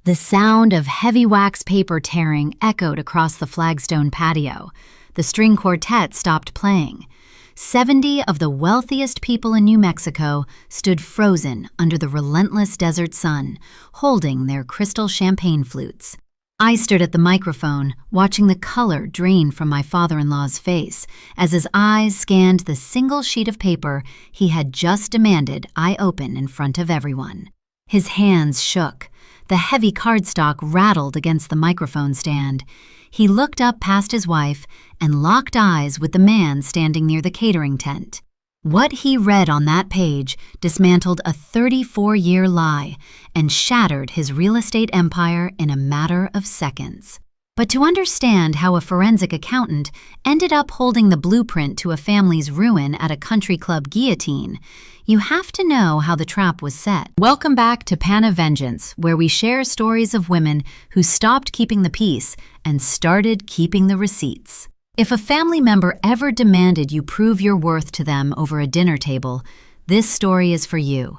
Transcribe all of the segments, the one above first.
The sound of heavy wax paper tearing echoed across the flagstone patio. The string quartet stopped playing. 70 of the wealthiest people in New Mexico stood frozen under the relentless desert sun, holding their crystal champagne flutes. I stood at the microphone, watching the color drain from my father-in-law's face as his eyes scanned the single sheet of paper he had just demanded I open in front of everyone. His hands shook. The heavy cardstock rattled against the microphone stand. He looked up past his wife and locked eyes with the man standing near the catering tent. What he read on that page dismantled a 34-year lie and shattered his real estate empire in a matter of seconds. But to understand how a forensic accountant ended up holding the blueprint to a family's ruin at a country club guillotine, you have to know how the trap was set. Welcome back to Pan of Vengeance, where we share stories of women who stopped keeping the peace and started keeping the receipts. If a family member ever demanded you prove your worth to them over a dinner table, this story is for you.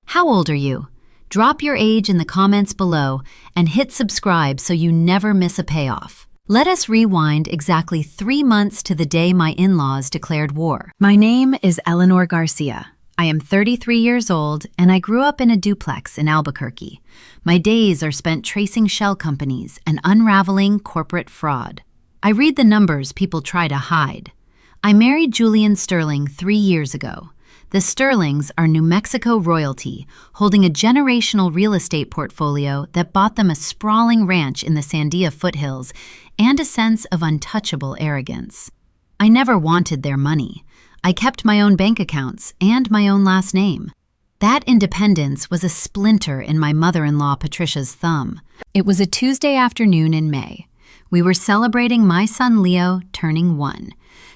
How old are you? Drop your age in the comments below and hit subscribe so you never miss a payoff. Let us rewind exactly 3 months to the day my in-laws declared war. My name is Eleanor Garcia. I am 33 years old and I grew up in a duplex in Albuquerque. My days are spent tracing shell companies and unraveling corporate fraud. I read the numbers people try to hide. I married Julian Sterling 3 years ago. The Sterlings are New Mexico royalty, holding a generational real estate portfolio that bought them a sprawling ranch in the Sandia foothills and a sense of untouchable arrogance. I never wanted their money. I kept my own bank accounts and my own last name. That independence was a splinter in my mother-in-law Patricia's thumb. It was a Tuesday afternoon in May. We were celebrating my son Leo turning 1.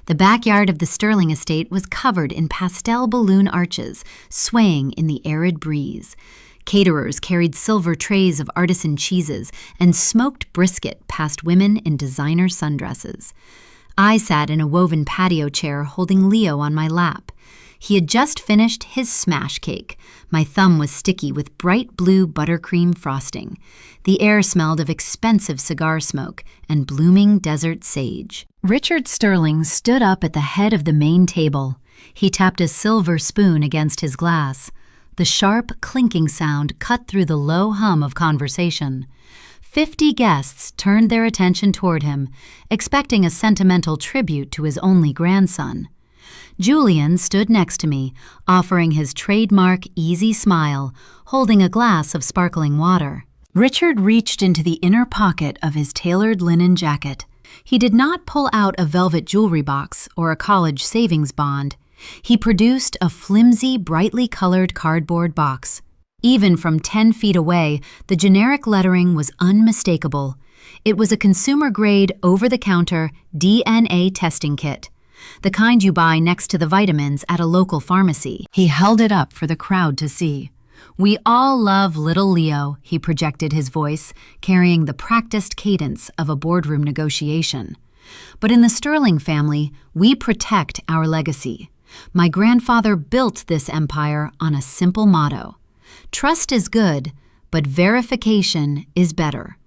The backyard of the Sterling estate was covered in pastel balloon arches, swaying in the arid breeze. Caterers carried silver trays of artisan cheeses and smoked brisket past women in designer sundresses. I sat in a woven patio chair holding Leo on my lap. He had just finished his smash cake. My thumb was sticky with bright blue buttercream frosting. The air smelled of expensive cigar smoke and blooming desert sage. Richard Sterling stood up at the head of the main table. He tapped a silver spoon against his glass. The sharp, clinking sound cut through the low hum of conversation. 50 guests turned their attention toward him, expecting a sentimental tribute to his only grandson. Julian stood next to me, offering his trademark easy smile, holding a glass of sparkling water. Richard reached into the inner pocket of his tailored linen jacket. He did not pull out a velvet jewelry box or a college savings bond. He produced a flimsy, brightly colored cardboard box. Even from 10 feet away, the generic lettering was unmistakable. It was a consumer-grade, over-the-counter DNA testing kit, the kind you buy next to the vitamins at a local pharmacy. He held it up for the crowd to see. "We all love little Leo," he projected his voice, carrying the practiced cadence of a boardroom negotiation. "But in the Sterling family, we protect our legacy. My grandfather built this empire on a simple motto. Trust is good, but verification is better.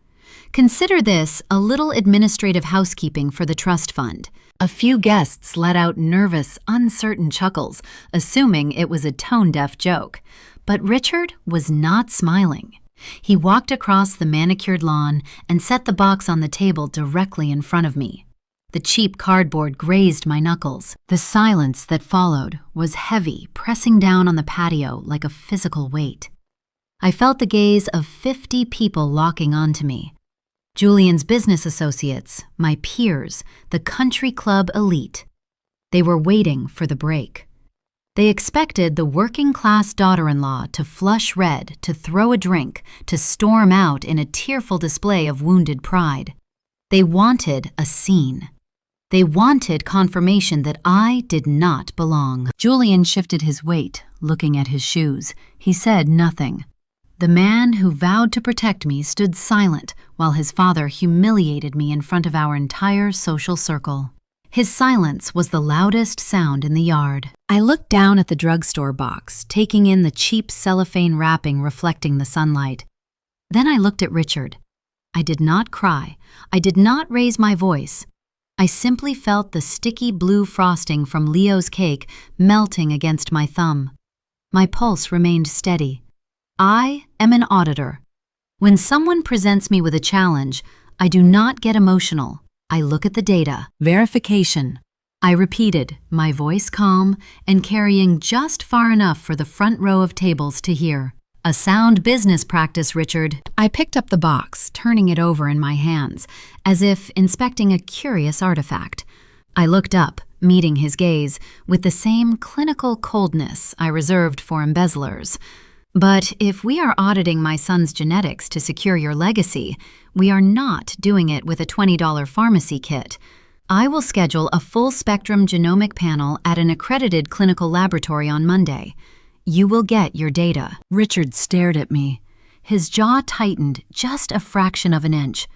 Consider this a little administrative housekeeping for the trust fund." A few guests let out nervous, uncertain chuckles, assuming it was a tone-deaf joke. But Richard was not smiling. He walked across the manicured lawn and set the box on the table directly in front of me. The cheap cardboard grazed my knuckles. The silence that followed was heavy, pressing down on the patio like a physical weight. I felt the gaze of 50 people locking onto me. Julian's business associates, my peers, the country club elite. They were waiting for the break. They expected the working-class daughter-in-law to flush red, to throw a drink, to storm out in a tearful display of wounded pride. They wanted a scene. They wanted confirmation that I did not belong. Julian shifted his weight, looking at his shoes. He said nothing. The man who vowed to protect me stood silent while his father humiliated me in front of our entire social circle. His silence was the loudest sound in the yard. I looked down at the drugstore box, taking in the cheap cellophane wrapping reflecting the sunlight. Then I looked at Richard. I did not cry. I did not raise my voice. I simply felt the sticky blue frosting from Leo's cake melting against my thumb. My pulse remained steady. I am an auditor. When someone presents me with a challenge, I do not get emotional. I look at the data. Verification. I repeated, my voice calm and carrying just far enough for the front row of tables to hear. A sound business practice, Richard. I picked up the box, turning it over in my hands, as if inspecting a curious artifact. I looked up, meeting his gaze, with the same clinical coldness I reserved for embezzlers. But if we are auditing my son's genetics to secure your legacy, we are not doing it with a $20 pharmacy kit. I will schedule a full-spectrum genomic panel at an accredited clinical laboratory on Monday. You will get your data. Richard stared at me. His jaw tightened just a fraction of an inch.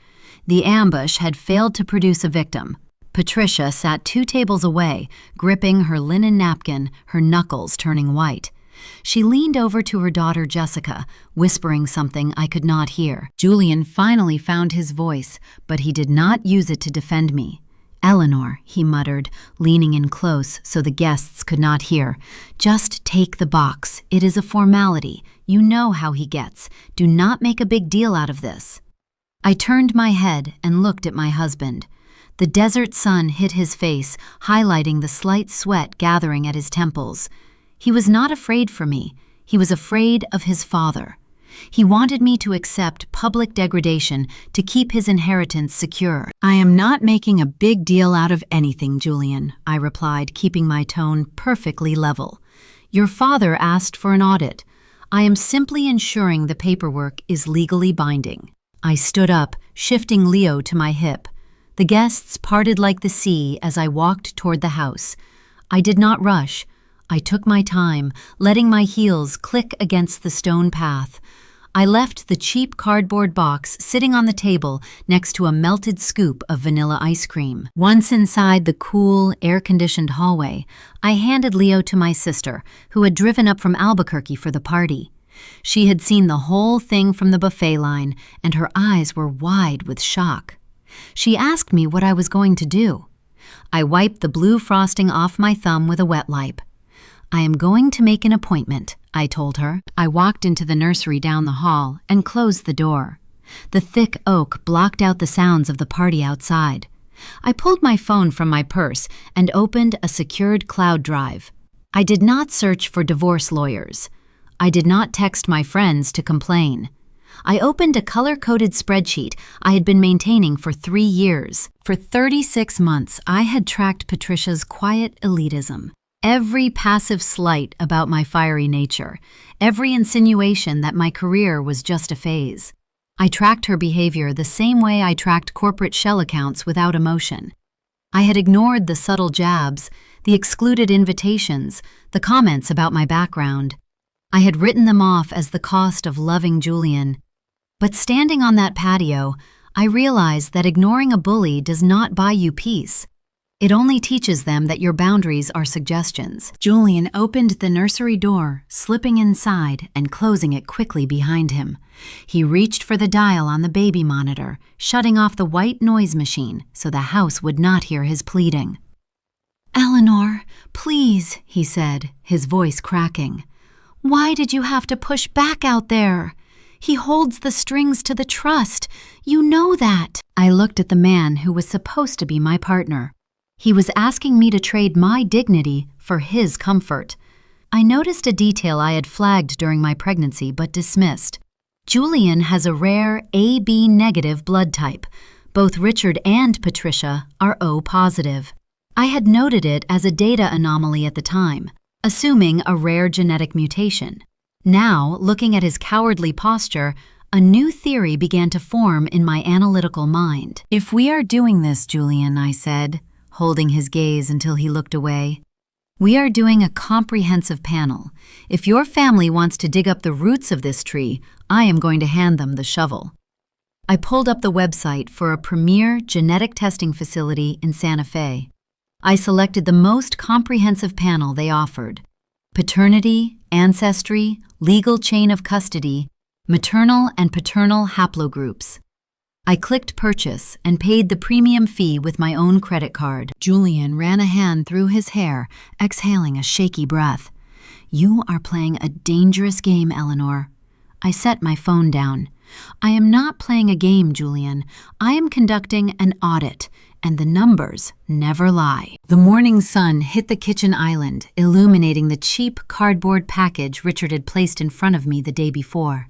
The ambush had failed to produce a victim. Patricia sat 2 tables away, gripping her linen napkin, her knuckles turning white. She leaned over to her daughter Jessica, whispering something I could not hear. Julian finally found his voice, but he did not use it to defend me. Eleanor, he muttered, leaning in close so the guests could not hear. Just take the box. It is a formality. You know how he gets. Do not make a big deal out of this. I turned my head and looked at my husband. The desert sun hit his face, highlighting the slight sweat gathering at his temples. He was not afraid for me. He was afraid of his father. He wanted me to accept public degradation to keep his inheritance secure. I am not making a big deal out of anything, Julian, I replied, keeping my tone perfectly level. Your father asked for an audit. I am simply ensuring the paperwork is legally binding. I stood up, shifting Leo to my hip. The guests parted like the sea as I walked toward the house. I did not rush. I took my time, letting my heels click against the stone path. I left the cheap cardboard box sitting on the table next to a melted scoop of vanilla ice cream. Once inside the cool, air-conditioned hallway, I handed Leo to my sister, who had driven up from Albuquerque for the party. She had seen the whole thing from the buffet line, and her eyes were wide with shock. She asked me what I was going to do. I wiped the blue frosting off my thumb with a wet wipe. I am going to make an appointment, I told her. I walked into the nursery down the hall and closed the door. The thick oak blocked out the sounds of the party outside. I pulled my phone from my purse and opened a secured cloud drive. I did not search for divorce lawyers. I did not text my friends to complain. I opened a color-coded spreadsheet I had been maintaining for 3 years. For 36 months, I had tracked Patricia's quiet elitism. Every passive slight about my fiery nature, every insinuation that my career was just a phase. I tracked her behavior the same way I tracked corporate shell accounts without emotion. I had ignored the subtle jabs, the excluded invitations, the comments about my background. I had written them off as the cost of loving Julian. But standing on that patio, I realized that ignoring a bully does not buy you peace. It only teaches them that your boundaries are suggestions. Julian opened the nursery door, slipping inside and closing it quickly behind him. He reached for the dial on the baby monitor, shutting off the white noise machine so the house would not hear his pleading. "Eleanor, please," he said, his voice cracking. "Why did you have to push back out there? He holds the strings to the trust. You know that." I looked at the man who was supposed to be my partner. He was asking me to trade my dignity for his comfort. I noticed a detail I had flagged during my pregnancy but dismissed. Julian has a rare AB negative blood type. Both Richard and Patricia are O positive. I had noted it as a data anomaly at the time, assuming a rare genetic mutation. Now, looking at his cowardly posture, a new theory began to form in my analytical mind. "If we are doing this, Julian," I said, holding his gaze until he looked away, "we are doing a comprehensive panel. If your family wants to dig up the roots of this tree, I am going to hand them the shovel." I pulled up the website for a premier genetic testing facility in Santa Fe. I selected the most comprehensive panel they offered: paternity, ancestry, legal chain of custody, maternal and paternal haplogroups. I clicked purchase and paid the premium fee with my own credit card. Julian ran a hand through his hair, exhaling a shaky breath. "You are playing a dangerous game, Eleanor." I set my phone down. "I am not playing a game, Julian. I am conducting an audit, and the numbers never lie." The morning sun hit the kitchen island, illuminating the cheap cardboard package Richard had placed in front of me the day before.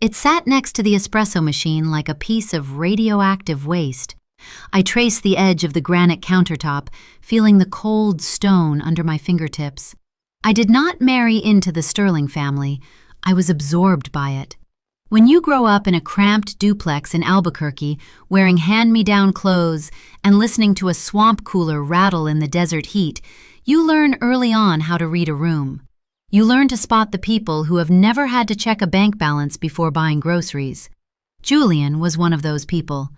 It sat next to the espresso machine like a piece of radioactive waste. I traced the edge of the granite countertop, feeling the cold stone under my fingertips. I did not marry into the Sterling family. I was absorbed by it. When you grow up in a cramped duplex in Albuquerque, wearing hand-me-down clothes and listening to a swamp cooler rattle in the desert heat, you learn early on how to read a room. You learn to spot the people who have never had to check a bank balance before buying groceries. Julian was one of those people.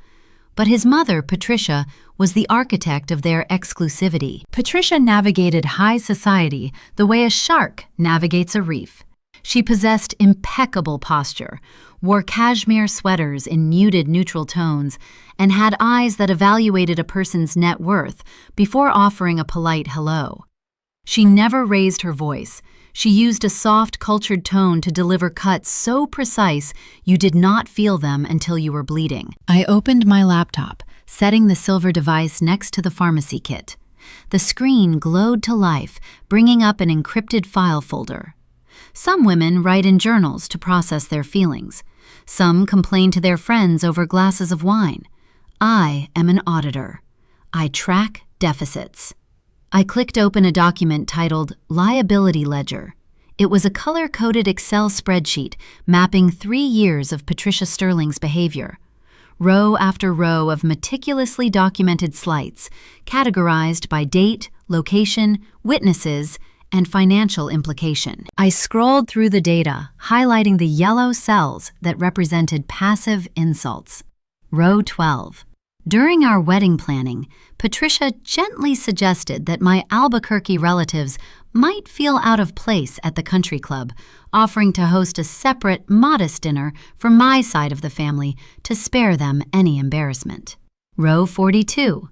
But his mother, Patricia, was the architect of their exclusivity. Patricia navigated high society the way a shark navigates a reef. She possessed impeccable posture, wore cashmere sweaters in muted neutral tones, and had eyes that evaluated a person's net worth before offering a polite hello. She never raised her voice. She used a soft, cultured tone to deliver cuts so precise you did not feel them until you were bleeding. I opened my laptop, setting the silver device next to the pharmacy kit. The screen glowed to life, bringing up an encrypted file folder. Some women write in journals to process their feelings. Some complain to their friends over glasses of wine. I am an auditor. I track deficits. I clicked open a document titled Liability Ledger. It was a color-coded Excel spreadsheet mapping 3 years of Patricia Sterling's behavior. Row after row of meticulously documented slights, categorized by date, location, witnesses, and financial implication. I scrolled through the data, highlighting the yellow cells that represented passive insults. Row 12. During our wedding planning, Patricia gently suggested that my Albuquerque relatives might feel out of place at the country club, offering to host a separate, modest dinner for my side of the family to spare them any embarrassment. Row 42.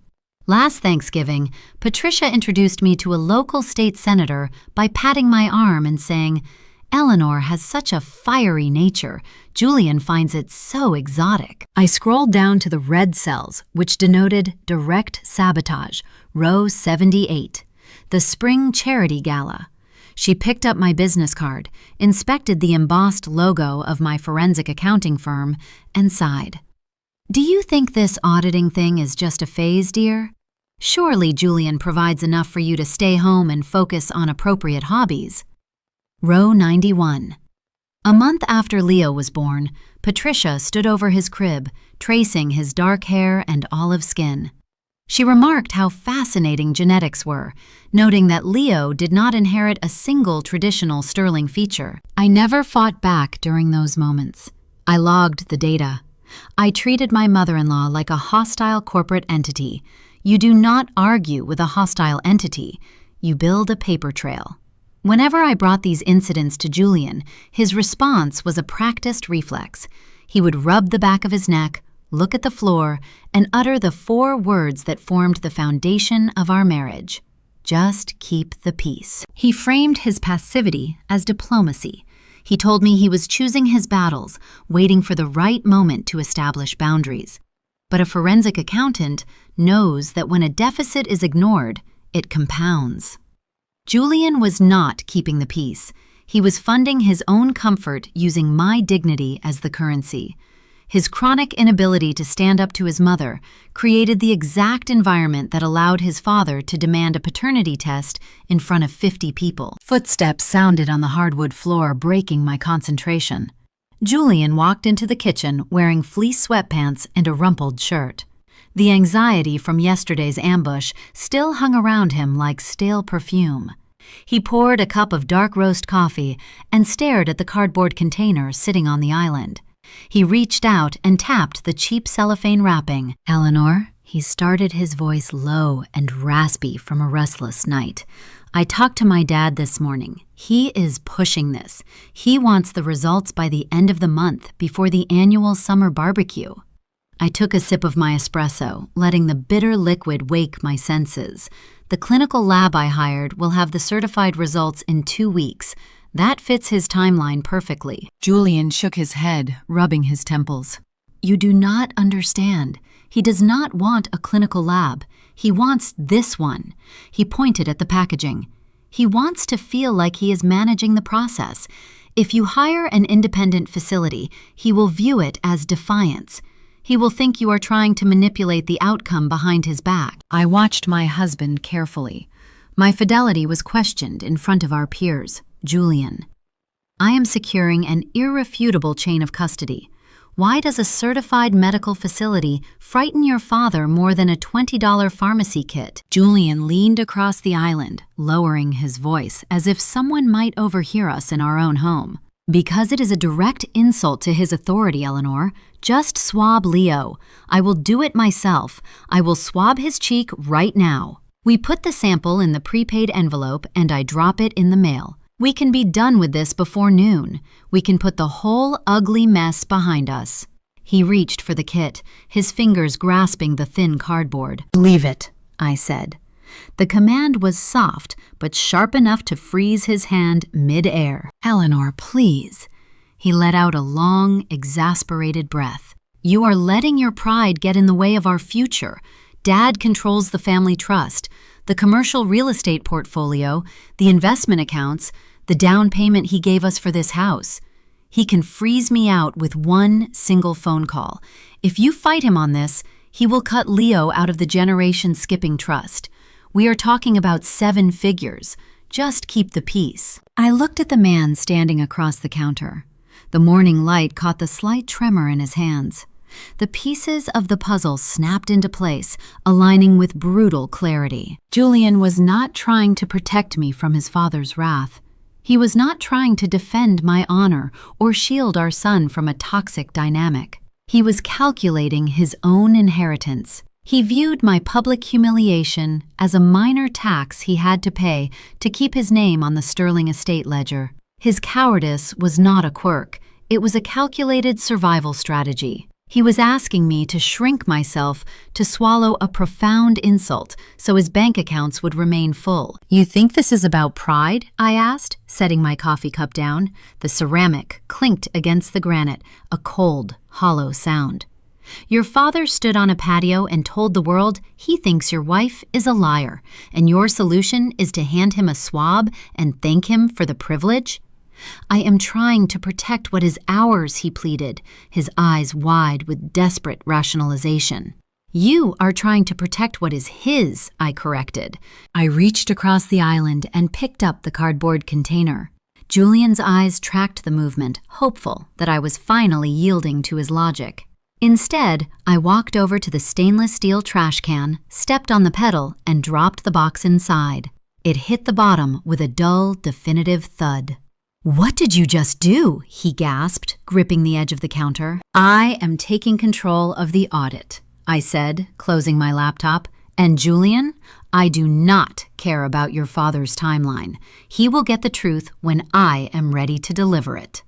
Last Thanksgiving, Patricia introduced me to a local state senator by patting my arm and saying, "Eleanor has such a fiery nature. Julian finds it so exotic." I scrolled down to the red cells, which denoted direct sabotage, row 78, the spring charity gala. She picked up my business card, inspected the embossed logo of my forensic accounting firm, and sighed. "Do you think this auditing thing is just a phase, dear? Surely Julian provides enough for you to stay home and focus on appropriate hobbies." Row 91. A month after Leo was born, Patricia stood over his crib, tracing his dark hair and olive skin. She remarked how fascinating genetics were, noting that Leo did not inherit a single traditional Sterling feature. I never fought back during those moments. I logged the data. I treated my mother-in-law like a hostile corporate entity. You do not argue with a hostile entity. You build a paper trail. Whenever I brought these incidents to Julian, his response was a practiced reflex. He would rub the back of his neck, look at the floor, and utter the 4 words that formed the foundation of our marriage. Just keep the peace. He framed his passivity as diplomacy. He told me he was choosing his battles, waiting for the right moment to establish boundaries. But a forensic accountant knows that when a deficit is ignored, it compounds. Julian was not keeping the peace. He was funding his own comfort using my dignity as the currency. His chronic inability to stand up to his mother created the exact environment that allowed his father to demand a paternity test in front of 50 people. Footsteps sounded on the hardwood floor, breaking my concentration. Julian walked into the kitchen wearing fleece sweatpants and a rumpled shirt. The anxiety from yesterday's ambush still hung around him like stale perfume. He poured a cup of dark roast coffee and stared at the cardboard container sitting on the island. He reached out and tapped the cheap cellophane wrapping. "Eleanor," He started his voice low and raspy from a restless night. I talked to my dad this morning. He is pushing this. He wants the results by the end of the month, before the annual summer barbecue. I took a sip of my espresso, letting the bitter liquid wake my senses. The clinical lab I hired will have the certified results in 2 weeks. That fits his timeline perfectly. Julian shook his head, rubbing his temples. You do not understand. He does not want a clinical lab. He wants this one. He pointed at the packaging. He wants to feel like he is managing the process. If you hire an independent facility, he will view it as defiance. He will think you are trying to manipulate the outcome behind his back. I watched my husband carefully. My fidelity was questioned in front of our peers. Julian, I am securing an irrefutable chain of custody. Why does a certified medical facility frighten your father more than a $20 pharmacy kit? Julian leaned across the island, lowering his voice as if someone might overhear us in our own home. Because it is a direct insult to his authority, Eleanor. Just swab Leo. I will do it myself. I will swab his cheek right now. We put the sample in the prepaid envelope and I drop it in the mail. We can be done with this before noon. We can put the whole ugly mess behind us. He reached for the kit, his fingers grasping the thin cardboard. Leave it, I said. The command was soft, but sharp enough to freeze his hand mid-air. Eleanor, please. He let out a long, exasperated breath. You are letting your pride get in the way of our future. Dad controls the family trust, the commercial real estate portfolio, the investment accounts, the down payment he gave us for this house. He can freeze me out with one single phone call. If you fight him on this, he will cut Leo out of the generation skipping trust. We are talking about 7 figures. Just keep the peace. I looked at the man standing across the counter. The morning light caught the slight tremor in his hands. The pieces of the puzzle snapped into place, aligning with brutal clarity. Julian was not trying to protect me from his father's wrath. He was not trying to defend my honor or shield our son from a toxic dynamic. He was calculating his own inheritance. He viewed my public humiliation as a minor tax he had to pay to keep his name on the Sterling estate ledger. His cowardice was not a quirk. It was a calculated survival strategy. He was asking me to shrink myself to swallow a profound insult so his bank accounts would remain full. You think this is about pride? I asked, setting my coffee cup down. The ceramic clinked against the granite, a cold, hollow sound. Your father stood on a patio and told the world he thinks your wife is a liar, and your solution is to hand him a swab and thank him for the privilege? I am trying to protect what is ours, he pleaded, his eyes wide with desperate rationalization. You are trying to protect what is his, I corrected. I reached across the island and picked up the cardboard container. Julian's eyes tracked the movement, hopeful that I was finally yielding to his logic. Instead, I walked over to the stainless steel trash can, stepped on the pedal, and dropped the box inside. It hit the bottom with a dull, definitive thud. What did you just do? He gasped, gripping the edge of the counter. I am taking control of the audit, I said, closing my laptop. And Julian, I do not care about your father's timeline. He will get the truth when I am ready to deliver it.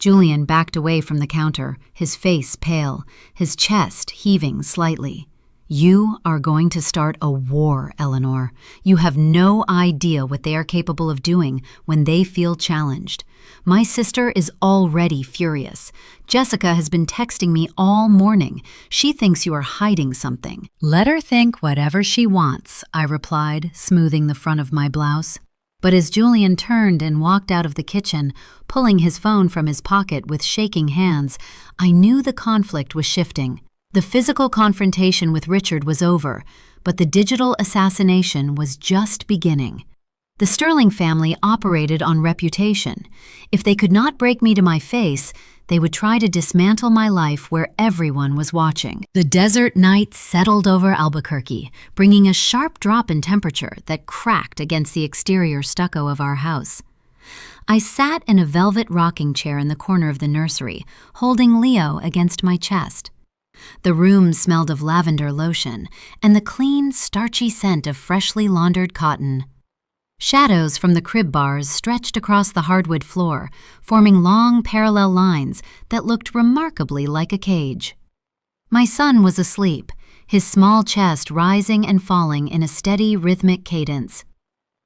Julian backed away from the counter, his face pale, his chest heaving slightly. You are going to start a war, Eleanor. You have no idea what they are capable of doing when they feel challenged. My sister is already furious. Jessica has been texting me all morning. She thinks you are hiding something. Let her think whatever she wants, I replied, smoothing the front of my blouse. But as Julian turned and walked out of the kitchen, pulling his phone from his pocket with shaking hands, I knew the conflict was shifting. The physical confrontation with Richard was over, but the digital assassination was just beginning. The Sterling family operated on reputation. If they could not break me to my face, they would try to dismantle my life where everyone was watching. The desert night settled over Albuquerque, bringing a sharp drop in temperature that cracked against the exterior stucco of our house. I sat in a velvet rocking chair in the corner of the nursery, holding Leo against my chest. The room smelled of lavender lotion and the clean, starchy scent of freshly laundered cotton. Shadows from the crib bars stretched across the hardwood floor, forming long parallel lines that looked remarkably like a cage. My son was asleep, his small chest rising and falling in a steady, rhythmic cadence.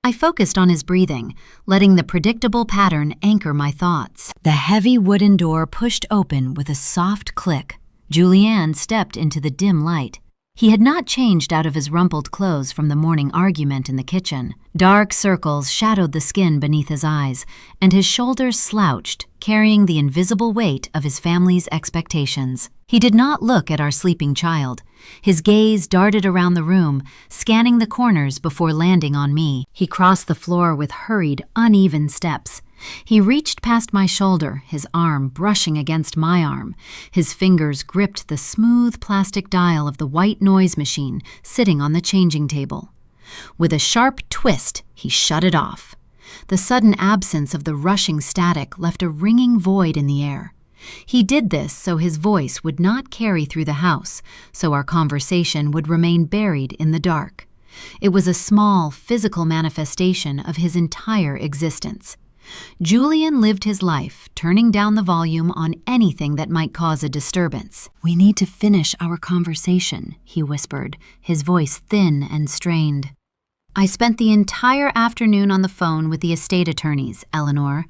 I focused on his breathing, letting the predictable pattern anchor my thoughts. The heavy wooden door pushed open with a soft click. Julian stepped into the dim light. He had not changed out of his rumpled clothes from the morning argument in the kitchen. Dark circles shadowed the skin beneath his eyes, and his shoulders slouched, carrying the invisible weight of his family's expectations. He did not look at our sleeping child. His gaze darted around the room, scanning the corners before landing on me. He crossed the floor with hurried, uneven steps. He reached past my shoulder, his arm brushing against my arm. His fingers gripped the smooth plastic dial of the white noise machine sitting on the changing table. With a sharp twist, he shut it off. The sudden absence of the rushing static left a ringing void in the air. He did this so his voice would not carry through the house, so our conversation would remain buried in the dark. It was a small, physical manifestation of his entire existence. Julian lived his life, turning down the volume on anything that might cause a disturbance. "We need to finish our conversation," he whispered, his voice thin and strained. "I spent the entire afternoon on the phone with the estate attorneys, Eleanor.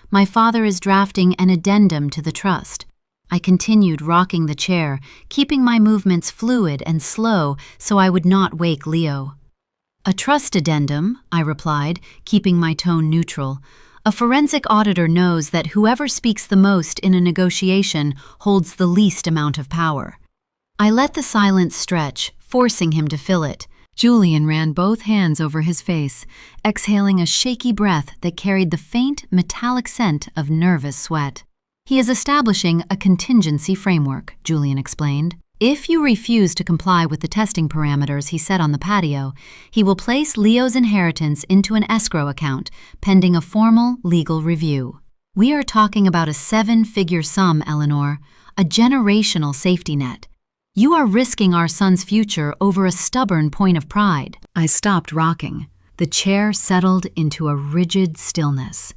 My father is drafting an addendum to the trust." I continued rocking the chair, keeping my movements fluid and slow so I would not wake Leo. "A trust addendum," I replied, keeping my tone neutral. "A forensic auditor knows that whoever speaks the most in a negotiation holds the least amount of power." I let the silence stretch, forcing him to fill it. Julian ran both hands over his face, exhaling a shaky breath that carried the faint, metallic scent of nervous sweat. "He is establishing a contingency framework," Julian explained. "If you refuse to comply with the testing parameters he set on the patio, he will place Leo's inheritance into an escrow account, pending a formal legal review. We are talking about a 7-figure sum, Eleanor, a generational safety net. You are risking our son's future over a stubborn point of pride." I stopped rocking. The chair settled into a rigid stillness.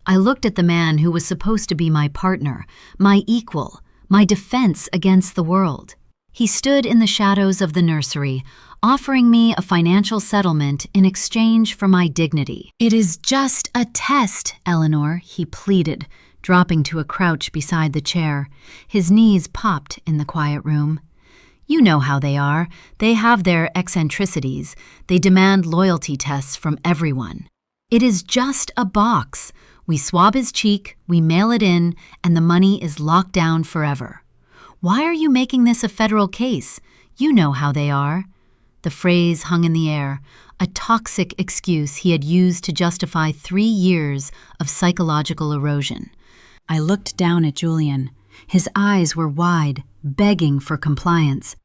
I looked at the man who was supposed to be my partner, my equal, my defense against the world. He stood in the shadows of the nursery, offering me a financial settlement in exchange for my dignity. "It is just a test, Eleanor," he pleaded, dropping to a crouch beside the chair. His knees popped in the quiet room. "You know how they are. They have their eccentricities. They demand loyalty tests from everyone. It is just a box. We swab his cheek, we mail it in, and the money is locked down forever. Why are you making this a federal case? You know how they are." The phrase hung in the air, a toxic excuse he had used to justify 3 years of psychological erosion. I looked down at Julian. His eyes were wide, begging for compliance.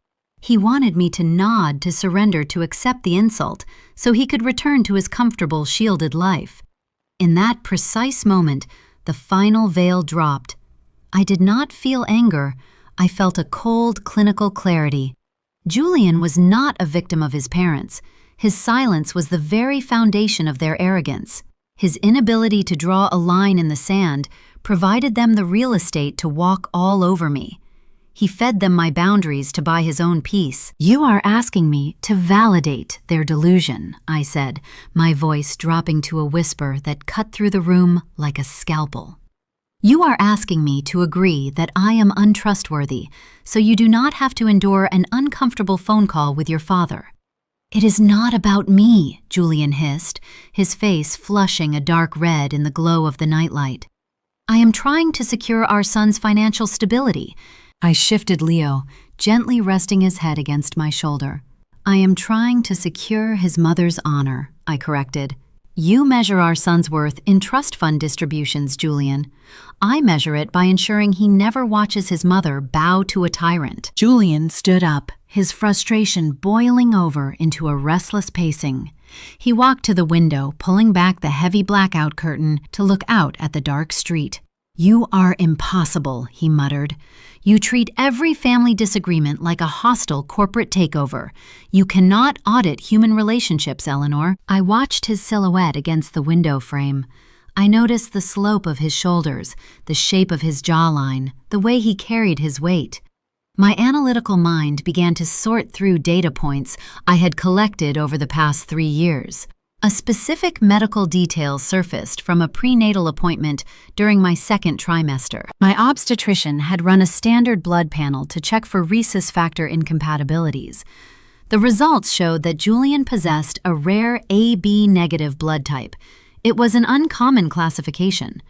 He wanted me to nod to surrender to accept the insult so he could return to his comfortable, shielded life. In that precise moment, the final veil dropped. I did not feel anger. I felt a cold, clinical clarity. Julian was not a victim of his parents. His silence was the very foundation of their arrogance. His inability to draw a line in the sand provided them the real estate to walk all over me. He fed them my boundaries to buy his own peace. "You are asking me to validate their delusion," I said, my voice dropping to a whisper that cut through the room like a scalpel. "You are asking me to agree that I am untrustworthy, so you do not have to endure an uncomfortable phone call with your father." "It is not about me," Julian hissed, his face flushing a dark red in the glow of the nightlight. "I am trying to secure our son's financial stability." I shifted Leo, gently resting his head against my shoulder. "I am trying to secure his mother's honor," I corrected. "You measure our son's worth in trust fund distributions, Julian. I measure it by ensuring he never watches his mother bow to a tyrant." Julian stood up, his frustration boiling over into a restless pacing. He walked to the window, pulling back the heavy blackout curtain to look out at the dark street. "You are impossible," he muttered. "You treat every family disagreement like a hostile corporate takeover. You cannot audit human relationships, Eleanor." I watched his silhouette against the window frame. I noticed the slope of his shoulders, the shape of his jawline, the way he carried his weight. My analytical mind began to sort through data points I had collected over the past 3 years. A specific medical detail surfaced from a prenatal appointment during my second trimester. My obstetrician had run a standard blood panel to check for rhesus factor incompatibilities. The results showed that Julian possessed a rare AB negative blood type. It was an uncommon classification.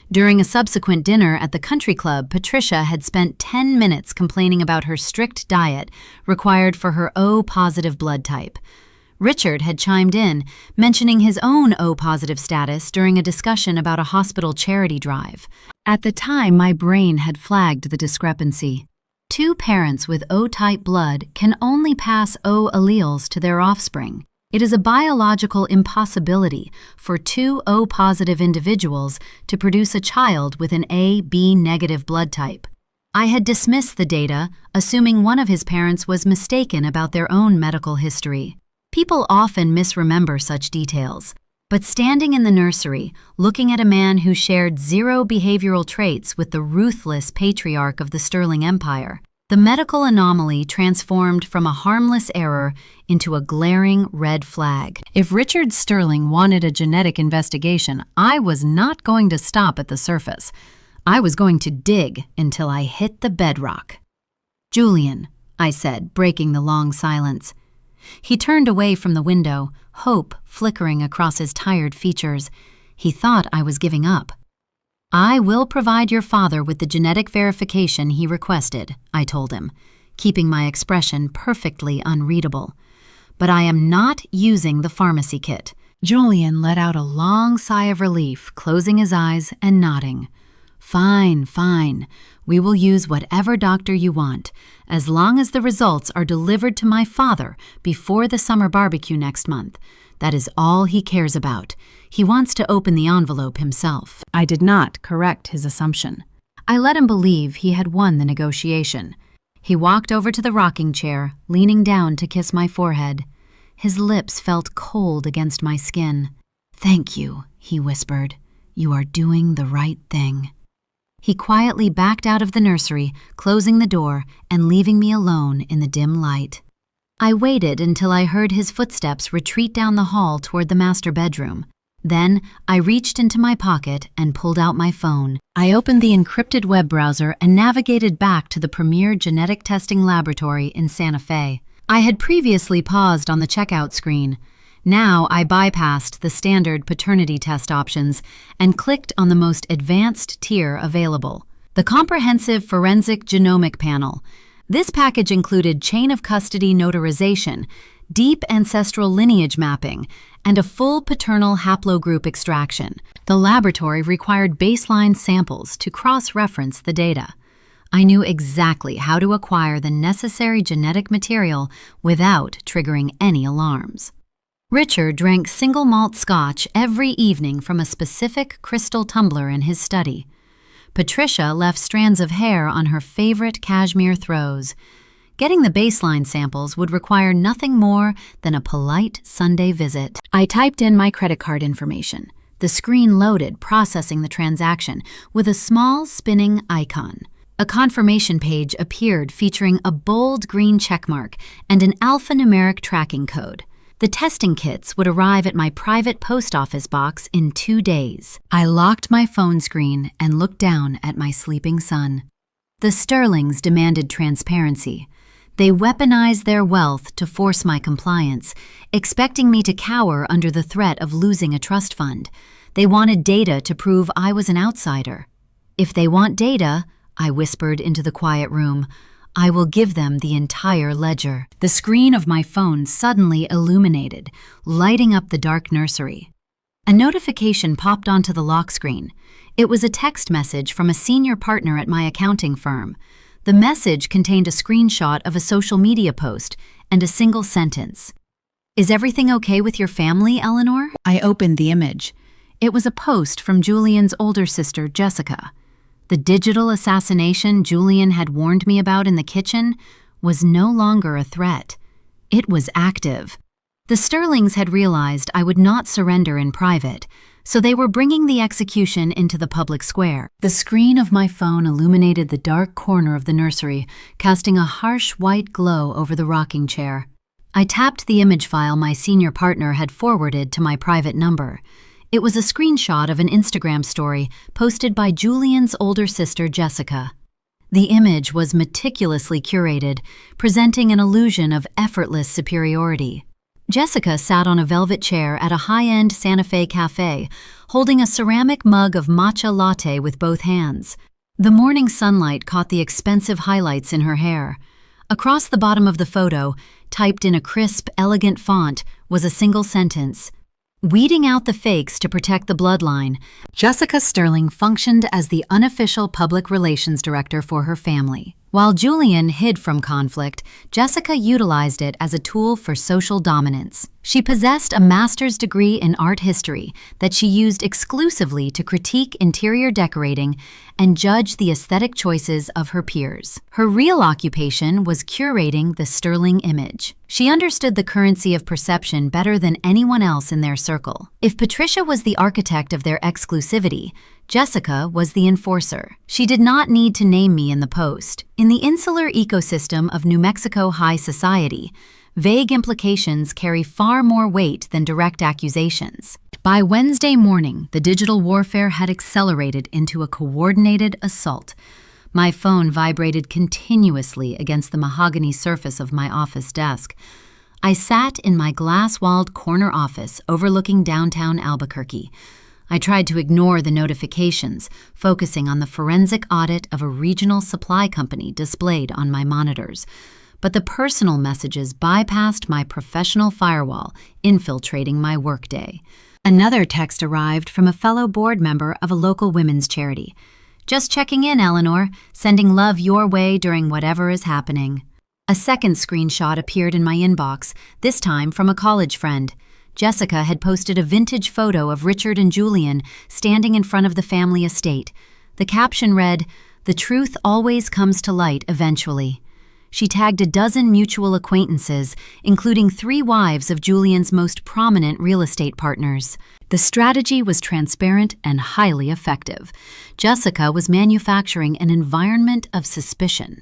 During a subsequent dinner at the country club, Patricia had spent 10 minutes complaining about her strict diet required for her O-positive blood type. Richard had chimed in, mentioning his own O-positive status during a discussion about a hospital charity drive. At the time, my brain had flagged the discrepancy. 2 parents with O-type blood can only pass O alleles to their offspring. It is a biological impossibility for 2 O-positive individuals to produce a child with an AB negative blood type. I had dismissed the data, assuming one of his parents was mistaken about their own medical history. People often misremember such details, but standing in the nursery, looking at a man who shared 0 behavioral traits with the ruthless patriarch of the Sterling Empire, the medical anomaly transformed from a harmless error into a glaring red flag. If Richard Sterling wanted a genetic investigation, I was not going to stop at the surface. I was going to dig until I hit the bedrock. "Julian," I said, breaking the long silence. He turned away from the window, hope flickering across his tired features. He thought I was giving up. "I will provide your father with the genetic verification he requested," I told him, keeping my expression perfectly unreadable. "But I am not using the pharmacy kit." Julian let out a long sigh of relief, closing his eyes and nodding. "Fine, fine. We will use whatever doctor you want, as long as the results are delivered to my father before the summer barbecue next month. That is all he cares about. He wants to open the envelope himself." I did not correct his assumption. I let him believe he had won the negotiation. He walked over to the rocking chair, leaning down to kiss my forehead. His lips felt cold against my skin. "Thank you," he whispered. "You are doing the right thing." He quietly backed out of the nursery, closing the door and leaving me alone in the dim light. I waited until I heard his footsteps retreat down the hall toward the master bedroom. Then I reached into my pocket and pulled out my phone. I opened the encrypted web browser and navigated back to the premier genetic testing laboratory in Santa Fe. I had previously paused on the checkout screen. Now I bypassed the standard paternity test options and clicked on the most advanced tier available, the Comprehensive Forensic Genomic Panel. This package included chain of custody notarization, deep ancestral lineage mapping, and a full paternal haplogroup extraction. The laboratory required baseline samples to cross-reference the data. I knew exactly how to acquire the necessary genetic material without triggering any alarms. Richard drank single malt scotch every evening from a specific crystal tumbler in his study. Patricia left strands of hair on her favorite cashmere throws. Getting the baseline samples would require nothing more than a polite Sunday visit. I typed in my credit card information. The screen loaded, processing the transaction with a small spinning icon. A confirmation page appeared featuring a bold green checkmark and an alphanumeric tracking code. The testing kits would arrive at my private post office box in 2 days. I locked my phone screen and looked down at my sleeping son. The Sterlings demanded transparency. They weaponized their wealth to force my compliance, expecting me to cower under the threat of losing a trust fund. They wanted data to prove I was an outsider. "If they want data," I whispered into the quiet room, "I will give them the entire ledger." The screen of my phone suddenly illuminated, lighting up the dark nursery. A notification popped onto the lock screen. It was a text message from a senior partner at my accounting firm. The message contained a screenshot of a social media post and a single sentence. "Is everything okay with your family, Eleanor?" I opened the image. It was a post from Julian's older sister, Jessica. The digital assassination Julian had warned me about in the kitchen was no longer a threat. It was active. The Sterlings had realized I would not surrender in private, so they were bringing the execution into the public square. The screen of my phone illuminated the dark corner of the nursery, casting a harsh white glow over the rocking chair. I tapped the image file my senior partner had forwarded to my private number. It was a screenshot of an Instagram story posted by Julian's older sister, Jessica. The image was meticulously curated, presenting an illusion of effortless superiority. Jessica sat on a velvet chair at a high-end Santa Fe cafe, holding a ceramic mug of matcha latte with both hands. The morning sunlight caught the expensive highlights in her hair. Across the bottom of the photo, typed in a crisp, elegant font, was a single sentence: "Weeding out the fakes to protect the bloodline." Jessica Sterling functioned as the unofficial public relations director for her family. While Julian hid from conflict, Jessica utilized it as a tool for social dominance. She possessed a master's degree in art history that she used exclusively to critique interior decorating and judge the aesthetic choices of her peers. Her real occupation was curating the Sterling image. She understood the currency of perception better than anyone else in their circle. If Patricia was the architect of their exclusivity, Jessica was the enforcer. She did not need to name me in the post. In the insular ecosystem of New Mexico high society, vague implications carry far more weight than direct accusations. By Wednesday morning, the digital warfare had accelerated into a coordinated assault. My phone vibrated continuously against the mahogany surface of my office desk. I sat in my glass-walled corner office overlooking downtown Albuquerque. I tried to ignore the notifications, focusing on the forensic audit of a regional supply company displayed on my monitors. But the personal messages bypassed my professional firewall, infiltrating my workday. Another text arrived from a fellow board member of a local women's charity. "Just checking in, Eleanor, sending love your way during whatever is happening." A second screenshot appeared in my inbox, this time from a college friend. Jessica had posted a vintage photo of Richard and Julian standing in front of the family estate. The caption read, "The truth always comes to light eventually." She tagged a dozen mutual acquaintances, including 3 wives of Julian's most prominent real estate partners. The strategy was transparent and highly effective. Jessica was manufacturing an environment of suspicion.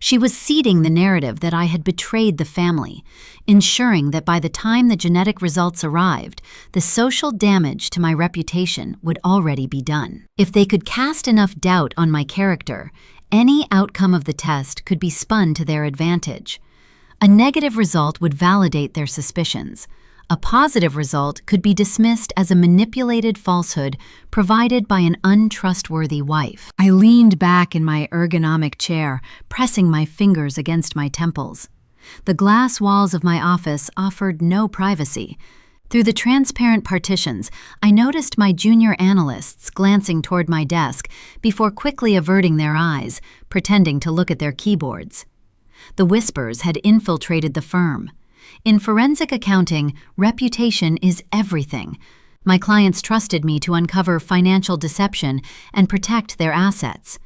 She was seeding the narrative that I had betrayed the family, ensuring that by the time the genetic results arrived, the social damage to my reputation would already be done. If they could cast enough doubt on my character, any outcome of the test could be spun to their advantage. A negative result would validate their suspicions. A positive result could be dismissed as a manipulated falsehood provided by an untrustworthy wife. I leaned back in my ergonomic chair, pressing my fingers against my temples. The glass walls of my office offered no privacy. Through the transparent partitions, I noticed my junior analysts glancing toward my desk before quickly averting their eyes, pretending to look at their keyboards. The whispers had infiltrated the firm. In forensic accounting, reputation is everything. My clients trusted me to uncover financial deception and protect their assets.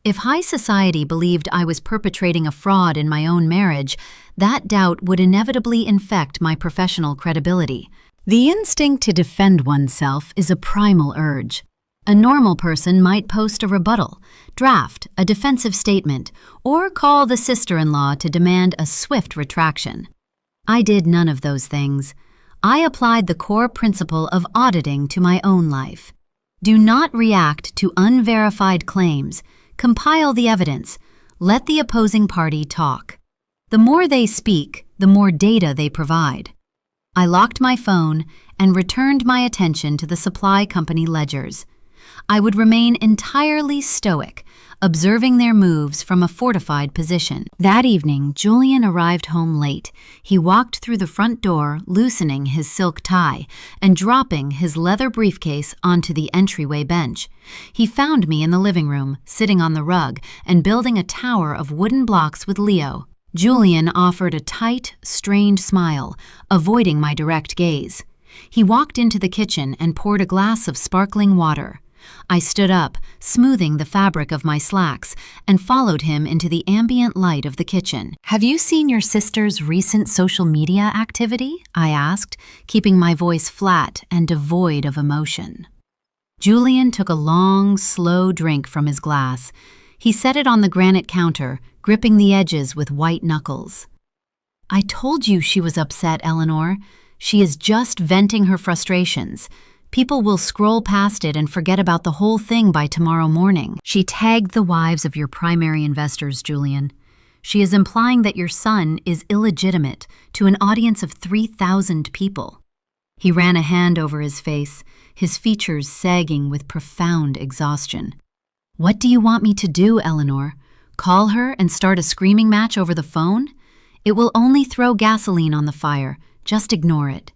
If high society believed I was perpetrating a fraud in my own marriage, that doubt would inevitably infect my professional credibility. The instinct to defend oneself is a primal urge. A normal person might post a rebuttal, draft a defensive statement, or call the sister-in-law to demand a swift retraction. I did none of those things. I applied the core principle of auditing to my own life. Do not react to unverified claims. Compile the evidence. Let the opposing party talk. The more they speak, the more data they provide. I locked my phone and returned my attention to the supply company ledgers. I would remain entirely stoic, observing their moves from a fortified position. That evening, Julian arrived home late. He walked through the front door, loosening his silk tie and dropping his leather briefcase onto the entryway bench. He found me in the living room, sitting on the rug and building a tower of wooden blocks with Leo. Julian offered a tight, strained smile, avoiding my direct gaze. He walked into the kitchen and poured a glass of sparkling water. I stood up, smoothing the fabric of my slacks, and followed him into the ambient light of the kitchen. "Have you seen your sister's recent social media activity?" I asked, keeping my voice flat and devoid of emotion. Julian took a long, slow drink from his glass. He set it on the granite counter, gripping the edges with white knuckles. "I told you she was upset, Eleanor. She is just venting her frustrations. People will scroll past it and forget about the whole thing by tomorrow morning." "She tagged the wives of your primary investors, Julian. She is implying that your son is illegitimate to an audience of 3,000 people." He ran a hand over his face, his features sagging with profound exhaustion. "What do you want me to do, Eleanor? Call her and start a screaming match over the phone? It will only throw gasoline on the fire. Just ignore it.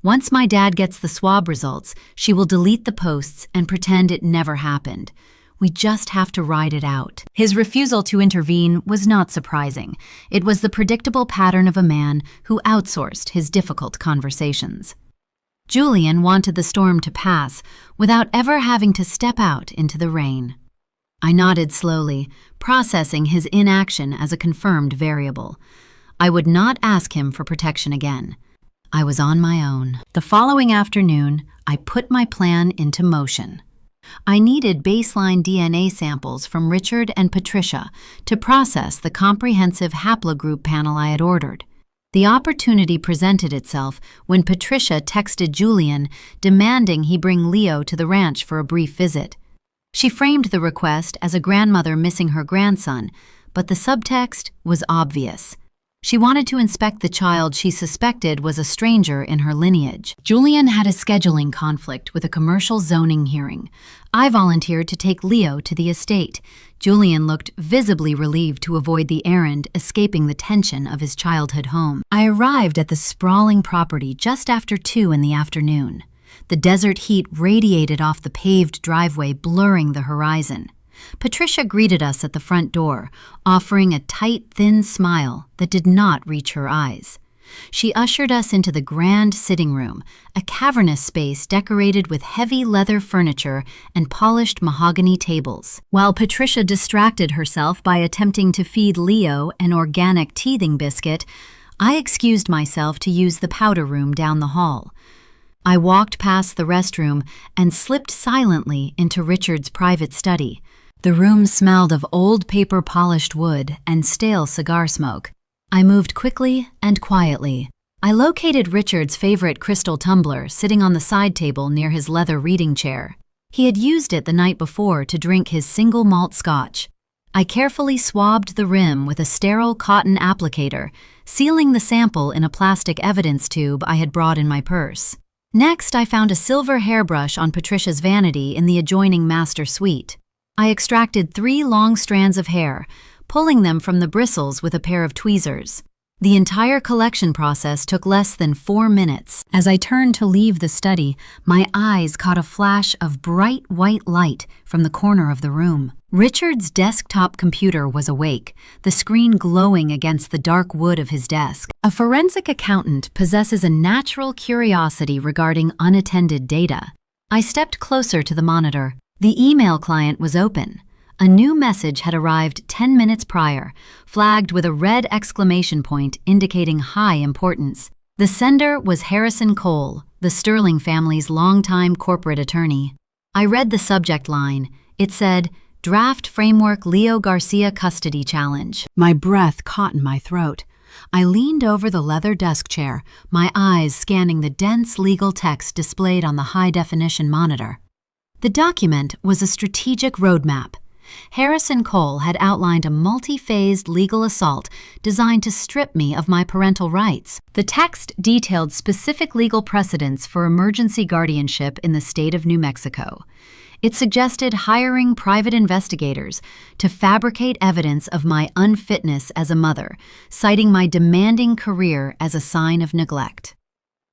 Once my dad gets the swab results, she will delete the posts and pretend it never happened. We just have to ride it out." His refusal to intervene was not surprising. It was the predictable pattern of a man who outsourced his difficult conversations. Julian wanted the storm to pass without ever having to step out into the rain. I nodded slowly, processing his inaction as a confirmed variable. I would not ask him for protection again. I was on my own. The following afternoon, I put my plan into motion. I needed baseline DNA samples from Richard and Patricia to process the comprehensive haplogroup panel I had ordered. The opportunity presented itself when Patricia texted Julian demanding he bring Leo to the ranch for a brief visit. She framed the request as a grandmother missing her grandson, but the subtext was obvious. She wanted to inspect the child she suspected was a stranger in her lineage. Julian had a scheduling conflict with a commercial zoning hearing. I volunteered to take Leo to the estate. Julian looked visibly relieved to avoid the errand, escaping the tension of his childhood home. I arrived at the sprawling property just after 2 in the afternoon. The desert heat radiated off the paved driveway, blurring the horizon. Patricia greeted us at the front door, offering a tight, thin smile that did not reach her eyes. She ushered us into the grand sitting room, a cavernous space decorated with heavy leather furniture and polished mahogany tables. While Patricia distracted herself by attempting to feed Leo an organic teething biscuit, I excused myself to use the powder room down the hall. I walked past the restroom and slipped silently into Richard's private study. The room smelled of old paper-polished wood and stale cigar smoke. I moved quickly and quietly. I located Richard's favorite crystal tumbler sitting on the side table near his leather reading chair. He had used it the night before to drink his single malt scotch. I carefully swabbed the rim with a sterile cotton applicator, sealing the sample in a plastic evidence tube I had brought in my purse. Next, I found a silver hairbrush on Patricia's vanity in the adjoining master suite. I extracted 3 long strands of hair, pulling them from the bristles with a pair of tweezers. The entire collection process took less than 4 minutes. As I turned to leave the study, my eyes caught a flash of bright white light from the corner of the room. Richard's desktop computer was awake, the screen glowing against the dark wood of his desk. A forensic accountant possesses a natural curiosity regarding unattended data. I stepped closer to the monitor. The email client was open. A new message had arrived 10 minutes prior, flagged with a red exclamation point indicating high importance. The sender was Harrison Cole, the Sterling family's longtime corporate attorney. I read the subject line. It said, "Draft Framework Leo Garcia Custody Challenge." My breath caught in my throat. I leaned over the leather desk chair, my eyes scanning the dense legal text displayed on the high-definition monitor. The document was a strategic roadmap. Harrison Cole had outlined a multi-phased legal assault designed to strip me of my parental rights. The text detailed specific legal precedents for emergency guardianship in the state of New Mexico. It suggested hiring private investigators to fabricate evidence of my unfitness as a mother, citing my demanding career as a sign of neglect.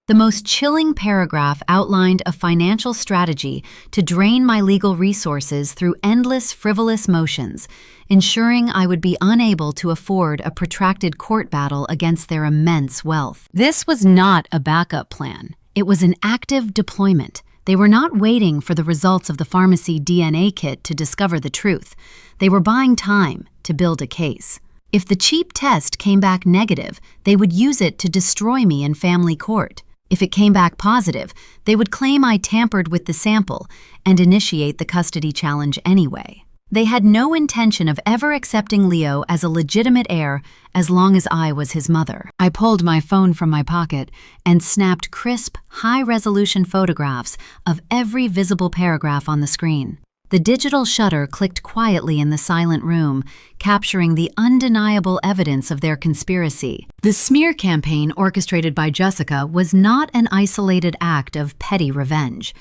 The most chilling paragraph outlined a financial strategy to drain my legal resources through endless frivolous motions, ensuring I would be unable to afford a protracted court battle against their immense wealth. This was not a backup plan. It was an active deployment. They were not waiting for the results of the pharmacy DNA kit to discover the truth. They were buying time to build a case. If the cheap test came back negative, they would use it to destroy me in family court. If it came back positive, they would claim I tampered with the sample and initiate the custody challenge anyway. They had no intention of ever accepting Leo as a legitimate heir as long as I was his mother. I pulled my phone from my pocket and snapped crisp, high-resolution photographs of every visible paragraph on the screen. The digital shutter clicked quietly in the silent room, capturing the undeniable evidence of their conspiracy. The smear campaign orchestrated by Jessica was not an isolated act of petty revenge.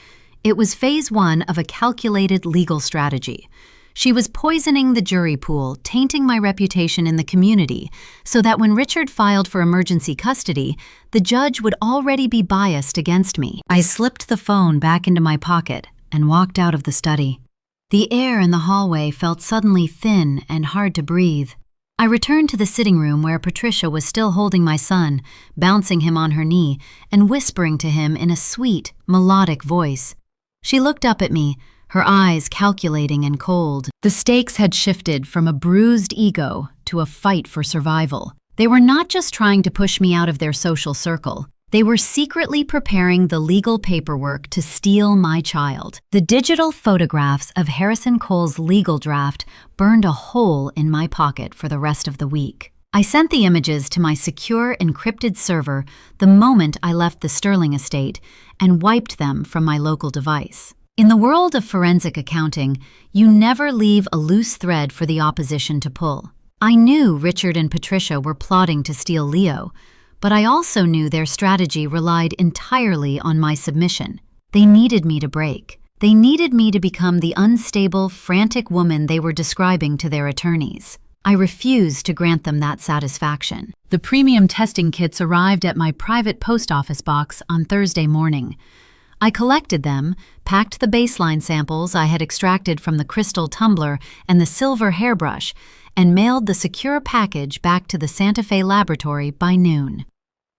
It was phase one of a calculated legal strategy. She was poisoning the jury pool, tainting my reputation in the community, so that when Richard filed for emergency custody, the judge would already be biased against me. I slipped the phone back into my pocket and walked out of the study. The air in the hallway felt suddenly thin and hard to breathe. I returned to the sitting room where Patricia was still holding my son, bouncing him on her knee and whispering to him in a sweet, melodic voice. She looked up at me, her eyes calculating and cold. The stakes had shifted from a bruised ego to a fight for survival. They were not just trying to push me out of their social circle. They were secretly preparing the legal paperwork to steal my child. The digital photographs of Harrison Cole's legal draft burned a hole in my pocket for the rest of the week. I sent the images to my secure encrypted server the moment I left the Sterling estate and wiped them from my local device. In the world of forensic accounting, you never leave a loose thread for the opposition to pull. I knew Richard and Patricia were plotting to steal Leo, but I also knew their strategy relied entirely on my submission. They needed me to break. They needed me to become the unstable, frantic woman they were describing to their attorneys. I refused to grant them that satisfaction. The premium testing kits arrived at my private post office box on Thursday morning. I collected them, packed the baseline samples I had extracted from the crystal tumbler and the silver hairbrush, and mailed the secure package back to the Santa Fe laboratory by noon.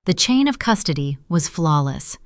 The chain of custody was flawless.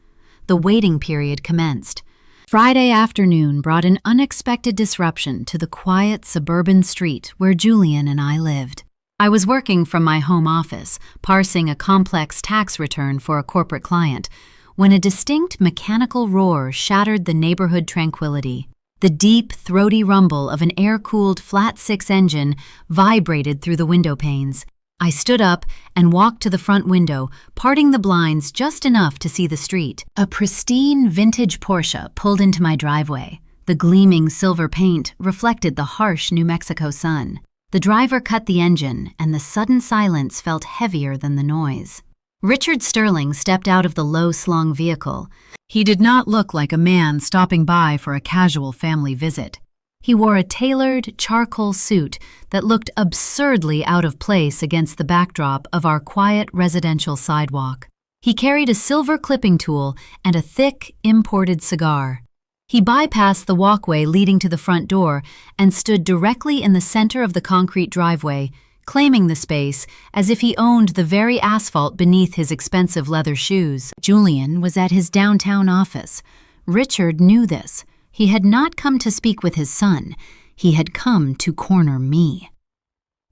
The waiting period commenced. Friday afternoon brought an unexpected disruption to the quiet suburban street where Julian and I lived. I was working from my home office, parsing a complex tax return for a corporate client, when a distinct mechanical roar shattered the neighborhood tranquility. The deep, throaty rumble of an air-cooled flat-six engine vibrated through the window panes. I stood up and walked to the front window, parting the blinds just enough to see the street. A pristine vintage Porsche pulled into my driveway. The gleaming silver paint reflected the harsh New Mexico sun. The driver cut the engine, and the sudden silence felt heavier than the noise. Richard Sterling stepped out of the low-slung vehicle. He did not look like a man stopping by for a casual family visit. He wore a tailored, charcoal suit that looked absurdly out of place against the backdrop of our quiet residential sidewalk. He carried a silver clipping tool and a thick, imported cigar. He bypassed the walkway leading to the front door and stood directly in the center of the concrete driveway, claiming the space as if he owned the very asphalt beneath his expensive leather shoes. Julian was at his downtown office. Richard knew this. He had not come to speak with his son. He had come to corner me.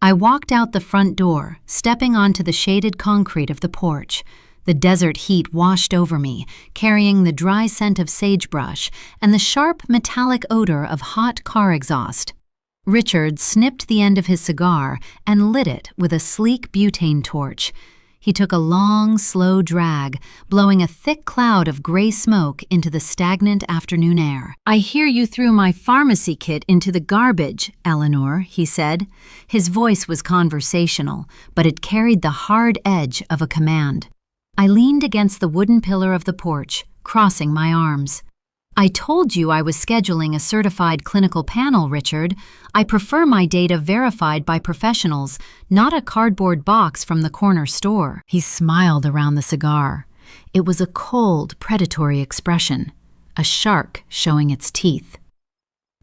I walked out the front door, stepping onto the shaded concrete of the porch. The desert heat washed over me, carrying the dry scent of sagebrush and the sharp metallic odor of hot car exhaust. Richard snipped the end of his cigar and lit it with a sleek butane torch. He took a long, slow drag, blowing a thick cloud of gray smoke into the stagnant afternoon air. "I hear you threw my pharmacy kit into the garbage, Eleanor," he said. His voice was conversational, but it carried the hard edge of a command. I leaned against the wooden pillar of the porch, crossing my arms. "I told you I was scheduling a certified clinical panel, Richard. I prefer my data verified by professionals, not a cardboard box from the corner store." He smiled around the cigar. It was a cold, predatory expression, a shark showing its teeth.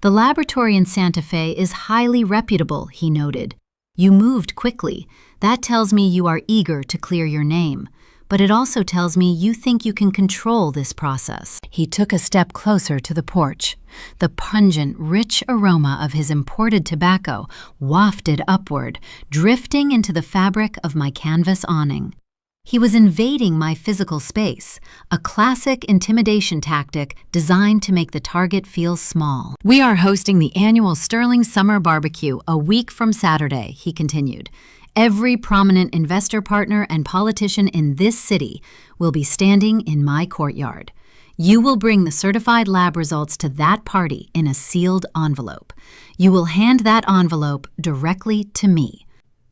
"The laboratory in Santa Fe is highly reputable," he noted. "You moved quickly. That tells me you are eager to clear your name. but it also tells me you think you can control this process. He took a step closer to the porch. The pungent, rich aroma of his imported tobacco wafted upward, drifting into the fabric of my canvas awning. He was invading my physical space, a classic intimidation tactic designed to make the target feel small. "We are hosting the annual Sterling Summer Barbecue a week from Saturday," he continued. "Every prominent investor partner and politician in this city will be standing in my courtyard. You will bring the certified lab results to that party in a sealed envelope. You will hand that envelope directly to me.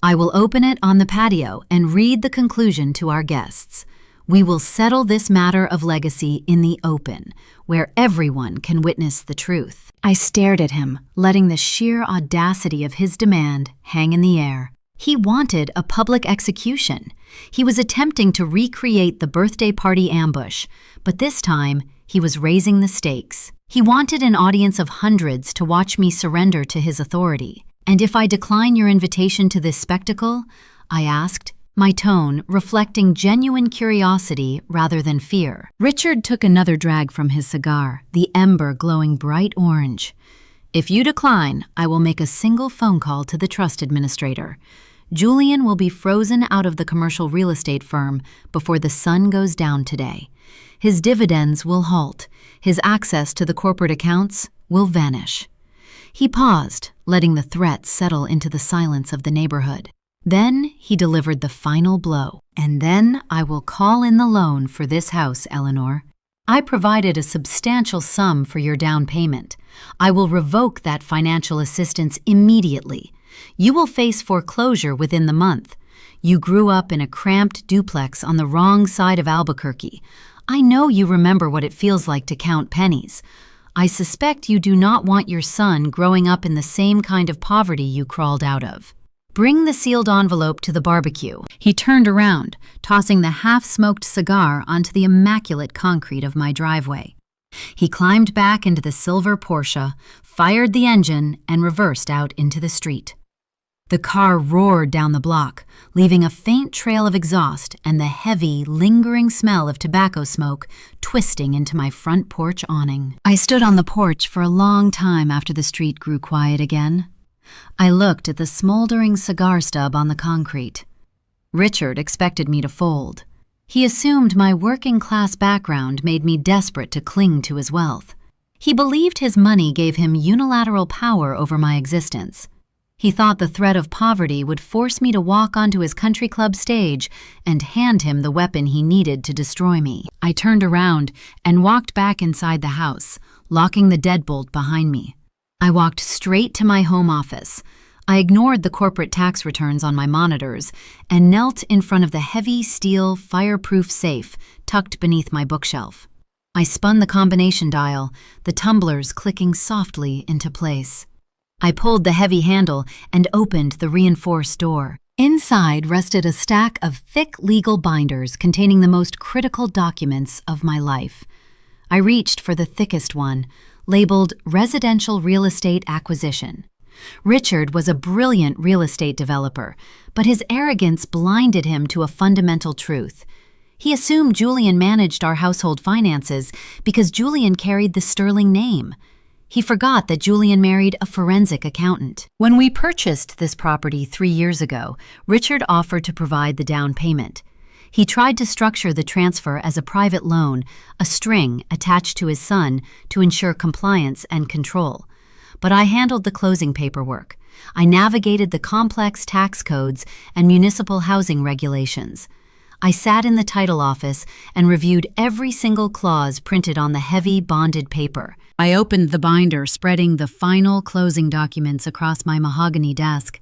I will open it on the patio and read the conclusion to our guests. We will settle this matter of legacy in the open, where everyone can witness the truth." I stared at him, letting the sheer audacity of his demand hang in the air. He wanted a public execution. He was attempting to recreate the birthday party ambush, but this time he was raising the stakes. He wanted an audience of hundreds to watch me surrender to his authority. "And if I decline your invitation to this spectacle?" I asked, my tone reflecting genuine curiosity rather than fear. Richard took another drag from his cigar, the ember glowing bright orange. "If you decline, I will make a single phone call to the trust administrator. Julian will be frozen out of the commercial real estate firm before the sun goes down today. His dividends will halt. His access to the corporate accounts will vanish." He paused, letting the threat settle into the silence of the neighborhood. Then he delivered the final blow. "And then I will call in the loan for this house, Eleanor. I provided a substantial sum for your down payment. I will revoke that financial assistance immediately. You will face foreclosure within the month. You grew up in a cramped duplex on the wrong side of Albuquerque. I know you remember what it feels like to count pennies. I suspect you do not want your son growing up in the same kind of poverty you crawled out of. Bring the sealed envelope to the barbecue." He turned around, tossing the half-smoked cigar onto the immaculate concrete of my driveway. He climbed back into the silver Porsche, fired the engine, and reversed out into the street. The car roared down the block, leaving a faint trail of exhaust and the heavy, lingering smell of tobacco smoke twisting into my front porch awning. I stood on the porch for a long time after the street grew quiet again. I looked at the smoldering cigar stub on the concrete. Richard expected me to fold. He assumed my working-class background made me desperate to cling to his wealth. He believed his money gave him unilateral power over my existence. He thought the threat of poverty would force me to walk onto his country club stage and hand him the weapon he needed to destroy me. I turned around and walked back inside the house, locking the deadbolt behind me. I walked straight to my home office. I ignored the corporate tax returns on my monitors and knelt in front of the heavy steel fireproof safe tucked beneath my bookshelf. I spun the combination dial, the tumblers clicking softly into place. I pulled the heavy handle and opened the reinforced door. Inside rested a stack of thick legal binders containing the most critical documents of my life. I reached for the thickest one, labeled Residential Real Estate Acquisition. Richard was a brilliant real estate developer, but his arrogance blinded him to a fundamental truth. He assumed Julian managed our household finances because Julian carried the Sterling name. He forgot that Julian married a forensic accountant. When we purchased this property 3 years ago, Richard offered to provide the down payment. He tried to structure the transfer as a private loan, a string attached to his son to ensure compliance and control. But I handled the closing paperwork. I navigated the complex tax codes and municipal housing regulations. I sat in the title office and reviewed every single clause printed on the heavy bonded paper. I opened the binder, spreading the final closing documents across my mahogany desk.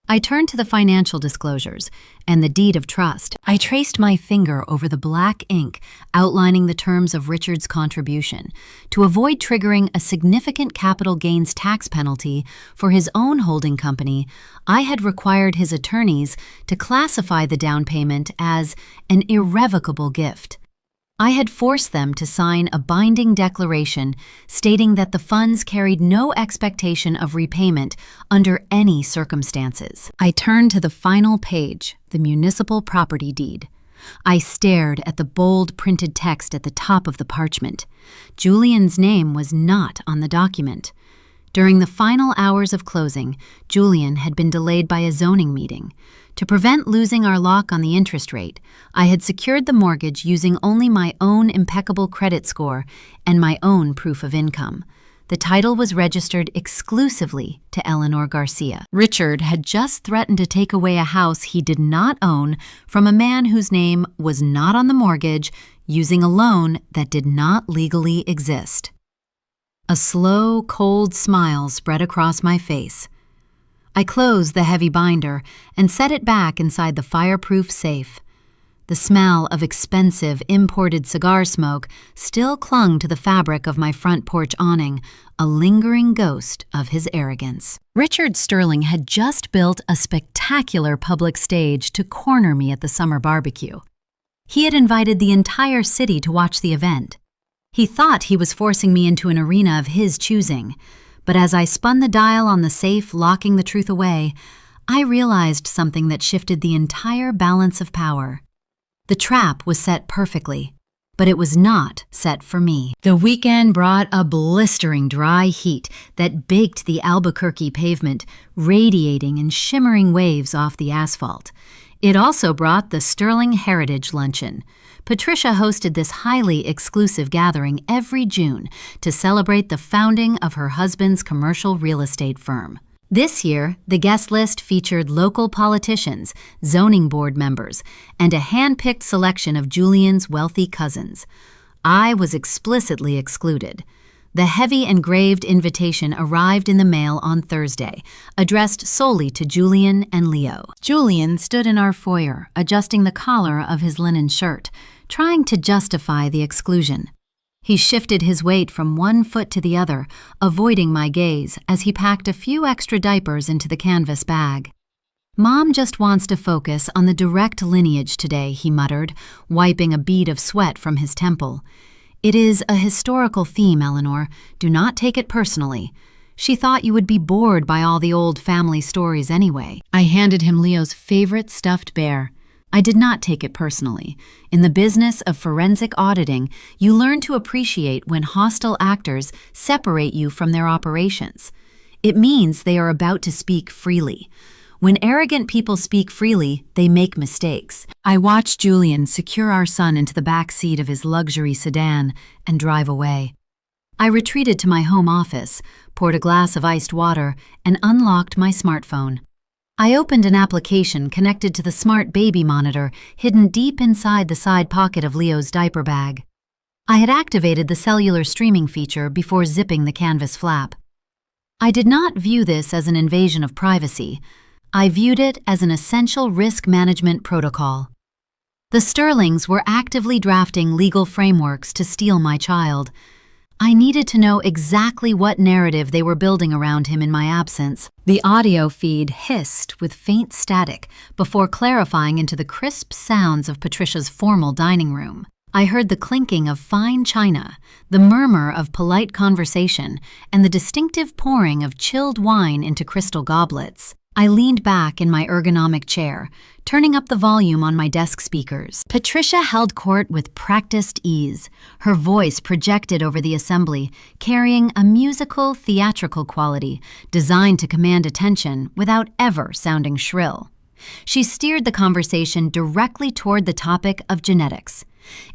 I turned to the financial disclosures and the deed of trust. I traced my finger over the black ink outlining the terms of Richard's contribution to avoid triggering a significant capital gains tax penalty for his own holding company. I had required his attorneys to classify the down payment as an irrevocable gift. I had forced them to sign a binding declaration stating that the funds carried no expectation of repayment under any circumstances. I turned to the final page, the municipal property deed. I stared at the bold printed text at the top of the parchment. Julian's name was not on the document. During the final hours of closing, Julian had been delayed by a zoning meeting. To prevent losing our lock on the interest rate, I had secured the mortgage using only my own impeccable credit score and my own proof of income. The title was registered exclusively to Eleanor Garcia. Richard had just threatened to take away a house he did not own from a man whose name was not on the mortgage, using a loan that did not legally exist. A slow, cold smile spread across my face. I closed the heavy binder and set it back inside the fireproof safe. The smell of expensive imported cigar smoke still clung to the fabric of my front porch awning, a lingering ghost of his arrogance. Richard Sterling had just built a spectacular public stage to corner me at the summer barbecue. He had invited the entire city to watch the event. He thought he was forcing me into an arena of his choosing, but as I spun the dial on the safe locking the truth away, I realized something that shifted the entire balance of power. The trap was set perfectly, but it was not set for me. The weekend brought a blistering dry heat that baked the Albuquerque pavement, radiating in shimmering waves off the asphalt. It also brought the Sterling Heritage Luncheon. Patricia hosted this highly exclusive gathering every June to celebrate the founding of her husband's commercial real estate firm. This year, the guest list featured local politicians, zoning board members, and a hand-picked selection of Julian's wealthy cousins. I was explicitly excluded. The heavy engraved invitation arrived in the mail on Thursday, addressed solely to Julian and Leo. Julian stood in our foyer, adjusting the collar of his linen shirt, trying to justify the exclusion. He shifted his weight from one foot to the other, avoiding my gaze as he packed a few extra diapers into the canvas bag. "Mom just wants to focus on the direct lineage today," he muttered, wiping a bead of sweat from his temple. "It is a historical theme, Eleanor. Do not take it personally. She thought you would be bored by all the old family stories anyway." I handed him Leo's favorite stuffed bear. I did not take it personally. In the business of forensic auditing, you learn to appreciate when hostile actors separate you from their operations. It means they are about to speak freely. When arrogant people speak freely, they make mistakes. I watched Julian secure our son into the back seat of his luxury sedan and drive away. I retreated to my home office, poured a glass of iced water, and unlocked my smartphone. I opened an application connected to the smart baby monitor hidden deep inside the side pocket of Leo's diaper bag. I had activated the cellular streaming feature before zipping the canvas flap. I did not view this as an invasion of privacy. I viewed it as an essential risk management protocol. The Sterlings were actively drafting legal frameworks to steal my child. I needed to know exactly what narrative they were building around him in my absence. The audio feed hissed with faint static before clarifying into the crisp sounds of Patricia's formal dining room. I heard the clinking of fine china, the murmur of polite conversation, and the distinctive pouring of chilled wine into crystal goblets. I leaned back in my ergonomic chair, turning up the volume on my desk speakers. Patricia held court with practiced ease, her voice projected over the assembly, carrying a musical, theatrical quality designed to command attention without ever sounding shrill. She steered the conversation directly toward the topic of genetics.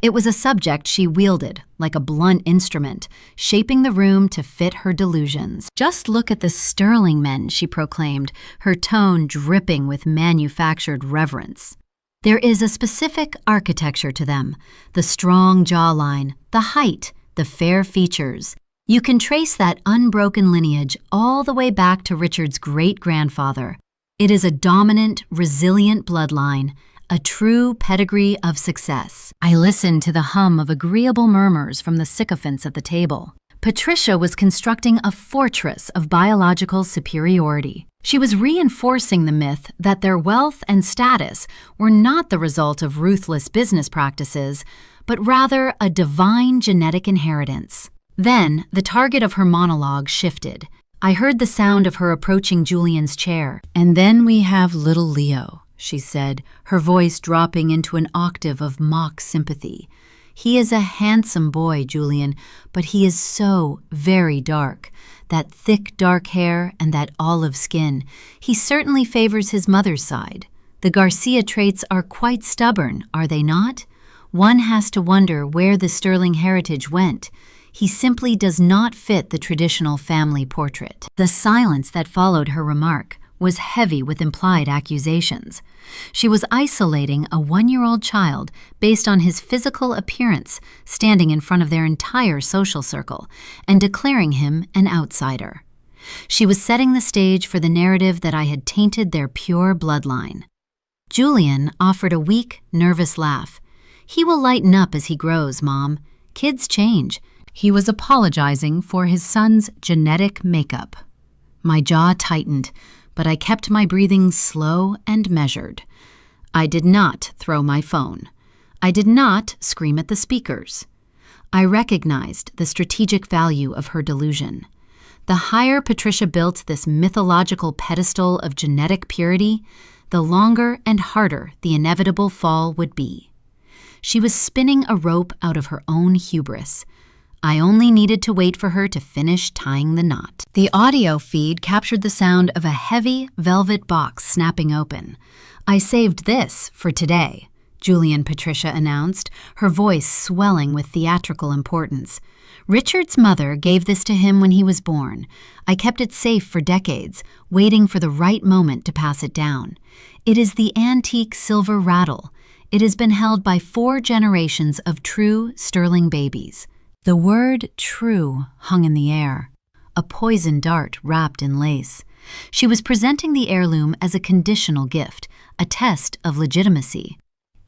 It was a subject she wielded like a blunt instrument, shaping the room to fit her delusions. "Just look at the Sterling men," she proclaimed, her tone dripping with manufactured reverence. "There is a specific architecture to them, the strong jawline, the height, the fair features. You can trace that unbroken lineage all the way back to Richard's great-grandfather. It is a dominant, resilient bloodline, a true pedigree of success." I listened to the hum of agreeable murmurs from the sycophants at the table. Patricia was constructing a fortress of biological superiority. She was reinforcing the myth that their wealth and status were not the result of ruthless business practices, but rather a divine genetic inheritance. Then, the target of her monologue shifted. I heard the sound of her approaching Julian's chair. "And then we have little Leo," she said, her voice dropping into an octave of mock sympathy. "He is a handsome boy, Julian, but he is so very dark. That thick dark hair and that olive skin. He certainly favors his mother's side. The Garcia traits are quite stubborn, are they not? One has to wonder where the sterling heritage went. He simply does not fit the traditional family portrait." The silence that followed her remark was heavy with implied accusations. She was isolating a 1-year-old child based on his physical appearance, standing in front of their entire social circle, and declaring him an outsider. She was setting the stage for the narrative that I had tainted their pure bloodline. Julian offered a weak, nervous laugh. "He will lighten up as he grows, Mom. Kids change." He was apologizing for his son's genetic makeup. My jaw tightened, but I kept my breathing slow and measured. I did not throw my phone. I did not scream at the speakers. I recognized the strategic value of her delusion. The higher Patricia built this mythological pedestal of genetic purity, the longer and harder the inevitable fall would be. She was spinning a rope out of her own hubris. I only needed to wait for her to finish tying the knot. The audio feed captured the sound of a heavy velvet box snapping open. "I saved this for today," Julian Patricia announced, her voice swelling with theatrical importance. "Richard's mother gave this to him when he was born. I kept it safe for decades, waiting for the right moment to pass it down. It is the antique silver rattle. It has been held by 4 generations of true sterling babies." The word true hung in the air, a poison dart wrapped in lace. She was presenting the heirloom as a conditional gift, a test of legitimacy.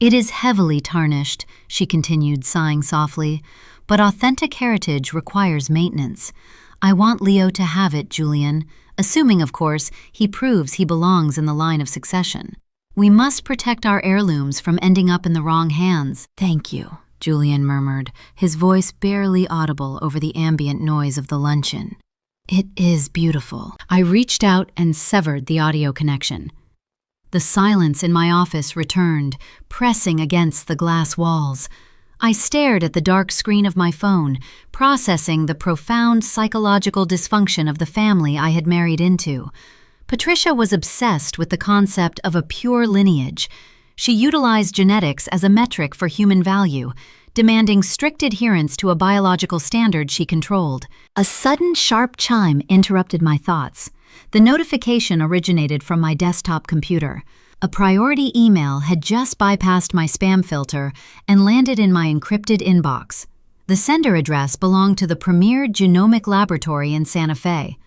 "It is heavily tarnished," she continued, sighing softly, "but authentic heritage requires maintenance. I want Leo to have it, Julian, assuming, of course, he proves he belongs in the line of succession. We must protect our heirlooms from ending up in the wrong hands." "Thank you," Julian murmured, his voice barely audible over the ambient noise of the luncheon. "It is beautiful." I reached out and severed the audio connection. The silence in my office returned, pressing against the glass walls. I stared at the dark screen of my phone, processing the profound psychological dysfunction of the family I had married into. Patricia was obsessed with the concept of a pure lineage. She utilized genetics as a metric for human value, demanding strict adherence to a biological standard she controlled. A sudden sharp chime interrupted my thoughts. The notification originated from my desktop computer. A priority email had just bypassed my spam filter and landed in my encrypted inbox. The sender address belonged to the premier genomic laboratory in Santa Fe.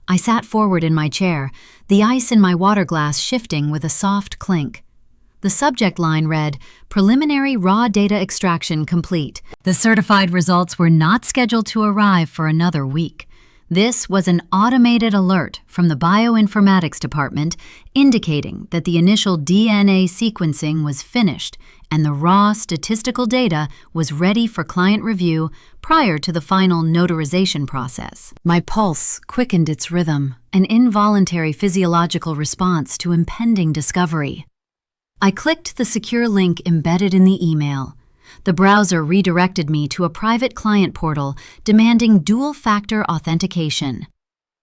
I sat forward in my chair, the ice in my water glass shifting with a soft clink. The subject line read, "Preliminary raw data extraction complete." The certified results were not scheduled to arrive for another week. This was an automated alert from the bioinformatics department indicating that the initial DNA sequencing was finished and the raw statistical data was ready for client review prior to the final notarization process. My pulse quickened its rhythm, an involuntary physiological response to impending discovery. I clicked the secure link embedded in the email. The browser redirected me to a private client portal demanding dual-factor authentication.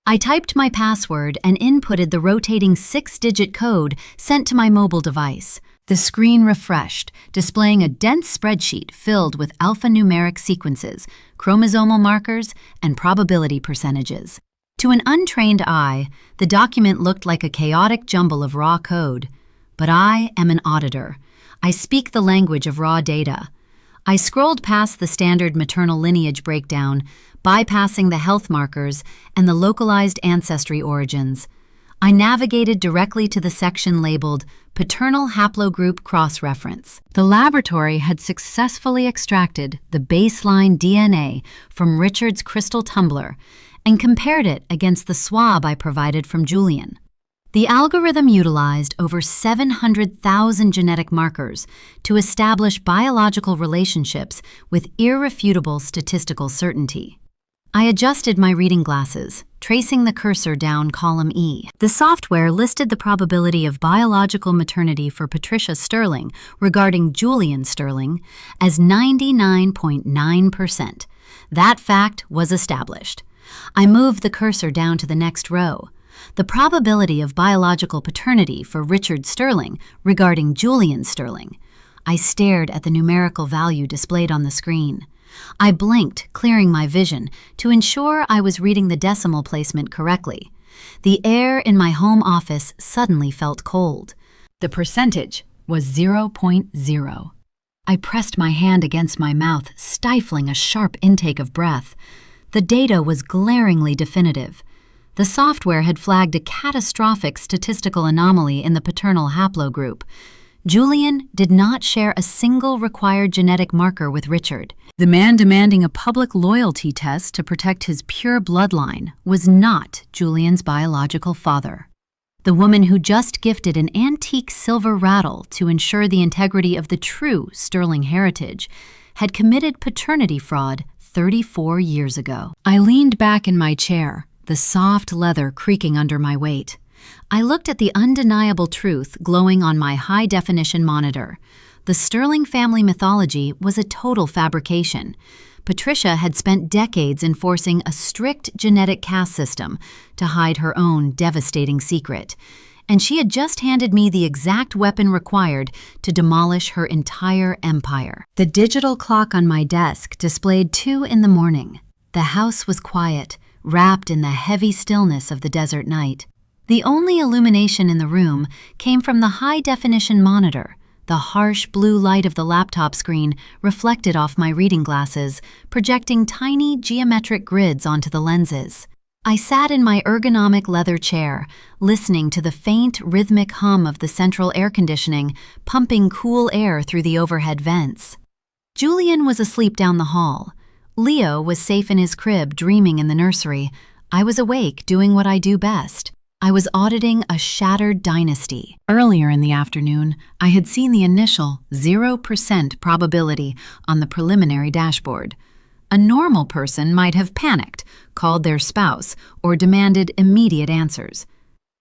I typed my password and inputted the rotating 6-digit code sent to my mobile device. The screen refreshed, displaying a dense spreadsheet filled with alphanumeric sequences, chromosomal markers, and probability percentages. To an untrained eye, the document looked like a chaotic jumble of raw code. But I am an auditor. I speak the language of raw data. I scrolled past the standard maternal lineage breakdown, bypassing the health markers and the localized ancestry origins. I navigated directly to the section labeled Paternal Haplogroup Cross-Reference. The laboratory had successfully extracted the baseline DNA from Richard's crystal tumbler and compared it against the swab I provided from Julian. The algorithm utilized over 700,000 genetic markers to establish biological relationships with irrefutable statistical certainty. I adjusted my reading glasses, tracing the cursor down column E. The software listed the probability of biological maternity for Patricia Sterling regarding Julian Sterling as 99.9%. That fact was established. I moved the cursor down to the next row. The probability of biological paternity for Richard Sterling regarding Julian Sterling. I stared at the numerical value displayed on the screen. I blinked, clearing my vision, to ensure I was reading the decimal placement correctly. The air in my home office suddenly felt cold. The percentage was 0.0. I pressed my hand against my mouth, stifling a sharp intake of breath. The data was glaringly definitive. The software had flagged a catastrophic statistical anomaly in the paternal haplogroup. Julian did not share a single required genetic marker with Richard. The man demanding a public loyalty test to protect his pure bloodline was not Julian's biological father. The woman who just gifted an antique silver rattle to ensure the integrity of the true Sterling heritage had committed paternity fraud 34 years ago. I leaned back in my chair, the soft leather creaking under my weight. I looked at the undeniable truth glowing on my high-definition monitor. The Sterling family mythology was a total fabrication. Patricia had spent decades enforcing a strict genetic caste system to hide her own devastating secret, and she had just handed me the exact weapon required to demolish her entire empire. The digital clock on my desk displayed 2 in the morning. The house was quiet, wrapped in the heavy stillness of the desert night. The only illumination in the room came from the high-definition monitor, the harsh blue light of the laptop screen reflected off my reading glasses, projecting tiny geometric grids onto the lenses. I sat in my ergonomic leather chair, listening to the faint, rhythmic hum of the central air conditioning, pumping cool air through the overhead vents. Julian was asleep down the hall. Leo was safe in his crib, dreaming in the nursery. I was awake, doing what I do best. I was auditing a shattered dynasty. Earlier in the afternoon, I had seen the initial 0% probability on the preliminary dashboard. A normal person might have panicked, called their spouse, or demanded immediate answers.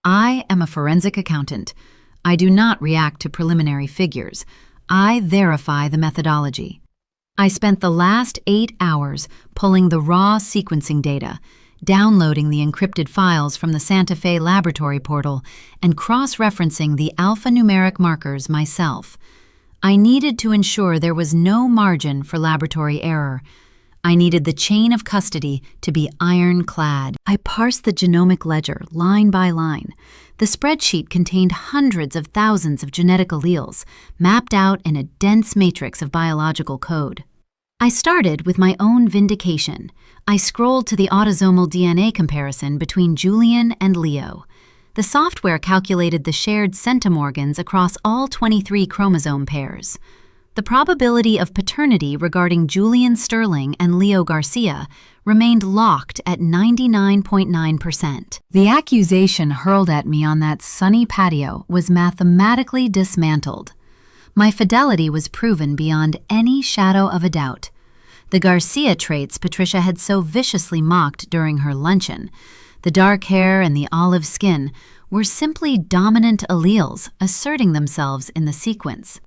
I am a forensic accountant. I do not react to preliminary figures. I verify the methodology. I spent the last 8 hours pulling the raw sequencing data, downloading the encrypted files from the Santa Fe laboratory portal, and cross-referencing the alphanumeric markers myself. I needed to ensure there was no margin for laboratory error. I needed the chain of custody to be ironclad. I parsed the genomic ledger line by line. The spreadsheet contained hundreds of thousands of genetic alleles, mapped out in a dense matrix of biological code. I started with my own vindication. I scrolled to the autosomal DNA comparison between Julian and Leo. The software calculated the shared centimorgans across all 23 chromosome pairs. The probability of paternity regarding Julian Sterling and Leo Garcia remained locked at 99.9%. The accusation hurled at me on that sunny patio was mathematically dismantled. My fidelity was proven beyond any shadow of a doubt. The Garcia traits Patricia had so viciously mocked during her luncheon, the dark hair and the olive skin, were simply dominant alleles asserting themselves in the sequence.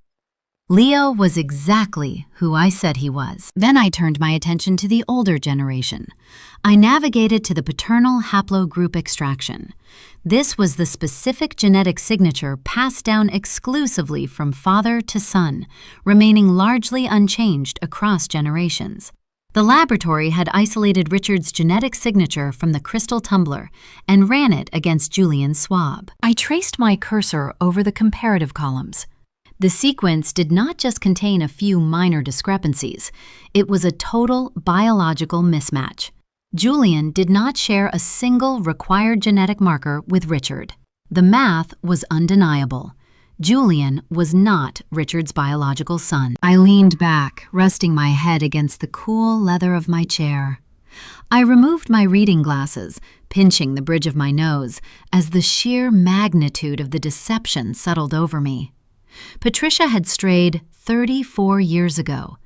Leo was exactly who I said he was. Then I turned my attention to the older generation. I navigated to the paternal haplogroup extraction. This was the specific genetic signature passed down exclusively from father to son, remaining largely unchanged across generations. The laboratory had isolated Richard's genetic signature from the crystal tumbler and ran it against Julian's swab. I traced my cursor over the comparative columns. The sequence did not just contain a few minor discrepancies. It was a total biological mismatch. Julian did not share a single required genetic marker with Richard. The math was undeniable. Julian was not Richard's biological son. I leaned back, resting my head against the cool leather of my chair. I removed my reading glasses, pinching the bridge of my nose, as the sheer magnitude of the deception settled over me. Patricia had strayed 34 years ago.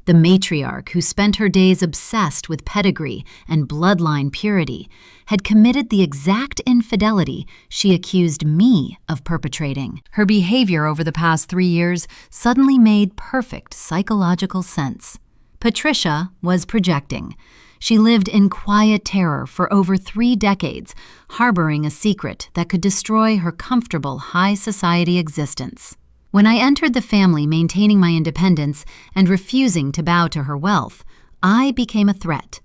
The matriarch, who spent her days obsessed with pedigree and bloodline purity, had committed the exact infidelity she accused me of perpetrating. Her behavior over the past 3 years suddenly made perfect psychological sense. Patricia was projecting. She lived in quiet terror for over 3 decades, harboring a secret that could destroy her comfortable high society existence. When I entered the family maintaining my independence and refusing to bow to her wealth, I became a threat.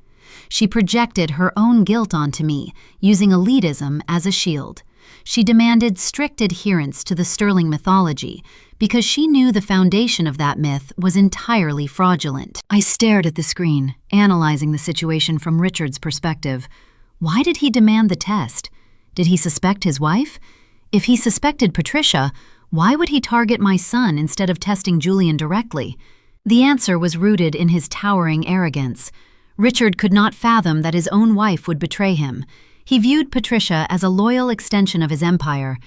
She projected her own guilt onto me, using elitism as a shield. She demanded strict adherence to the Sterling mythology because she knew the foundation of that myth was entirely fraudulent. I stared at the screen, analyzing the situation from Richard's perspective. Why did he demand the test? Did he suspect his wife? If he suspected Patricia, why would he target my son instead of testing Julian directly? The answer was rooted in his towering arrogance. Richard could not fathom that his own wife would betray him. He viewed Patricia as a loyal extension of his empire.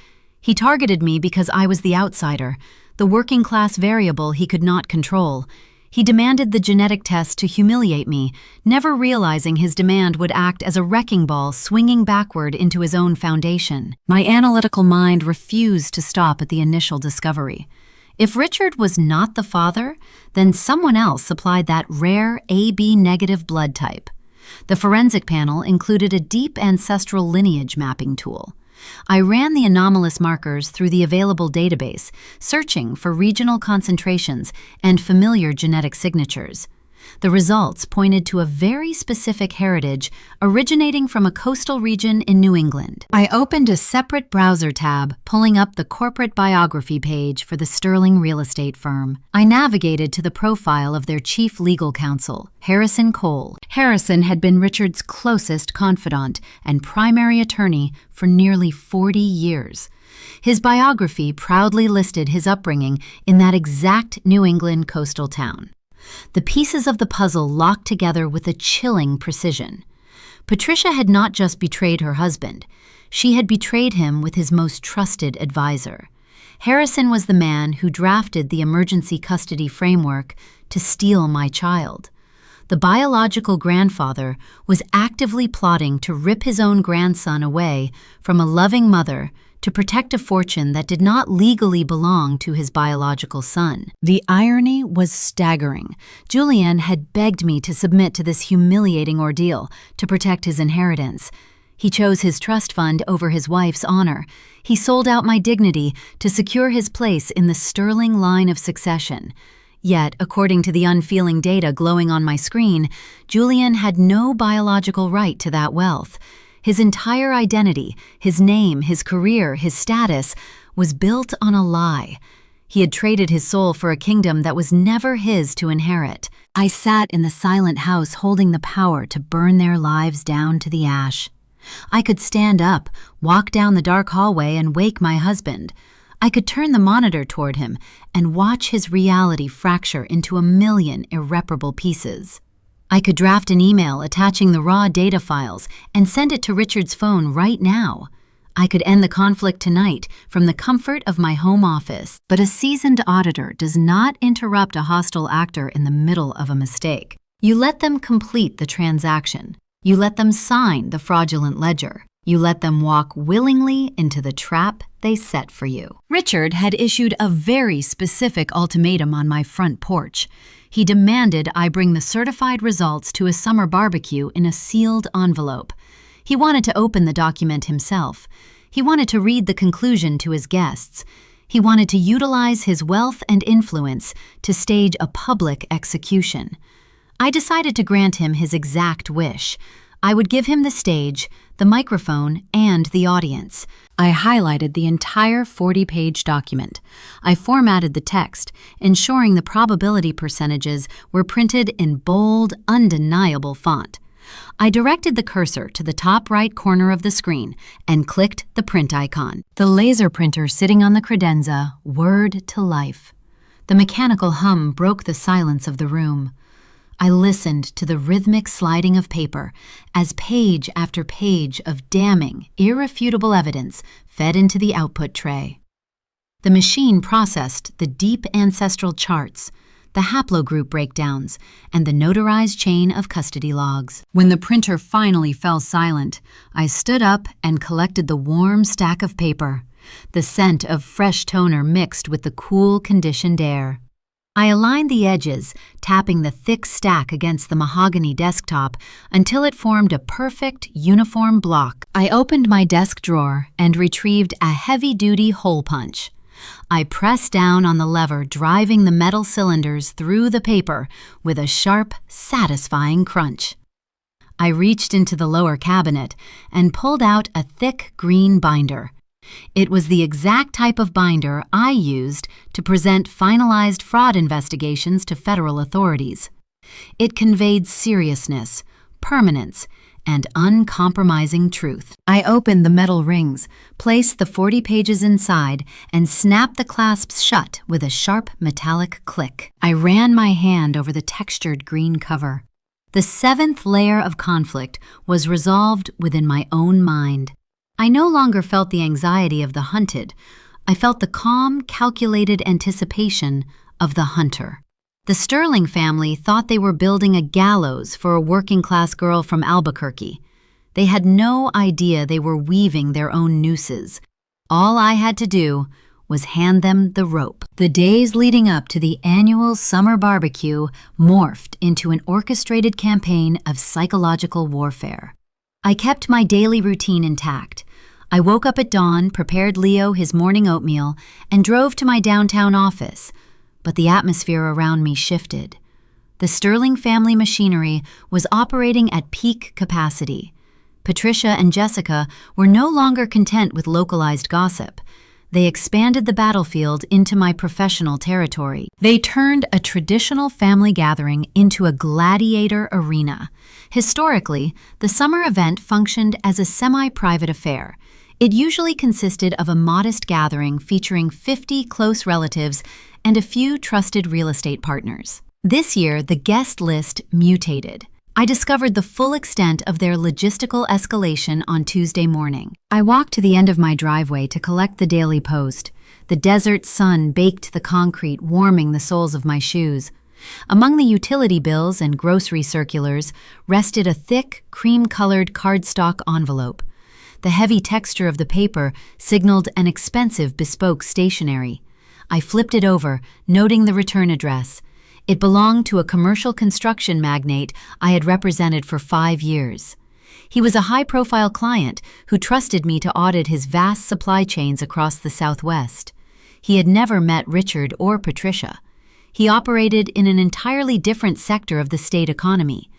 He targeted me because I was the outsider, the working-class variable he could not control. He demanded the genetic test to humiliate me, never realizing his demand would act as a wrecking ball swinging backward into his own foundation. My analytical mind refused to stop at the initial discovery. If Richard was not the father, then someone else supplied that rare AB negative blood type. The forensic panel included a deep ancestral lineage mapping tool. I ran the anomalous markers through the available database, searching for regional concentrations and familiar genetic signatures. The results pointed to a very specific heritage originating from a coastal region in New England. I opened a separate browser tab, pulling up the corporate biography page for the Sterling real estate firm. I navigated to the profile of their chief legal counsel, Harrison Cole. Harrison had been Richard's closest confidant and primary attorney for nearly 40 years. His biography proudly listed his upbringing in that exact New England coastal town. The pieces of the puzzle locked together with a chilling precision. Patricia had not just betrayed her husband, she had betrayed him with his most trusted advisor. Harrison was the man who drafted the emergency custody framework to steal my child. The biological grandfather was actively plotting to rip his own grandson away from a loving mother to protect a fortune that did not legally belong to his biological son. The irony was staggering. Julian had begged me to submit to this humiliating ordeal to protect his inheritance. He chose his trust fund over his wife's honor. He sold out my dignity to secure his place in the Sterling line of succession. Yet, according to the unfeeling data glowing on my screen, Julian had no biological right to that wealth. His entire identity, his name, his career, his status, was built on a lie. He had traded his soul for a kingdom that was never his to inherit. I sat in the silent house holding the power to burn their lives down to the ash. I could stand up, walk down the dark hallway and wake my husband. I could turn the monitor toward him and watch his reality fracture into a million irreparable pieces. I could draft an email attaching the raw data files and send it to Richard's phone right now. I could end the conflict tonight from the comfort of my home office. But a seasoned auditor does not interrupt a hostile actor in the middle of a mistake. You let them complete the transaction. You let them sign the fraudulent ledger. You let them walk willingly into the trap they set for you. Richard had issued a very specific ultimatum on my front porch. He demanded I bring the certified results to a summer barbecue in a sealed envelope. He wanted to open the document himself. He wanted to read the conclusion to his guests. He wanted to utilize his wealth and influence to stage a public execution. I decided to grant him his exact wish. I would give him the stage, the microphone, and the audience. I highlighted the entire 40-page document. I formatted the text, ensuring the probability percentages were printed in bold, undeniable font. I directed the cursor to the top right corner of the screen and clicked the print icon. The laser printer sitting on the credenza whirred to life. The mechanical hum broke the silence of the room. I listened to the rhythmic sliding of paper as page after page of damning, irrefutable evidence fed into the output tray. The machine processed the deep ancestral charts, the haplogroup breakdowns, and the notarized chain of custody logs. When the printer finally fell silent, I stood up and collected the warm stack of paper. The scent of fresh toner mixed with the cool, conditioned air. I aligned the edges, tapping the thick stack against the mahogany desktop until it formed a perfect, uniform block. I opened my desk drawer and retrieved a heavy-duty hole punch. I pressed down on the lever, driving the metal cylinders through the paper with a sharp, satisfying crunch. I reached into the lower cabinet and pulled out a thick green binder. It was the exact type of binder I used to present finalized fraud investigations to federal authorities. It conveyed seriousness, permanence, and uncompromising truth. I opened the metal rings, placed the 40 pages inside, and snapped the clasps shut with a sharp metallic click. I ran my hand over the textured green cover. The 7th layer of conflict was resolved within my own mind. I no longer felt the anxiety of the hunted. I felt the calm, calculated anticipation of the hunter. The Sterling family thought they were building a gallows for a working-class girl from Albuquerque. They had no idea they were weaving their own nooses. All I had to do was hand them the rope. The days leading up to the annual summer barbecue morphed into an orchestrated campaign of psychological warfare. I kept my daily routine intact. I woke up at dawn, prepared Leo his morning oatmeal, and drove to my downtown office. But the atmosphere around me shifted. The Sterling family machinery was operating at peak capacity. Patricia and Jessica were no longer content with localized gossip. They expanded the battlefield into my professional territory. They turned a traditional family gathering into a gladiator arena. Historically, the summer event functioned as a semi-private affair. It usually consisted of a modest gathering featuring 50 close relatives and a few trusted real estate partners. This year, the guest list mutated. I discovered the full extent of their logistical escalation on Tuesday morning. I walked to the end of my driveway to collect the Daily Post. The desert sun baked the concrete, warming the soles of my shoes. Among the utility bills and grocery circulars rested a thick, cream-colored cardstock envelope. The heavy texture of the paper signaled an expensive bespoke stationery. I flipped it over, noting the return address. It belonged to a commercial construction magnate I had represented for 5 years. He was a high-profile client who trusted me to audit his vast supply chains across the Southwest. He had never met Richard or Patricia. He operated in an entirely different sector of the state economy.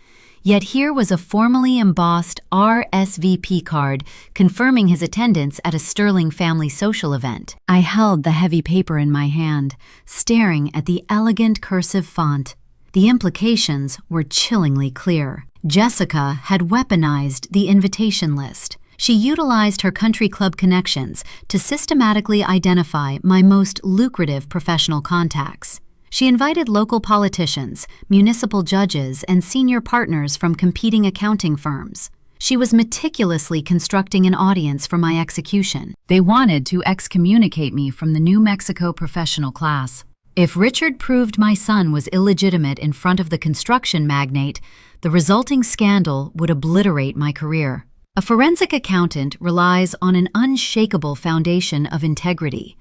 Yet here was a formally embossed RSVP card confirming his attendance at a Sterling family social event. I held the heavy paper in my hand, staring at the elegant cursive font. The implications were chillingly clear. Jessica had weaponized the invitation list. She utilized her country club connections to systematically identify my most lucrative professional contacts. She invited local politicians, municipal judges, and senior partners from competing accounting firms. She was meticulously constructing an audience for my execution. They wanted to excommunicate me from the New Mexico professional class. If Richard proved my son was illegitimate in front of the construction magnate, the resulting scandal would obliterate my career. A forensic accountant relies on an unshakable foundation of integrity.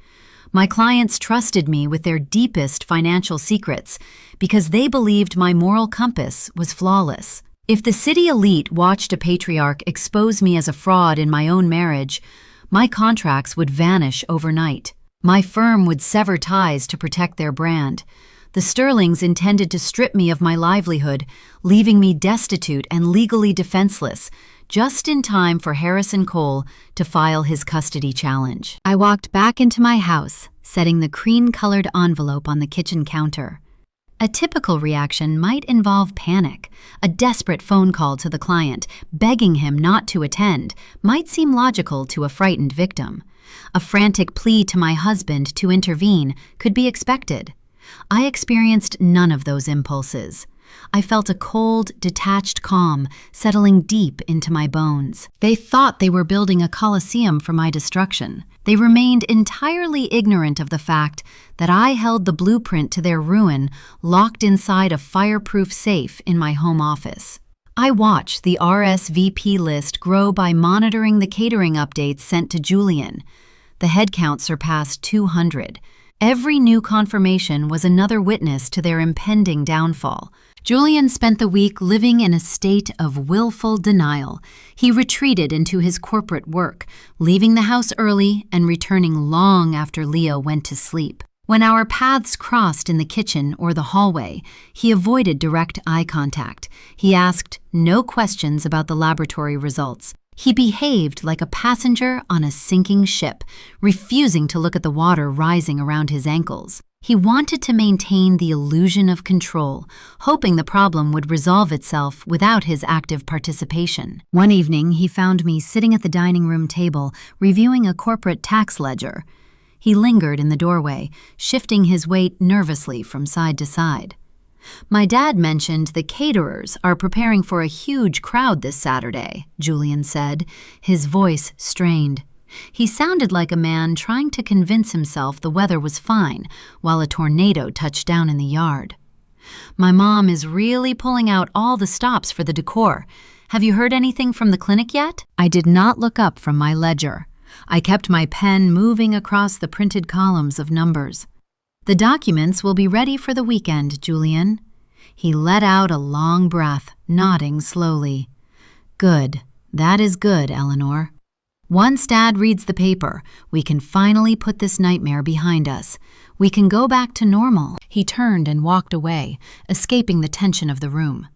My clients trusted me with their deepest financial secrets because they believed my moral compass was flawless. If the city elite watched a patriarch expose me as a fraud in my own marriage, my contracts would vanish overnight. My firm would sever ties to protect their brand. The Sterlings intended to strip me of my livelihood, leaving me destitute and legally defenseless, just in time for Harrison Cole to file his custody challenge. I walked back into my house, setting the cream-colored envelope on the kitchen counter. A typical reaction might involve panic. A desperate phone call to the client, begging him not to attend, might seem logical to a frightened victim. A frantic plea to my husband to intervene could be expected. I experienced none of those impulses. I felt a cold, detached calm settling deep into my bones. They thought they were building a coliseum for my destruction. They remained entirely ignorant of the fact that I held the blueprint to their ruin locked inside a fireproof safe in my home office. I watched the RSVP list grow by monitoring the catering updates sent to Julian. The headcount surpassed 200. Every new confirmation was another witness to their impending downfall. Julian spent the week living in a state of willful denial. He retreated into his corporate work, leaving the house early and returning long after Leo went to sleep. When our paths crossed in the kitchen or the hallway, he avoided direct eye contact. He asked no questions about the laboratory results. He behaved like a passenger on a sinking ship, refusing to look at the water rising around his ankles. He wanted to maintain the illusion of control, hoping the problem would resolve itself without his active participation. One evening, he found me sitting at the dining room table, reviewing a corporate tax ledger. He lingered in the doorway, shifting his weight nervously from side to side. "My dad mentioned the caterers are preparing for a huge crowd this Saturday," Julian said, his voice strained. He sounded like a man trying to convince himself the weather was fine while a tornado touched down in the yard. "My mom is really pulling out all the stops for the decor. Have you heard anything from the clinic yet?" I did not look up from my ledger. I kept my pen moving across the printed columns of numbers. "The documents will be ready for the weekend, Julian." He let out a long breath, nodding slowly. "Good. That is good, Eleanor. Once Dad reads the paper, we can finally put this nightmare behind us. We can go back to normal." He turned and walked away, escaping the tension of the room.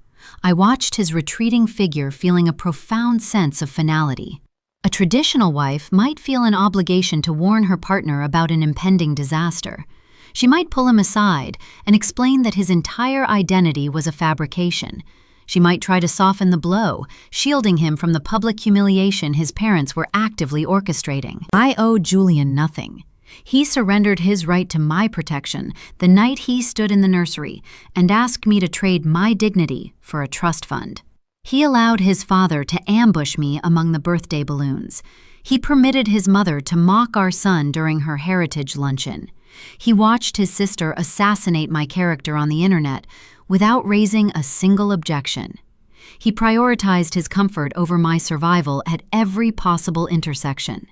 I watched his retreating figure, feeling a profound sense of finality. A traditional wife might feel an obligation to warn her partner about an impending disaster. She might pull him aside and explain that his entire identity was a fabrication. She might try to soften the blow, shielding him from the public humiliation his parents were actively orchestrating. I owed Julian nothing. He surrendered his right to my protection the night he stood in the nursery and asked me to trade my dignity for a trust fund. He allowed his father to ambush me among the birthday balloons. He permitted his mother to mock our son during her heritage luncheon. He watched his sister assassinate my character on the internet without raising a single objection. He prioritized his comfort over my survival at every possible intersection.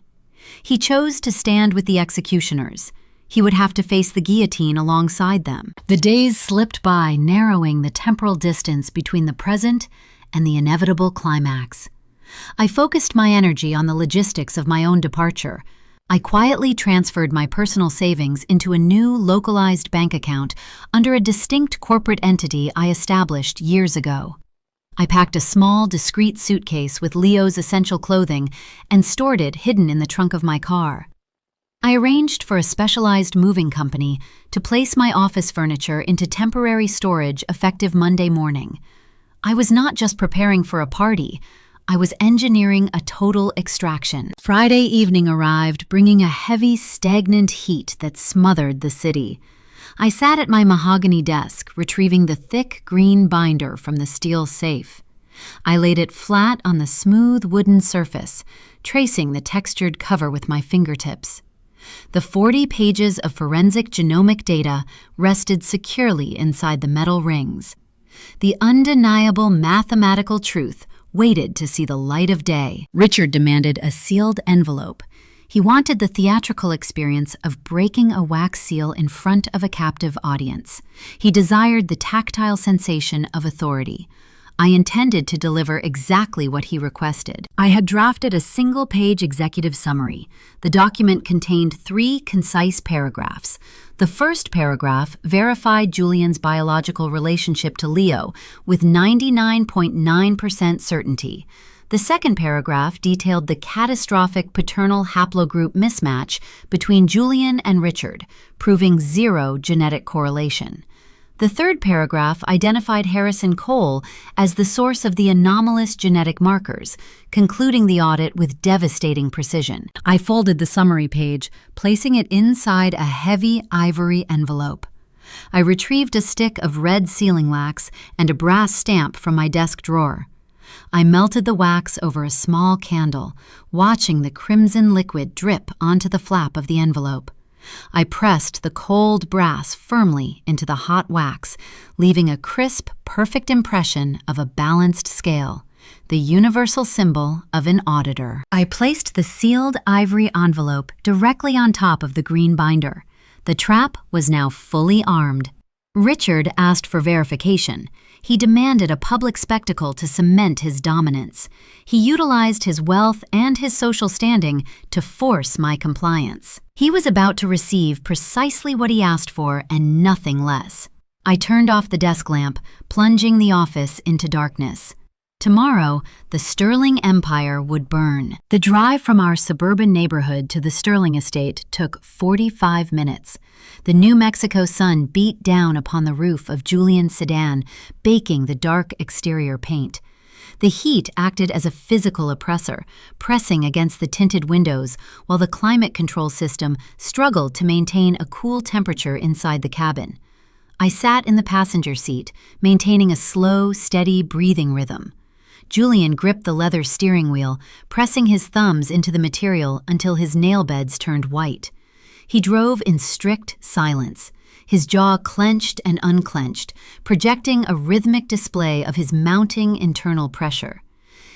He chose to stand with the executioners. He would have to face the guillotine alongside them. The days slipped by, narrowing the temporal distance between the present and the inevitable climax. I focused my energy on the logistics of my own departure. I quietly transferred my personal savings into a new localized bank account under a distinct corporate entity I established years ago. I packed a small, discreet suitcase with Leo's essential clothing and stored it hidden in the trunk of my car. I arranged for a specialized moving company to place my office furniture into temporary storage effective Monday morning. I was not just preparing for a party, I was engineering a total extraction. Friday evening arrived, bringing a heavy, stagnant heat that smothered the city. I sat at my mahogany desk, retrieving the thick green binder from the steel safe. I laid it flat on the smooth wooden surface, tracing the textured cover with my fingertips. The 40 pages of forensic genomic data rested securely inside the metal rings. The undeniable mathematical truth waited to see the light of day. Richard demanded a sealed envelope. He wanted the theatrical experience of breaking a wax seal in front of a captive audience. He desired the tactile sensation of authority. I intended to deliver exactly what he requested. I had drafted a single-page executive summary. The document contained 3 concise paragraphs. The first paragraph verified Julian's biological relationship to Leo with 99.9% certainty. The second paragraph detailed the catastrophic paternal haplogroup mismatch between Julian and Richard, proving 0 genetic correlation. The third paragraph identified Harrison Cole as the source of the anomalous genetic markers, concluding the audit with devastating precision. I folded the summary page, placing it inside a heavy ivory envelope. I retrieved a stick of red sealing wax and a brass stamp from my desk drawer. I melted the wax over a small candle, watching the crimson liquid drip onto the flap of the envelope. I pressed the cold brass firmly into the hot wax, leaving a crisp, perfect impression of a balanced scale, the universal symbol of an auditor. I placed the sealed ivory envelope directly on top of the green binder. The trap was now fully armed. Richard asked for verification. He demanded a public spectacle to cement his dominance. He utilized his wealth and his social standing to force my compliance. He was about to receive precisely what he asked for and nothing less. I turned off the desk lamp, plunging the office into darkness. Tomorrow, the Sterling Empire would burn. The drive from our suburban neighborhood to the Sterling estate took 45 minutes. The New Mexico sun beat down upon the roof of Julian's sedan, baking the dark exterior paint. The heat acted as a physical oppressor, pressing against the tinted windows, while the climate control system struggled to maintain a cool temperature inside the cabin. I sat in the passenger seat, maintaining a slow, steady breathing rhythm. Julian gripped the leather steering wheel, pressing his thumbs into the material until his nail beds turned white. He drove in strict silence, his jaw clenched and unclenched, projecting a rhythmic display of his mounting internal pressure.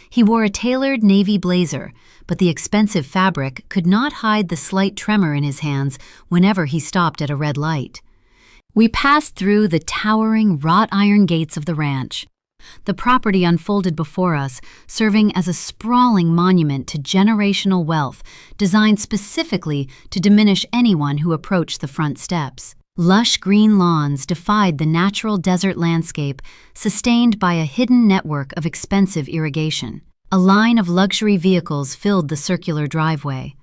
He wore a tailored navy blazer, but the expensive fabric could not hide the slight tremor in his hands whenever he stopped at a red light. We passed through the towering wrought iron gates of the ranch. The property unfolded before us, serving as a sprawling monument to generational wealth designed specifically to diminish anyone who approached the front steps. Lush green lawns defied the natural desert landscape, sustained by a hidden network of expensive irrigation. A line of luxury vehicles filled the circular driveway.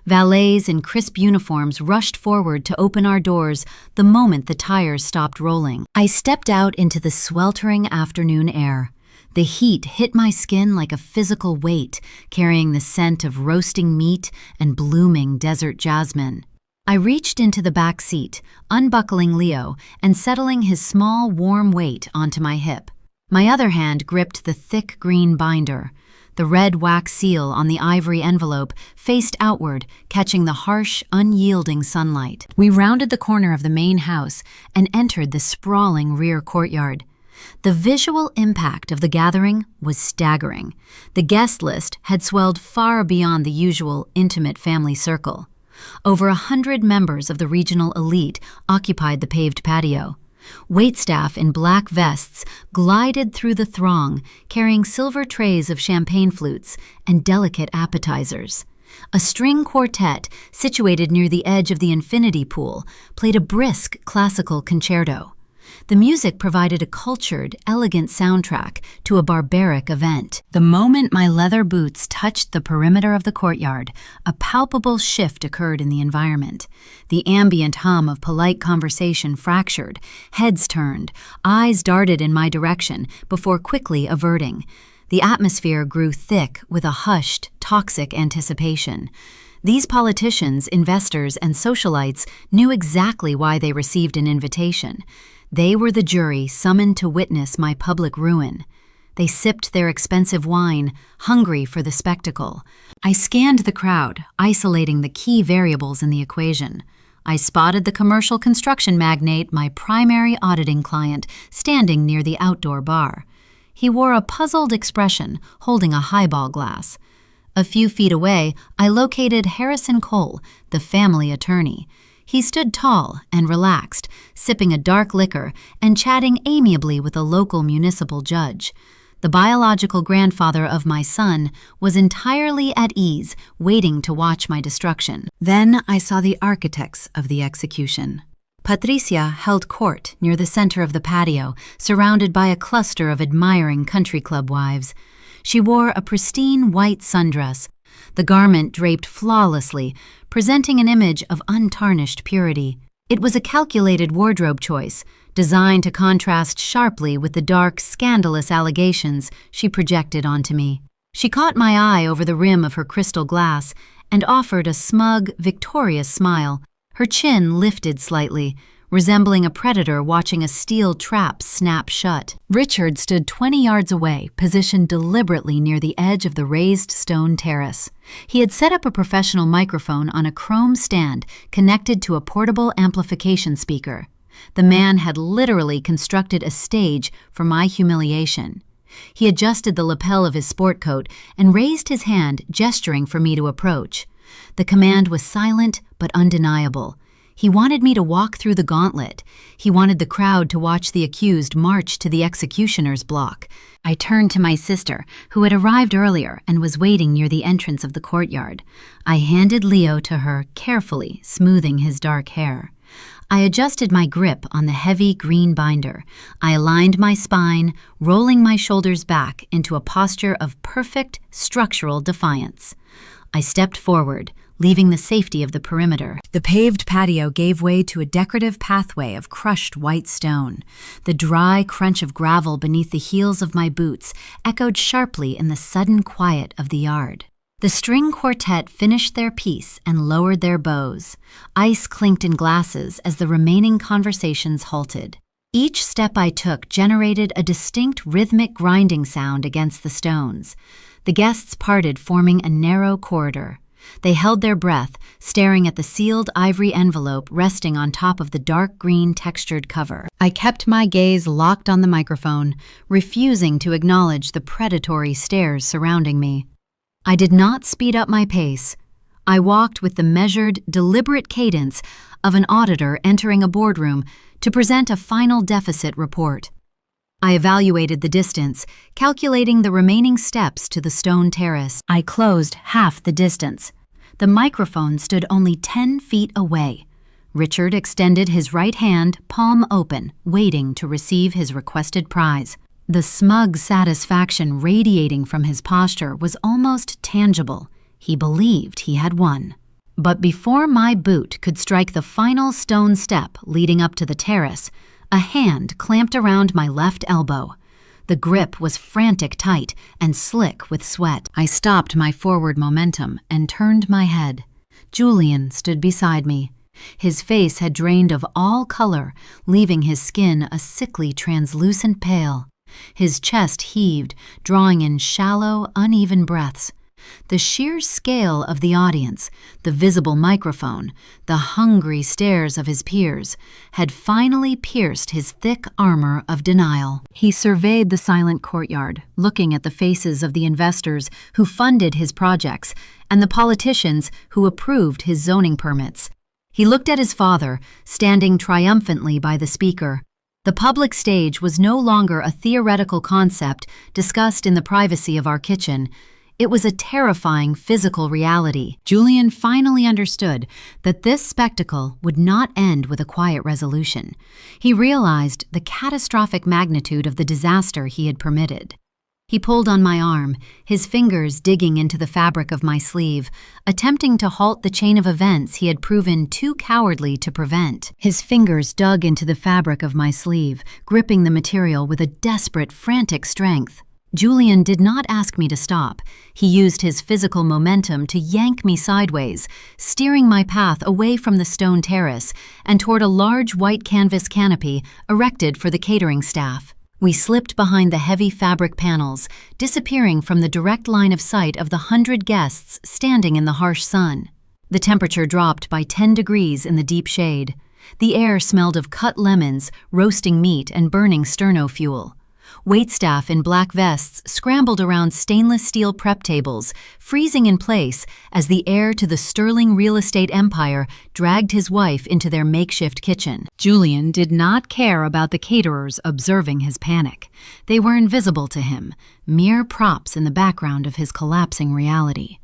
Valets in crisp uniforms rushed forward to open our doors the moment the tires stopped rolling. I stepped out into the sweltering afternoon air. The heat hit my skin like a physical weight, carrying the scent of roasting meat and blooming desert jasmine. I reached into the back seat, unbuckling Leo and settling his small, warm weight onto my hip. My other hand gripped the thick green binder. The red wax seal on the ivory envelope faced outward, catching the harsh, unyielding sunlight. We rounded the corner of the main house and entered the sprawling rear courtyard. The visual impact of the gathering was staggering. The guest list had swelled far beyond the usual intimate family circle. Over 100 members of the regional elite occupied the paved patio. Waitstaff in black vests glided through the throng, carrying silver trays of champagne flutes and delicate appetizers. A string quartet, situated near the edge of the infinity pool, played a brisk classical concerto. The music provided a cultured, elegant soundtrack to a barbaric event. The moment my leather boots touched the perimeter of the courtyard, a palpable shift occurred in the environment. The ambient hum of polite conversation fractured, heads turned, eyes darted in my direction before quickly averting. The atmosphere grew thick with a hushed, toxic anticipation. These politicians, investors, and socialites knew exactly why they received an invitation. They were the jury summoned to witness my public ruin. They sipped their expensive wine, hungry for the spectacle. I scanned the crowd, isolating the key variables in the equation. I spotted the commercial construction magnate, my primary auditing client, standing near the outdoor bar. He wore a puzzled expression, holding a highball glass. A few feet away, I located Harrison Cole, the family attorney. He stood tall and relaxed, sipping a dark liquor and chatting amiably with a local municipal judge. The biological grandfather of my son was entirely at ease, waiting to watch my destruction. Then I saw the architects of the execution. Patricia held court near the center of the patio, surrounded by a cluster of admiring country club wives. She wore a pristine white sundress, the garment draped flawlessly, presenting an image of untarnished purity. It was a calculated wardrobe choice, designed to contrast sharply with the dark, scandalous allegations she projected onto me. She caught my eye over the rim of her crystal glass and offered a smug, victorious smile. Her chin lifted slightly, resembling a predator watching a steel trap snap shut. Richard stood 20 yards away, positioned deliberately near the edge of the raised stone terrace. He had set up a professional microphone on a chrome stand connected to a portable amplification speaker. The man had literally constructed a stage for my humiliation. He adjusted the lapel of his sport coat and raised his hand, gesturing for me to approach. The command was silent but undeniable. He wanted me to walk through the gauntlet. He wanted the crowd to watch the accused march to the executioner's block. I turned to my sister, who had arrived earlier and was waiting near the entrance of the courtyard. I handed Leo to her, carefully smoothing his dark hair. I adjusted my grip on the heavy green binder. I aligned my spine, rolling my shoulders back into a posture of perfect structural defiance. I stepped forward, leaving the safety of the perimeter. The paved patio gave way to a decorative pathway of crushed white stone. The dry crunch of gravel beneath the heels of my boots echoed sharply in the sudden quiet of the yard. The string quartet finished their piece and lowered their bows. Ice clinked in glasses as the remaining conversations halted. Each step I took generated a distinct rhythmic grinding sound against the stones. The guests parted, forming a narrow corridor. They held their breath, staring at the sealed ivory envelope resting on top of the dark green textured cover. I kept my gaze locked on the microphone, refusing to acknowledge the predatory stares surrounding me. I did not speed up my pace. I walked with the measured, deliberate cadence of an auditor entering a boardroom to present a final deficit report. I evaluated the distance, calculating the remaining steps to the stone terrace. I closed half the distance. The microphone stood only 10 feet away. Richard extended his right hand, palm open, waiting to receive his requested prize. The smug satisfaction radiating from his posture was almost tangible. He believed he had won. But before my boot could strike the final stone step leading up to the terrace, a hand clamped around my left elbow. The grip was frantic tight and slick with sweat. I stopped my forward momentum and turned my head. Julian stood beside me. His face had drained of all color, leaving his skin a sickly translucent pale. His chest heaved, drawing in shallow, uneven breaths. The sheer scale of the audience, the visible microphone, the hungry stares of his peers, had finally pierced his thick armor of denial. He surveyed the silent courtyard, looking at the faces of the investors who funded his projects and the politicians who approved his zoning permits. He looked at his father, standing triumphantly by the speaker. The public stage was no longer a theoretical concept discussed in the privacy of our kitchen. It was a terrifying physical reality. Julian finally understood that this spectacle would not end with a quiet resolution. He realized the catastrophic magnitude of the disaster he had permitted. He pulled on my arm, his fingers digging into the fabric of my sleeve, attempting to halt the chain of events he had proven too cowardly to prevent. His fingers dug into the fabric of my sleeve, gripping the material with a desperate, frantic strength. Julian did not ask me to stop. He used his physical momentum to yank me sideways, steering my path away from the stone terrace and toward a large white canvas canopy erected for the catering staff. We slipped behind the heavy fabric panels, disappearing from the direct line of sight of the 100 guests standing in the harsh sun. The temperature dropped by 10 degrees in the deep shade. The air smelled of cut lemons, roasting meat, and burning sterno fuel. Waitstaff in black vests scrambled around stainless steel prep tables, freezing in place as the heir to the sterling real estate empire dragged his wife into their makeshift kitchen. Julian did not care about the caterers observing his panic. They were invisible to him, mere props in the background of his collapsing reality.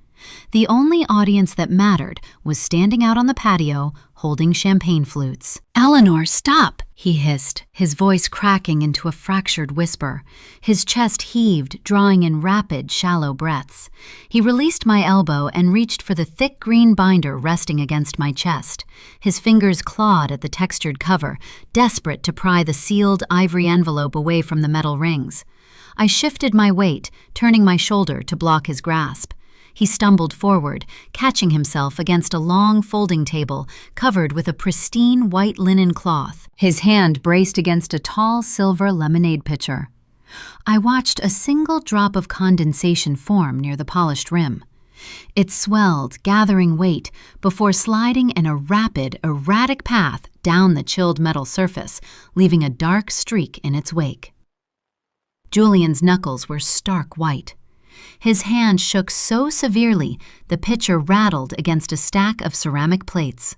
The only audience that mattered was standing out on the patio, holding champagne flutes. "Eleanor, stop!" he hissed, his voice cracking into a fractured whisper. His chest heaved, drawing in rapid, shallow breaths. He released my elbow and reached for the thick green binder resting against my chest. His fingers clawed at the textured cover, desperate to pry the sealed ivory envelope away from the metal rings. I shifted my weight, turning my shoulder to block his grasp. He stumbled forward, catching himself against a long folding table covered with a pristine white linen cloth. His hand braced against a tall silver lemonade pitcher. I watched a single drop of condensation form near the polished rim. It swelled, gathering weight, before sliding in a rapid, erratic path down the chilled metal surface, leaving a dark streak in its wake. Julian's knuckles were stark white. His hand shook so severely the pitcher rattled against a stack of ceramic plates.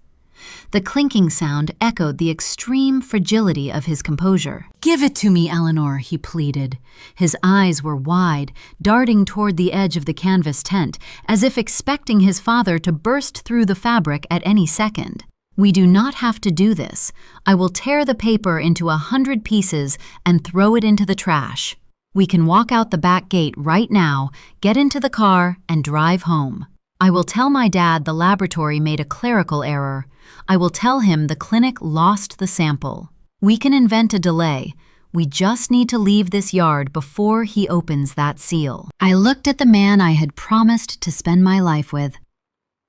The clinking sound echoed the extreme fragility of his composure. "Give it to me, Eleanor," he pleaded. His eyes were wide, darting toward the edge of the canvas tent, as if expecting his father to burst through the fabric at any second. "We do not have to do this. I will tear the paper into 100 pieces and throw it into the trash. We can walk out the back gate right now, get into the car, and drive home. I will tell my dad the laboratory made a clerical error. I will tell him the clinic lost the sample. We can invent a delay. We just need to leave this yard before he opens that seal." I looked at the man I had promised to spend my life with.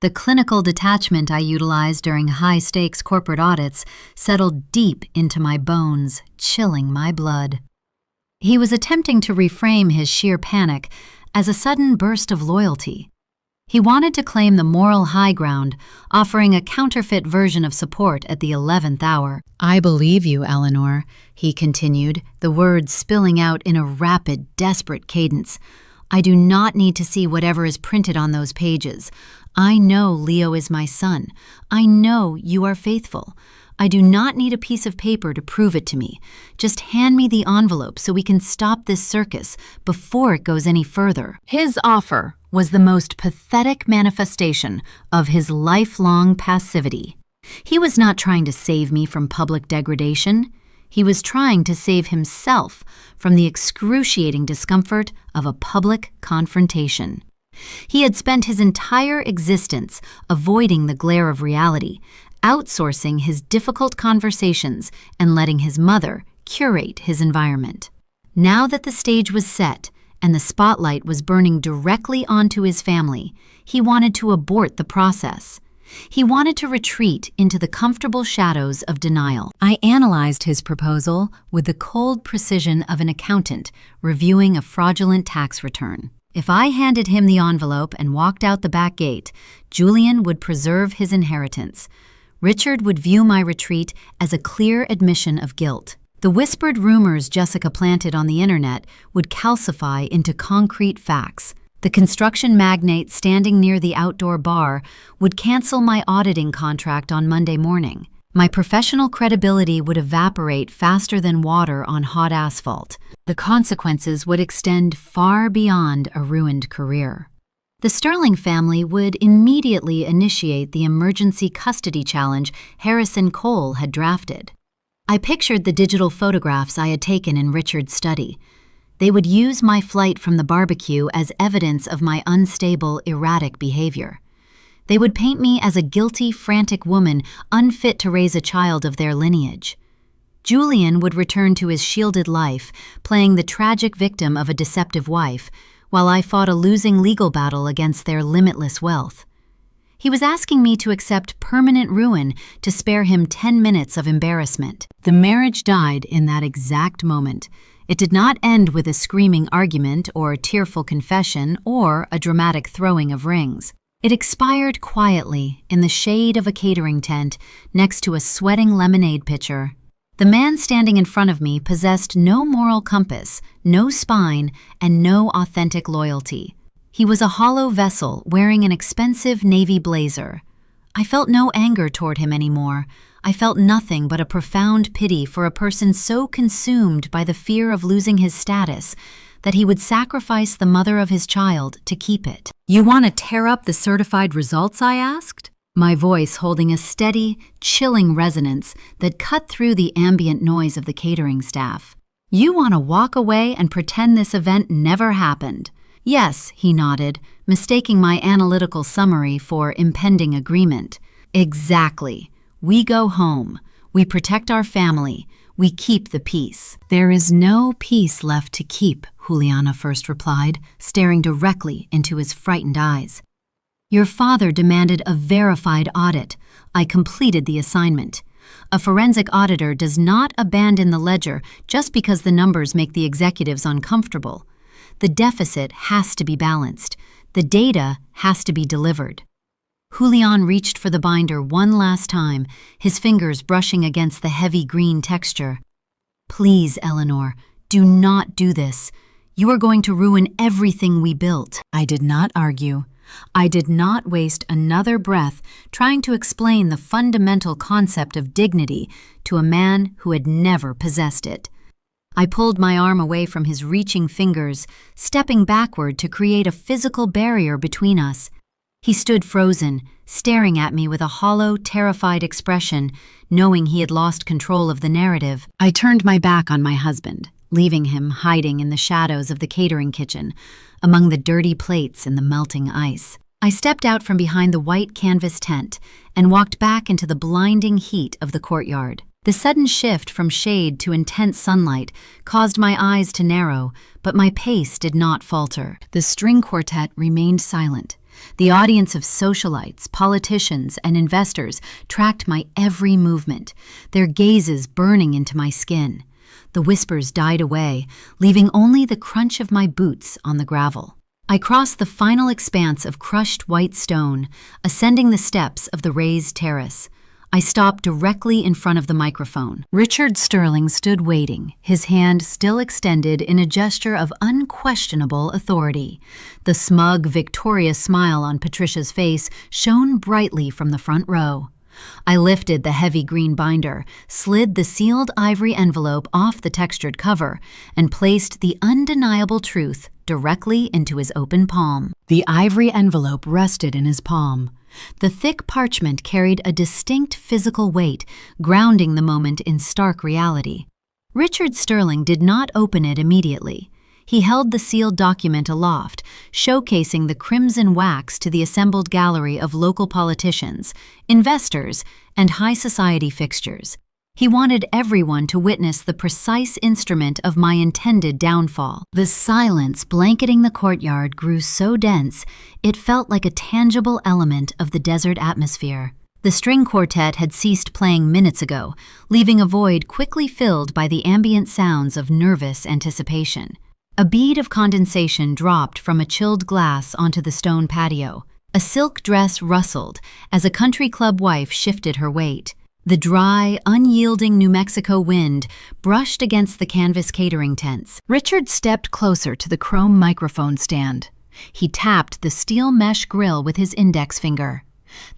The clinical detachment I utilized during high-stakes corporate audits settled deep into my bones, chilling my blood. He was attempting to reframe his sheer panic as a sudden burst of loyalty. He wanted to claim the moral high ground, offering a counterfeit version of support at the 11th hour. "I believe you, Eleanor," he continued, the words spilling out in a rapid, desperate cadence. "I do not need to see whatever is printed on those pages. I know Leo is my son. I know you are faithful. I do not need a piece of paper to prove it to me. Just hand me the envelope so we can stop this circus before it goes any further." His offer was the most pathetic manifestation of his lifelong passivity. He was not trying to save me from public degradation. He was trying to save himself from the excruciating discomfort of a public confrontation. He had spent his entire existence avoiding the glare of reality, outsourcing his difficult conversations and letting his mother curate his environment. Now that the stage was set and the spotlight was burning directly onto his family, he wanted to abort the process. He wanted to retreat into the comfortable shadows of denial. I analyzed his proposal with the cold precision of an accountant reviewing a fraudulent tax return. If I handed him the envelope and walked out the back gate, Julian would preserve his inheritance. Richard would view my retreat as a clear admission of guilt. The whispered rumors Jessica planted on the internet would calcify into concrete facts. The construction magnate standing near the outdoor bar would cancel my auditing contract on Monday morning. My professional credibility would evaporate faster than water on hot asphalt. The consequences would extend far beyond a ruined career. The Sterling family would immediately initiate the emergency custody challenge Harrison Cole had drafted. I pictured the digital photographs I had taken in Richard's study. They would use my flight from the barbecue as evidence of my unstable, erratic behavior. They would paint me as a guilty, frantic woman unfit to raise a child of their lineage. Julian would return to his shielded life, playing the tragic victim of a deceptive wife, while I fought a losing legal battle against their limitless wealth. He was asking me to accept permanent ruin to spare him 10 minutes of embarrassment. The marriage died in that exact moment. It did not end with a screaming argument or tearful confession or a dramatic throwing of rings. It expired quietly in the shade of a catering tent next to a sweating lemonade pitcher. The man standing in front of me possessed no moral compass, no spine, and no authentic loyalty. He was a hollow vessel wearing an expensive navy blazer. I felt no anger toward him anymore. I felt nothing but a profound pity for a person so consumed by the fear of losing his status that he would sacrifice the mother of his child to keep it. "You want to tear up the certified results?" I asked, my voice holding a steady, chilling resonance that cut through the ambient noise of the catering staff. "You want to walk away and pretend this event never happened?" "Yes," he nodded, mistaking my analytical summary for impending agreement. "Exactly. We go home. We protect our family. We keep the peace." "There is no peace left to keep Juliana first replied, staring directly into his frightened eyes. Your father demanded a verified audit. I completed the assignment. A forensic auditor does not abandon the ledger just because the numbers make the executives uncomfortable. The deficit has to be balanced. The data has to be delivered. Julian reached for the binder one last time, his fingers brushing against the heavy green texture. Please, Eleanor, do not do this. You are going to ruin everything we built. I did not argue. I did not waste another breath trying to explain the fundamental concept of dignity to a man who had never possessed it. I pulled my arm away from his reaching fingers, stepping backward to create a physical barrier between us. He stood frozen, staring at me with a hollow, terrified expression, knowing he had lost control of the narrative. I turned my back on my husband, leaving him hiding in the shadows of the catering kitchen, among the dirty plates and the melting ice. I stepped out from behind the white canvas tent and walked back into the blinding heat of the courtyard. The sudden shift from shade to intense sunlight caused my eyes to narrow, but my pace did not falter. The string quartet remained silent. The audience of socialites, politicians, and investors tracked my every movement, their gazes burning into my skin. The whispers died away, leaving only the crunch of my boots on the gravel. I crossed the final expanse of crushed white stone, ascending the steps of the raised terrace. I stopped directly in front of the microphone. Richard Sterling stood waiting, his hand still extended in a gesture of unquestionable authority. The smug, victorious smile on Patricia's face shone brightly from the front row. I lifted the heavy green binder, slid the sealed ivory envelope off the textured cover, and placed the undeniable truth directly into his open palm. The ivory envelope rested in his palm. The thick parchment carried a distinct physical weight, grounding the moment in stark reality. Richard Sterling did not open it immediately. He held the sealed document aloft, showcasing the crimson wax to the assembled gallery of local politicians, investors, and high society fixtures. He wanted everyone to witness the precise instrument of my intended downfall. The silence blanketing the courtyard grew so dense, it felt like a tangible element of the desert atmosphere. The string quartet had ceased playing minutes ago, leaving a void quickly filled by the ambient sounds of nervous anticipation. A bead of condensation dropped from a chilled glass onto the stone patio. A silk dress rustled as a country club wife shifted her weight. The dry, unyielding New Mexico wind brushed against the canvas catering tents. Richard stepped closer to the chrome microphone stand. He tapped the steel mesh grill with his index finger.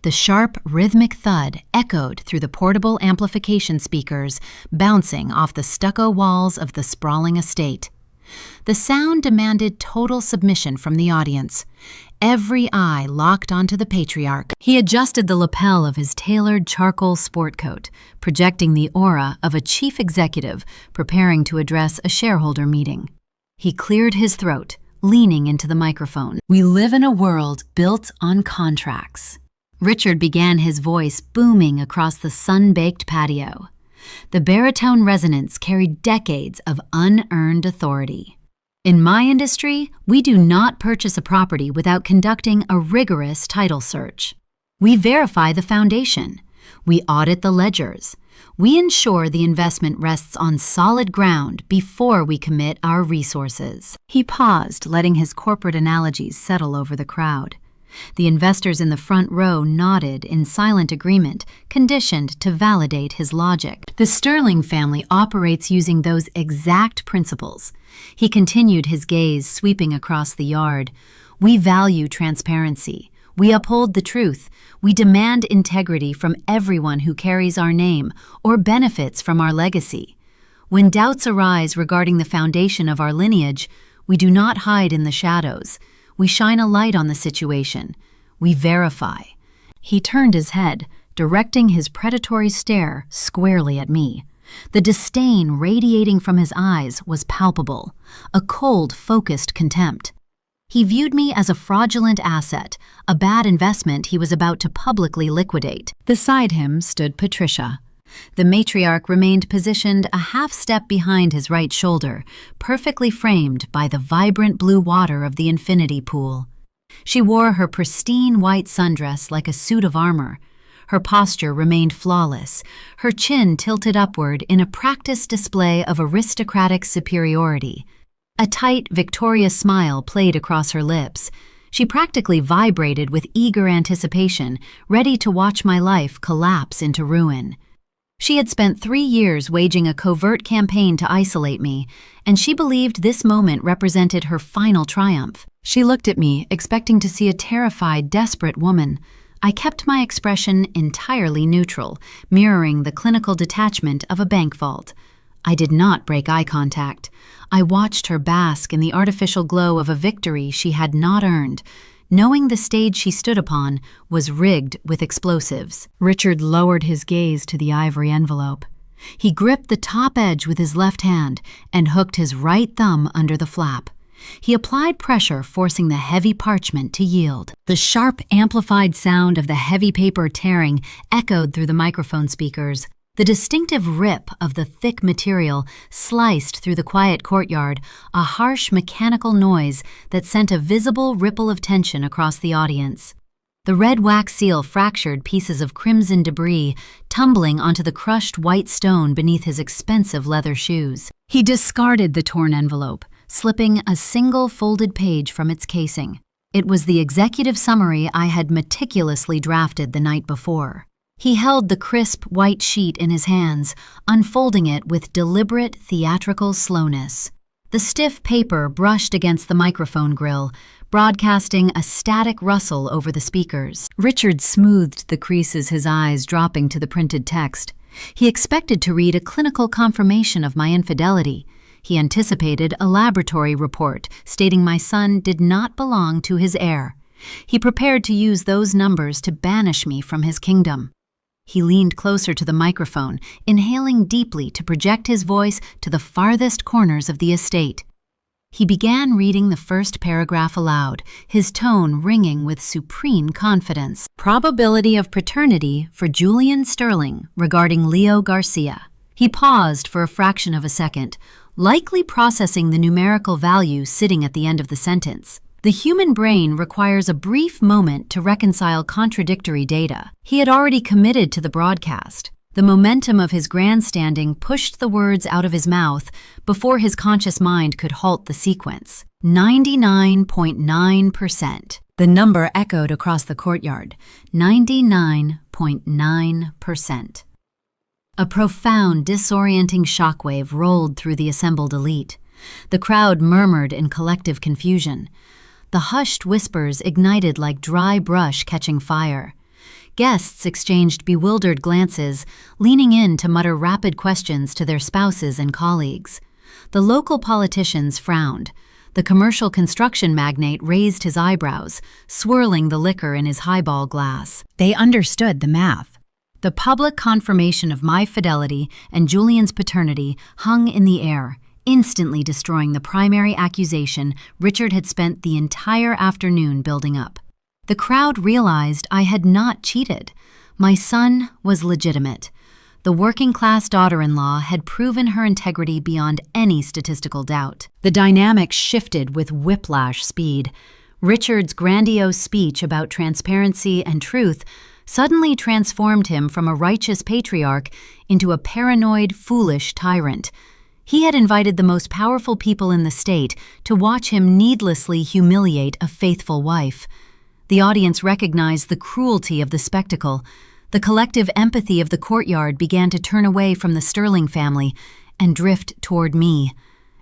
The sharp, rhythmic thud echoed through the portable amplification speakers, bouncing off the stucco walls of the sprawling estate. The sound demanded total submission from the audience. Every eye locked onto the patriarch. He adjusted the lapel of his tailored charcoal sport coat, projecting the aura of a chief executive preparing to address a shareholder meeting. He cleared his throat, leaning into the microphone. We live in a world built on contracts. Richard began, his voice booming across the sun-baked patio. The baritone resonance carried decades of unearned authority. In my industry, we do not purchase a property without conducting a rigorous title search. We verify the foundation. We audit the ledgers. We ensure the investment rests on solid ground before we commit our resources. He paused, letting his corporate analogies settle over the crowd. The investors in the front row nodded in silent agreement, conditioned to validate his logic. The Sterling family operates using those exact principles. He continued, his gaze sweeping across the yard. We value transparency. We uphold the truth. We demand integrity from everyone who carries our name or benefits from our legacy. When doubts arise regarding the foundation of our lineage, we do not hide in the shadows. We shine a light on the situation. We verify. He turned his head, directing his predatory stare squarely at me. The disdain radiating from his eyes was palpable, a cold, focused contempt. He viewed me as a fraudulent asset, a bad investment he was about to publicly liquidate. Beside him stood Patricia, The matriarch remained positioned a half step behind his right shoulder, perfectly framed by the vibrant blue water of the infinity pool. She wore her pristine white sundress like a suit of armor. Her posture remained flawless, her chin tilted upward in a practiced display of aristocratic superiority. A tight, victorious smile played across her lips. She practically vibrated with eager anticipation, ready to watch my life collapse into ruin. She had spent 3 years waging a covert campaign to isolate me, and she believed this moment represented her final triumph. She looked at me, expecting to see a terrified, desperate woman. I kept my expression entirely neutral, mirroring the clinical detachment of a bank vault. I did not break eye contact. I watched her bask in the artificial glow of a victory she had not earned, knowing the stage she stood upon was rigged with explosives. Richard lowered his gaze to the ivory envelope. He gripped the top edge with his left hand and hooked his right thumb under the flap. He applied pressure, forcing the heavy parchment to yield. The sharp, amplified sound of the heavy paper tearing echoed through the microphone speakers. The distinctive rip of the thick material sliced through the quiet courtyard, a harsh mechanical noise that sent a visible ripple of tension across the audience. The red wax seal fractured pieces of crimson debris, tumbling onto the crushed white stone beneath his expensive leather shoes. He discarded the torn envelope, slipping a single folded page from its casing. It was the executive summary I had meticulously drafted the night before. He held the crisp white sheet in his hands, unfolding it with deliberate theatrical slowness. The stiff paper brushed against the microphone grill, broadcasting a static rustle over the speakers. Richard smoothed the creases, his eyes dropping to the printed text. He expected to read a clinical confirmation of my infidelity. He anticipated a laboratory report stating my son did not belong to his heir. He prepared to use those numbers to banish me from his kingdom. He leaned closer to the microphone, inhaling deeply to project his voice to the farthest corners of the estate. He began reading the first paragraph aloud, his tone ringing with supreme confidence. Probability of paternity for Julian Sterling regarding Leo Garcia. He paused for a fraction of a second, likely processing the numerical value sitting at the end of the sentence. The human brain requires a brief moment to reconcile contradictory data. He had already committed to the broadcast. The momentum of his grandstanding pushed the words out of his mouth before his conscious mind could halt the sequence. 99.9%. The number echoed across the courtyard. 99.9%. A profound, disorienting shockwave rolled through the assembled elite. The crowd murmured in collective confusion. The hushed whispers ignited like dry brush catching fire. Guests exchanged bewildered glances, leaning in to mutter rapid questions to their spouses and colleagues. The local politicians frowned. The commercial construction magnate raised his eyebrows, swirling the liquor in his highball glass. They understood the math. The public confirmation of my fidelity and Julian's paternity hung in the air, instantly destroying the primary accusation Richard had spent the entire afternoon building up. The crowd realized I had not cheated. My son was legitimate. The working-class daughter-in-law had proven her integrity beyond any statistical doubt. The dynamics shifted with whiplash speed. Richard's grandiose speech about transparency and truth suddenly transformed him from a righteous patriarch into a paranoid, foolish tyrant. He had invited the most powerful people in the state to watch him needlessly humiliate a faithful wife. The audience recognized the cruelty of the spectacle. The collective empathy of the courtyard began to turn away from the Sterling family and drift toward me.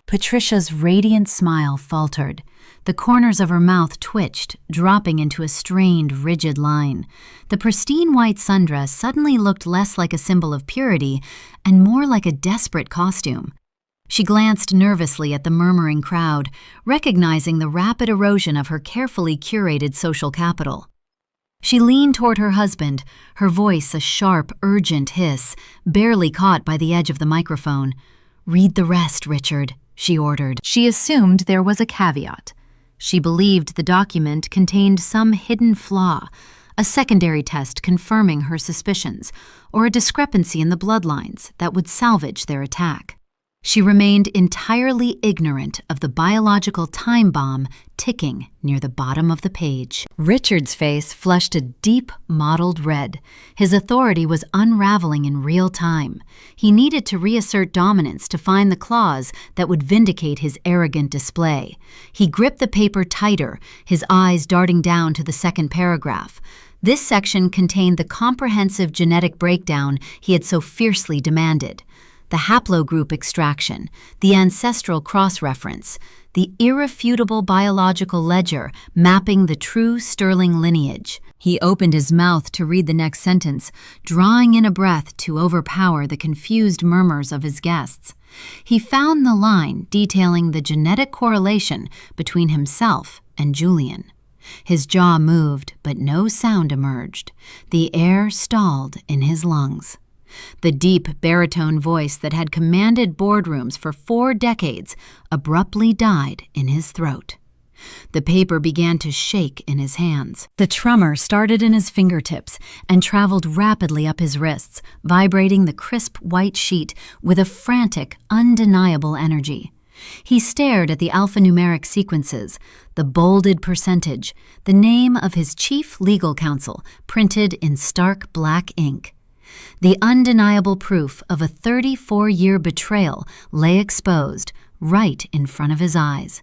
Patricia's radiant smile faltered. The corners of her mouth twitched, dropping into a strained, rigid line. The pristine white sundress suddenly looked less like a symbol of purity and more like a desperate costume. She glanced nervously at the murmuring crowd, recognizing the rapid erosion of her carefully curated social capital. She leaned toward her husband, her voice a sharp, urgent hiss, barely caught by the edge of the microphone. "Read the rest, Richard," she ordered. She assumed there was a caveat. She believed the document contained some hidden flaw, a secondary test confirming her suspicions, or a discrepancy in the bloodlines that would salvage their attack. She remained entirely ignorant of the biological time bomb ticking near the bottom of the page. Richard's face flushed a deep, mottled red. His authority was unraveling in real time. He needed to reassert dominance to find the clause that would vindicate his arrogant display. He gripped the paper tighter, his eyes darting down to the second paragraph. This section contained the comprehensive genetic breakdown he had so fiercely demanded. The haplogroup extraction, the ancestral cross-reference, the irrefutable biological ledger mapping the true Sterling lineage. He opened his mouth to read the next sentence, drawing in a breath to overpower the confused murmurs of his guests. He found the line detailing the genetic correlation between himself and Julian. His jaw moved, but no sound emerged. The air stalled in his lungs. The deep baritone voice that had commanded boardrooms for 4 decades abruptly died in his throat. The paper began to shake in his hands. The tremor started in his fingertips and traveled rapidly up his wrists, vibrating the crisp white sheet with a frantic, undeniable energy. He stared at the alphanumeric sequences, the bolded percentage, the name of his chief legal counsel printed in stark black ink. The undeniable proof of a 34-year betrayal lay exposed right in front of his eyes.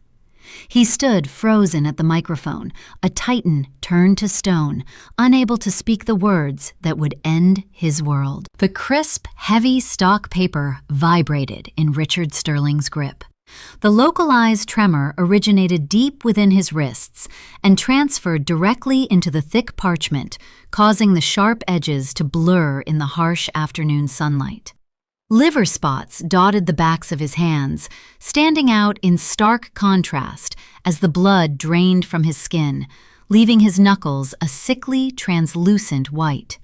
He stood frozen at the microphone, a titan turned to stone, unable to speak the words that would end his world. The crisp, heavy stock paper vibrated in Richard Sterling's grip. The localized tremor originated deep within his wrists and transferred directly into the thick parchment, causing the sharp edges to blur in the harsh afternoon sunlight. Liver spots dotted the backs of his hands, standing out in stark contrast as the blood drained from his skin, leaving his knuckles a sickly, translucent white.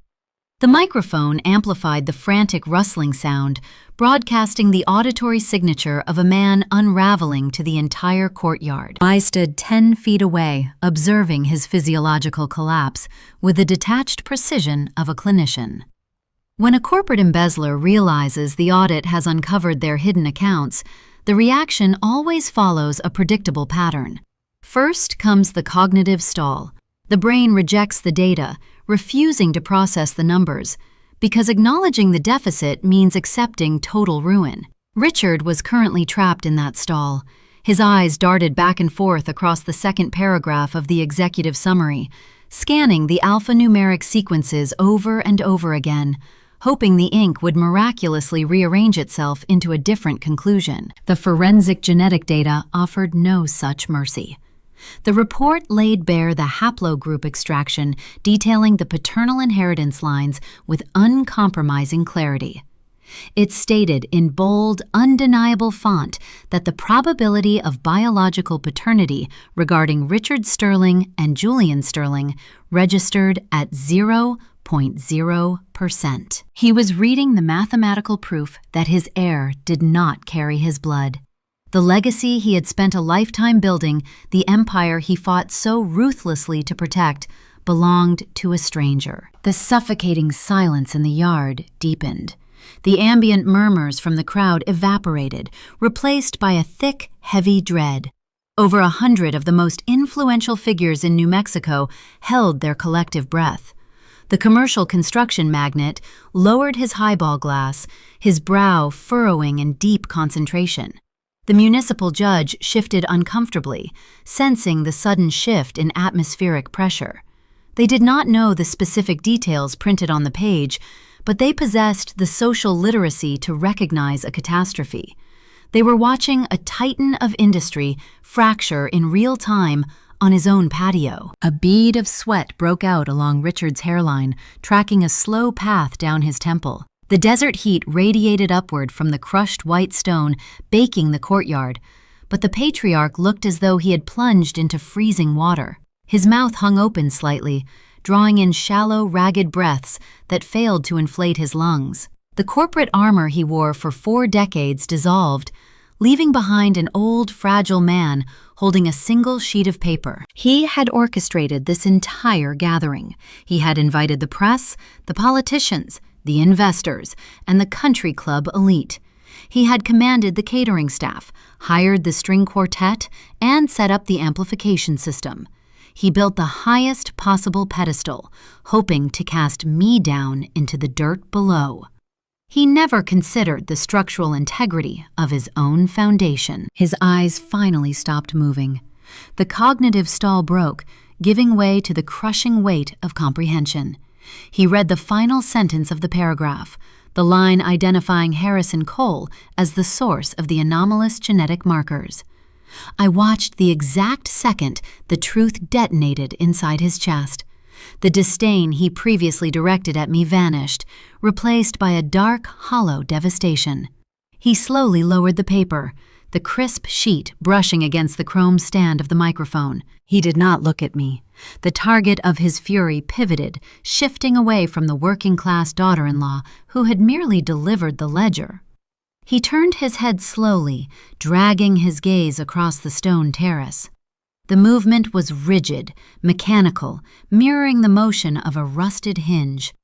The microphone amplified the frantic rustling sound, broadcasting the auditory signature of a man unraveling to the entire courtyard. I stood 10 feet away, observing his physiological collapse with the detached precision of a clinician. When a corporate embezzler realizes the audit has uncovered their hidden accounts, the reaction always follows a predictable pattern. First comes the cognitive stall. The brain rejects the data, refusing to process the numbers, because acknowledging the deficit means accepting total ruin. Richard was currently trapped in that stall. His eyes darted back and forth across the second paragraph of the executive summary, scanning the alphanumeric sequences over and over again, hoping the ink would miraculously rearrange itself into a different conclusion. The forensic genetic data offered no such mercy. The report laid bare the haplogroup extraction, detailing the paternal inheritance lines with uncompromising clarity. It stated in bold, undeniable font that the probability of biological paternity regarding Richard Sterling and Julian Sterling registered at 0.0%. He was reading the mathematical proof that his heir did not carry his blood. The legacy he had spent a lifetime building, the empire he fought so ruthlessly to protect, belonged to a stranger. The suffocating silence in the yard deepened. The ambient murmurs from the crowd evaporated, replaced by a thick, heavy dread. Over 100 of the most influential figures in New Mexico held their collective breath. The commercial construction magnate lowered his highball glass, his brow furrowing in deep concentration. The municipal judge shifted uncomfortably, sensing the sudden shift in atmospheric pressure. They did not know the specific details printed on the page, but they possessed the social literacy to recognize a catastrophe. They were watching a titan of industry fracture in real time on his own patio. A bead of sweat broke out along Richard's hairline, tracking a slow path down his temple. The desert heat radiated upward from the crushed white stone, baking the courtyard, but the patriarch looked as though he had plunged into freezing water. His mouth hung open slightly, drawing in shallow, ragged breaths that failed to inflate his lungs. The corporate armor he wore for 4 decades dissolved, leaving behind an old, fragile man holding a single sheet of paper. He had orchestrated this entire gathering. He had invited the press, the politicians, the investors, and the country club elite. He had commanded the catering staff, hired the string quartet, and set up the amplification system. He built the highest possible pedestal, hoping to cast me down into the dirt below. He never considered the structural integrity of his own foundation. His eyes finally stopped moving. The cognitive stall broke, giving way to the crushing weight of comprehension. He read the final sentence of the paragraph, the line identifying Harrison Cole as the source of the anomalous genetic markers. I watched the exact second the truth detonated inside his chest. The disdain he previously directed at me vanished, replaced by a dark, hollow devastation. He slowly lowered the paper, the crisp sheet brushing against the chrome stand of the microphone. He did not look at me. The target of his fury pivoted, shifting away from the working-class daughter-in-law who had merely delivered the ledger. He turned his head slowly, dragging his gaze across the stone terrace. The movement was rigid, mechanical, mirroring the motion of a rusted hinge.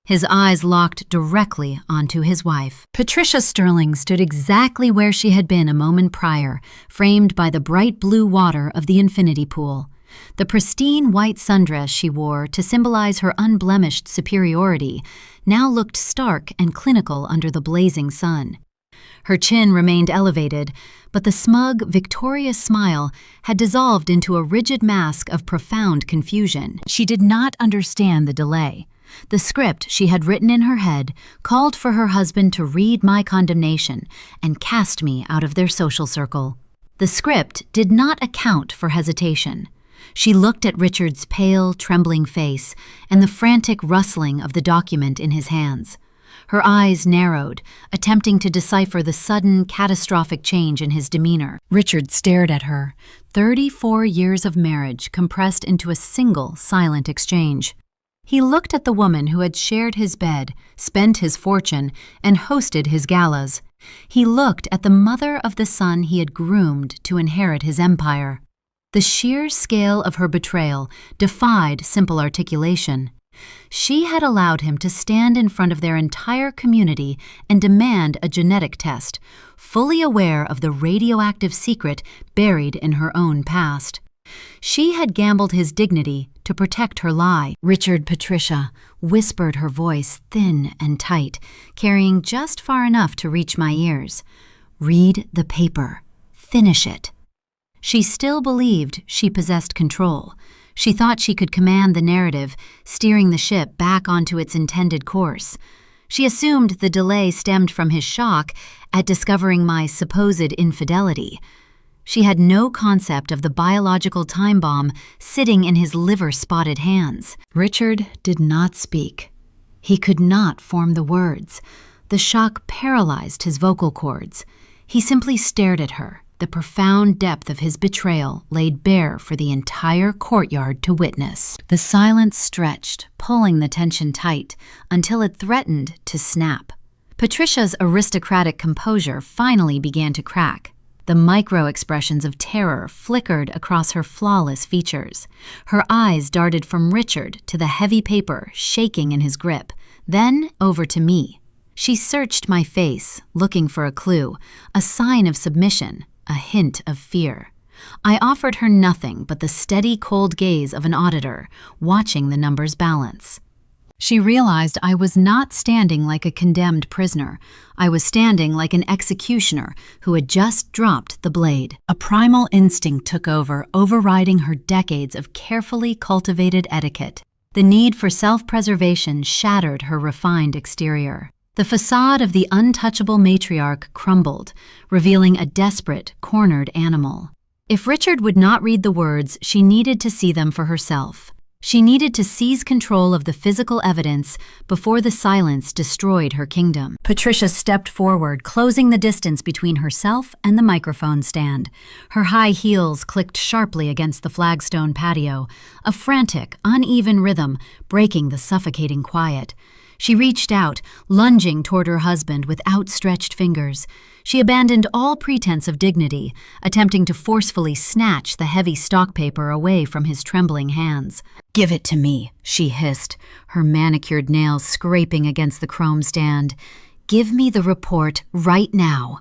His eyes locked directly onto his wife. Patricia Sterling stood exactly where she had been a moment prior, framed by the bright blue water of the infinity pool. The pristine white sundress she wore to symbolize her unblemished superiority now looked stark and clinical under the blazing sun. Her chin remained elevated, but the smug, victorious smile had dissolved into a rigid mask of profound confusion. She did not understand the delay. The script she had written in her head called for her husband to read my condemnation and cast me out of their social circle. The script did not account for hesitation. She looked at Richard's pale, trembling face and the frantic rustling of the document in his hands. Her eyes narrowed, attempting to decipher the sudden, catastrophic change in his demeanor. Richard stared at her, 34 years of marriage compressed into a single, silent exchange. He looked at the woman who had shared his bed, spent his fortune, and hosted his galas. He looked at the mother of the son he had groomed to inherit his empire. The sheer scale of her betrayal defied simple articulation. She had allowed him to stand in front of their entire community and demand a genetic test, fully aware of the radioactive secret buried in her own past. She had gambled his dignity to protect her lie. "Richard, Patricia," whispered her voice thin and tight, carrying just far enough to reach my ears. "Read the paper. Finish it." She still believed she possessed control. She thought she could command the narrative, steering the ship back onto its intended course. She assumed the delay stemmed from his shock at discovering my supposed infidelity. She had no concept of the biological time bomb sitting in his liver-spotted hands. Richard did not speak. He could not form the words. The shock paralyzed his vocal cords. He simply stared at her, the profound depth of his betrayal laid bare for the entire courtyard to witness. The silence stretched, pulling the tension tight, until it threatened to snap. Patricia's aristocratic composure finally began to crack. The micro-expressions of terror flickered across her flawless features. Her eyes darted from Richard to the heavy paper shaking in his grip, then over to me. She searched my face, looking for a clue, a sign of submission, a hint of fear. I offered her nothing but the steady, cold gaze of an auditor, watching the numbers balance. She realized I was not standing like a condemned prisoner. I was standing like an executioner who had just dropped the blade. A primal instinct took over, overriding her decades of carefully cultivated etiquette. The need for self-preservation shattered her refined exterior. The facade of the untouchable matriarch crumbled, revealing a desperate, cornered animal. If Richard would not read the words, she needed to see them for herself. She needed to seize control of the physical evidence before the silence destroyed her kingdom. Patricia stepped forward, closing the distance between herself and the microphone stand. Her high heels clicked sharply against the flagstone patio, a frantic, uneven rhythm breaking the suffocating quiet. She reached out, lunging toward her husband with outstretched fingers. She abandoned all pretense of dignity, attempting to forcefully snatch the heavy stock paper away from his trembling hands. "Give it to me," she hissed, her manicured nails scraping against the chrome stand. "Give me the report right now."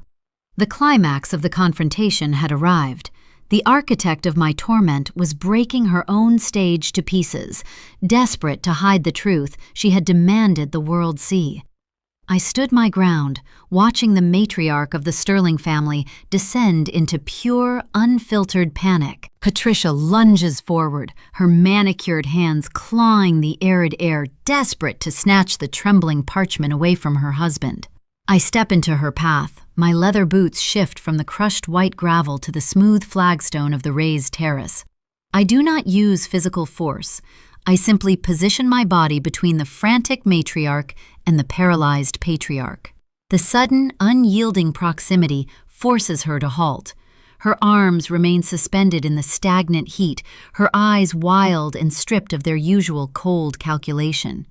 The climax of the confrontation had arrived. The architect of my torment was breaking her own stage to pieces. Desperate to hide the truth, she had demanded the world see. I stood my ground, watching the matriarch of the Sterling family descend into pure, unfiltered panic. Patricia lunges forward, her manicured hands clawing the arid air, desperate to snatch the trembling parchment away from her husband. I step into her path. My leather boots shift from the crushed white gravel to the smooth flagstone of the raised terrace. I do not use physical force. I simply position my body between the frantic matriarch and the paralyzed patriarch. The sudden, unyielding proximity forces her to halt. Her arms remain suspended in the stagnant heat, her eyes wild and stripped of their usual cold calculation.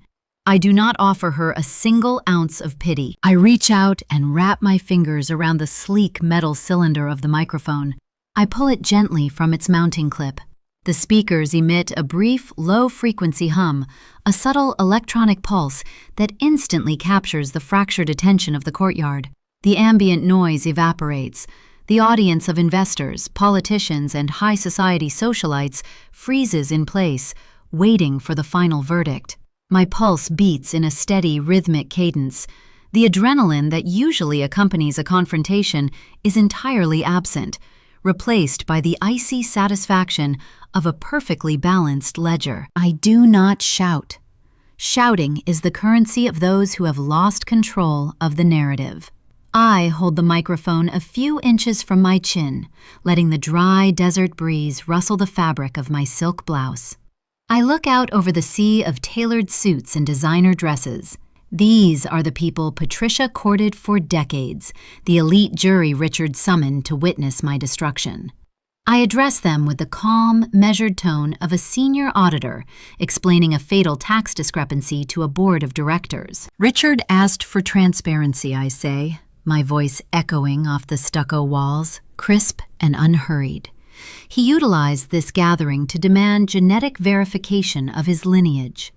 I do not offer her a single ounce of pity. I reach out and wrap my fingers around the sleek metal cylinder of the microphone. I pull it gently from its mounting clip. The speakers emit a brief, low-frequency hum, a subtle electronic pulse that instantly captures the fractured attention of the courtyard. The ambient noise evaporates. The audience of investors, politicians, and high society socialites freezes in place, waiting for the final verdict. My pulse beats in a steady, rhythmic cadence. The adrenaline that usually accompanies a confrontation is entirely absent, replaced by the icy satisfaction of a perfectly balanced ledger. I do not shout. Shouting is the currency of those who have lost control of the narrative. I hold the microphone a few inches from my chin, letting the dry desert breeze rustle the fabric of my silk blouse. I look out over the sea of tailored suits and designer dresses. These are the people Patricia courted for decades, the elite jury Richard summoned to witness my destruction. I address them with the calm, measured tone of a senior auditor explaining a fatal tax discrepancy to a board of directors. Richard asked for transparency, I say, my voice echoing off the stucco walls, crisp and unhurried. He utilized this gathering to demand genetic verification of his lineage.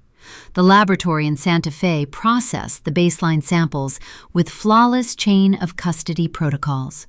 The laboratory in Santa Fe processed the baseline samples with flawless chain of custody protocols.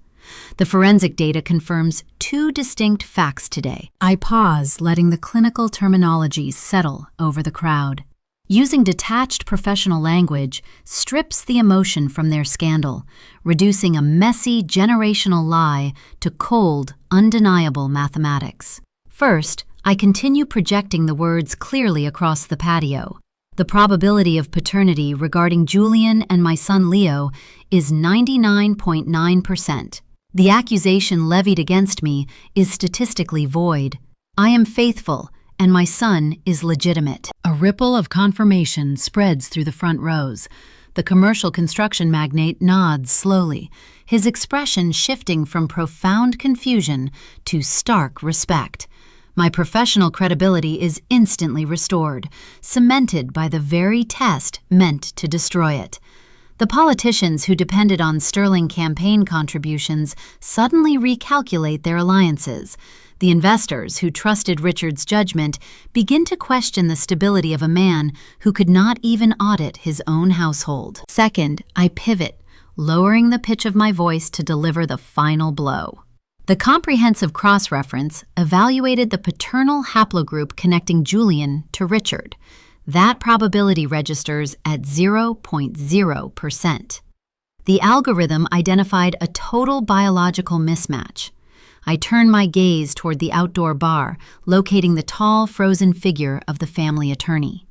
The forensic data confirms two distinct facts today. I pause, letting the clinical terminology settle over the crowd. Using detached professional language strips the emotion from their scandal, reducing a messy generational lie to cold, undeniable mathematics. First, I continue projecting the words clearly across the patio. The probability of paternity regarding Julian and my son Leo is 99.9%. The accusation levied against me is statistically void. I am faithful, and my son is legitimate. A ripple of confirmation spreads through the front rows. The commercial construction magnate nods slowly, his expression shifting from profound confusion to stark respect. My professional credibility is instantly restored, cemented by the very test meant to destroy it. The politicians who depended on Sterling campaign contributions suddenly recalculate their alliances. The investors who trusted Richard's judgment begin to question the stability of a man who could not even audit his own household. Second, I pivot, lowering the pitch of my voice to deliver the final blow. The comprehensive cross-reference evaluated the paternal haplogroup connecting Julian to Richard. That probability registers at 0.0%. The algorithm identified a total biological mismatch. I turn my gaze toward the outdoor bar, locating the tall, frozen figure of the family attorney.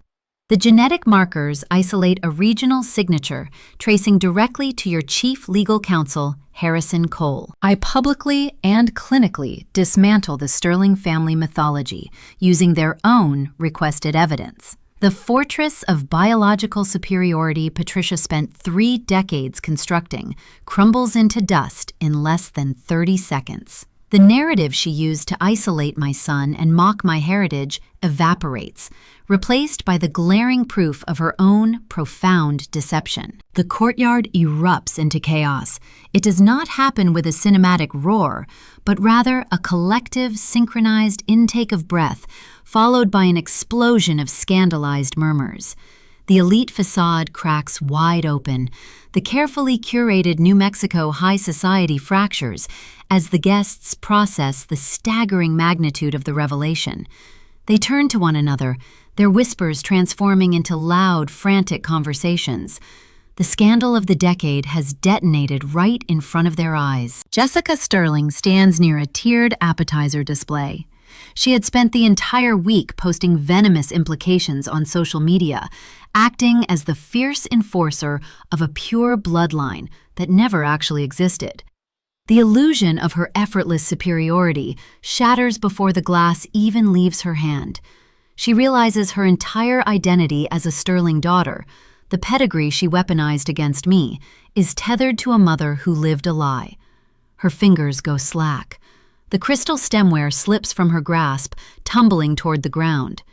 The genetic markers isolate a regional signature tracing directly to your chief legal counsel, Harrison Cole. I publicly and clinically dismantle the Sterling family mythology using their own requested evidence. The fortress of biological superiority Patricia spent 3 decades constructing crumbles into dust in less than 30 seconds. The narrative she used to isolate my son and mock my heritage evaporates, replaced by the glaring proof of her own profound deception. The courtyard erupts into chaos. It does not happen with a cinematic roar, but rather a collective, synchronized intake of breath, followed by an explosion of scandalized murmurs. The elite facade cracks wide open. The carefully curated New Mexico high society fractures as the guests process the staggering magnitude of the revelation. They turn to one another, their whispers transforming into loud, frantic conversations. The scandal of the decade has detonated right in front of their eyes. Jessica Sterling stands near a tiered appetizer display. She had spent the entire week posting venomous implications on social media, acting as the fierce enforcer of a pure bloodline that never actually existed. The illusion of her effortless superiority shatters before the glass even leaves her hand. She realizes her entire identity as a Sterling daughter, the pedigree she weaponized against me, is tethered to a mother who lived a lie. Her fingers go slack. The crystal stemware slips from her grasp, tumbling toward the ground.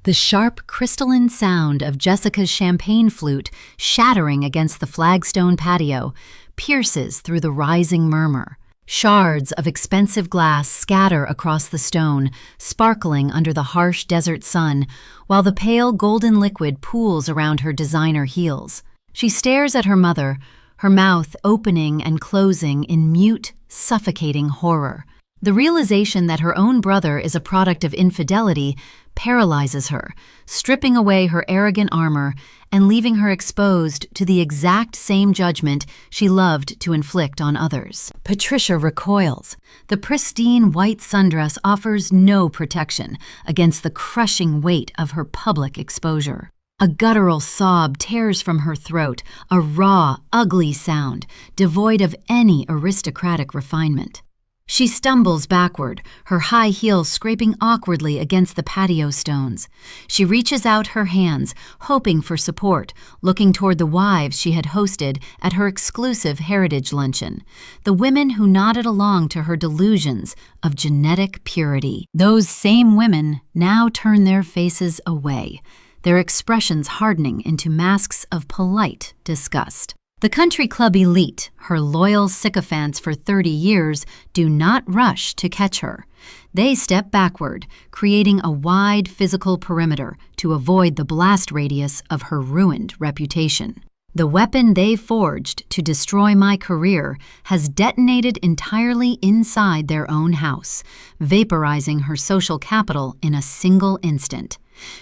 The sharp, crystalline sound of Jessica's champagne flute shattering against the flagstone patio pierces through the rising murmur. Shards of expensive glass scatter across the stone, sparkling under the harsh desert sun, while the pale golden liquid pools around her designer heels. She stares at her mother, her mouth opening and closing in mute, suffocating horror. The realization that her own brother is a product of infidelity paralyzes her, stripping away her arrogant armor and leaving her exposed to the exact same judgment she loved to inflict on others. Patricia recoils. The pristine white sundress offers no protection against the crushing weight of her public exposure. A guttural sob tears from her throat, a raw, ugly sound, devoid of any aristocratic refinement. She stumbles backward, her high heels scraping awkwardly against the patio stones. She reaches out her hands, hoping for support, looking toward the wives she had hosted at her exclusive heritage luncheon, the women who nodded along to her delusions of genetic purity. Those same women now turn their faces away, their expressions hardening into masks of polite disgust. The country club elite, her loyal sycophants for 30 years, do not rush to catch her. They step backward, creating a wide physical perimeter to avoid the blast radius of her ruined reputation. The weapon they forged to destroy my career has detonated entirely inside their own house, vaporizing her social capital in a single instant.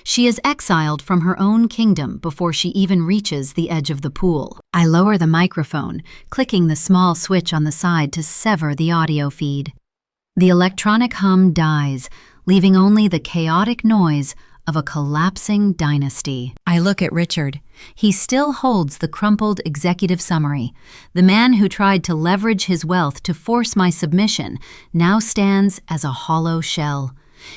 She is exiled from her own kingdom before she even reaches the edge of the pool. I lower the microphone, clicking the small switch on the side to sever the audio feed. The electronic hum dies, leaving only the chaotic noise of a collapsing dynasty. I look at Richard. He still holds the crumpled executive summary. The man who tried to leverage his wealth to force my submission now stands as a hollow shell.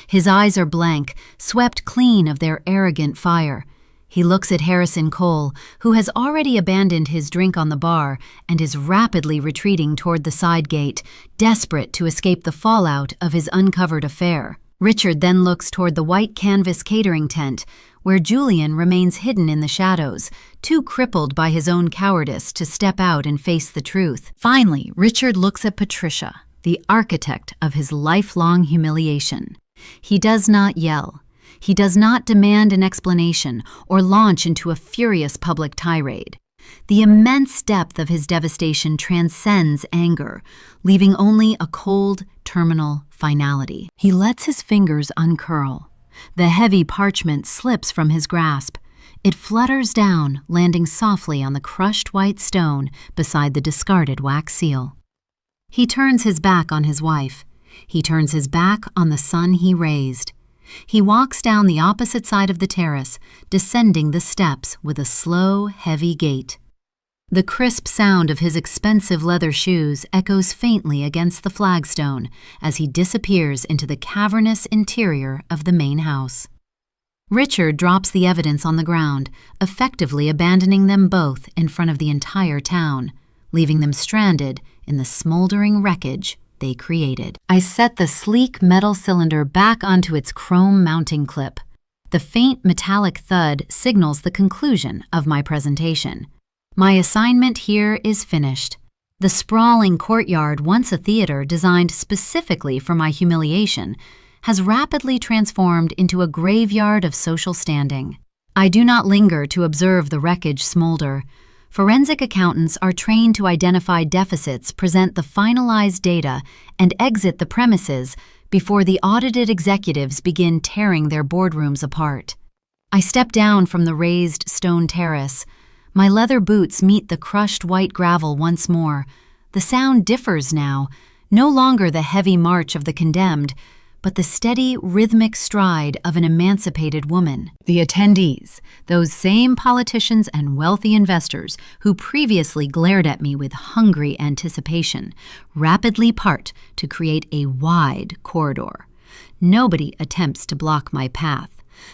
His eyes are blank, swept clean of their arrogant fire. He looks at Harrison Cole, who has already abandoned his drink on the bar and is rapidly retreating toward the side gate, desperate to escape the fallout of his uncovered affair. Richard then looks toward the white canvas catering tent, where Julian remains hidden in the shadows, too crippled by his own cowardice to step out and face the truth. Finally, Richard looks at Patricia, the architect of his lifelong humiliation. He does not yell. He does not demand an explanation or launch into a furious public tirade. The immense depth of his devastation transcends anger, leaving only a cold, terminal finality. He lets his fingers uncurl. The heavy parchment slips from his grasp. It flutters down, landing softly on the crushed white stone beside the discarded wax seal. He turns his back on his wife. He turns his back on the son he raised. He walks down the opposite side of the terrace, descending the steps with a slow, heavy gait. The crisp sound of his expensive leather shoes echoes faintly against the flagstone as he disappears into the cavernous interior of the main house. Richard drops the evidence on the ground, effectively abandoning them both in front of the entire town, leaving them stranded in the smoldering wreckage they created. I set the sleek metal cylinder back onto its chrome mounting clip. The faint metallic thud signals the conclusion of my presentation. My assignment here is finished. The sprawling courtyard, once a theater designed specifically for my humiliation, has rapidly transformed into a graveyard of social standing. I do not linger to observe the wreckage smolder. Forensic accountants are trained to identify deficits, present the finalized data, and exit the premises before the audited executives begin tearing their boardrooms apart. I step down from the raised stone terrace. My leather boots meet the crushed white gravel once more. The sound differs now, no longer the heavy march of the condemned, but the steady, rhythmic stride of an emancipated woman. The attendees, those same politicians and wealthy investors who previously glared at me with hungry anticipation, rapidly part to create a wide corridor. Nobody attempts to block my path.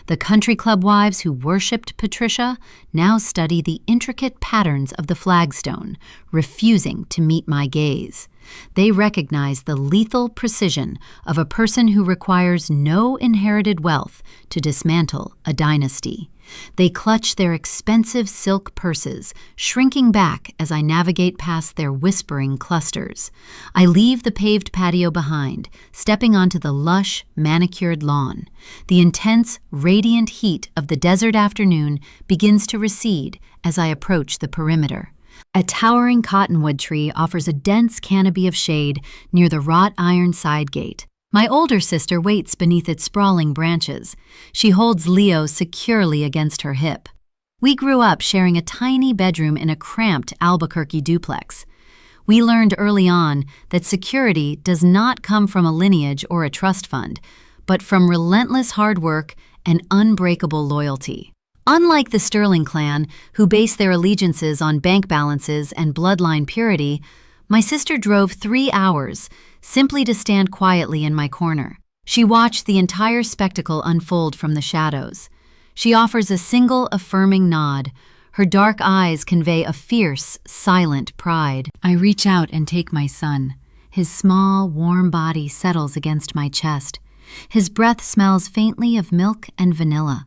The country club wives who worshipped Patricia now study the intricate patterns of the flagstone, refusing to meet my gaze. They recognize the lethal precision of a person who requires no inherited wealth to dismantle a dynasty. They clutch their expensive silk purses, shrinking back as I navigate past their whispering clusters. I leave the paved patio behind, stepping onto the lush, manicured lawn. The intense, radiant heat of the desert afternoon begins to recede as I approach the perimeter. A towering cottonwood tree offers a dense canopy of shade near the wrought iron side gate. My older sister waits beneath its sprawling branches. She holds Leo securely against her hip. We grew up sharing a tiny bedroom in a cramped Albuquerque duplex. We learned early on that security does not come from a lineage or a trust fund, but from relentless hard work and unbreakable loyalty. Unlike the Sterling clan, who base their allegiances on bank balances and bloodline purity, my sister drove 3 hours simply to stand quietly in my corner. She watched the entire spectacle unfold from the shadows. She offers a single affirming nod. Her dark eyes convey a fierce, silent pride. I reach out and take my son. His small, warm body settles against my chest. His breath smells faintly of milk and vanilla.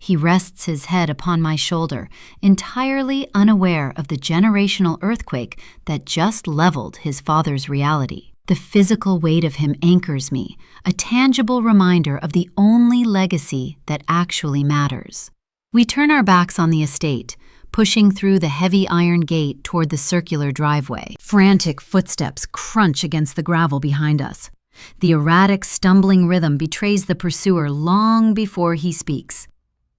He rests his head upon my shoulder, entirely unaware of the generational earthquake that just leveled his father's reality. The physical weight of him anchors me, a tangible reminder of the only legacy that actually matters. We turn our backs on the estate, pushing through the heavy iron gate toward the circular driveway. Frantic footsteps crunch against the gravel behind us. The erratic, stumbling rhythm betrays the pursuer long before he speaks.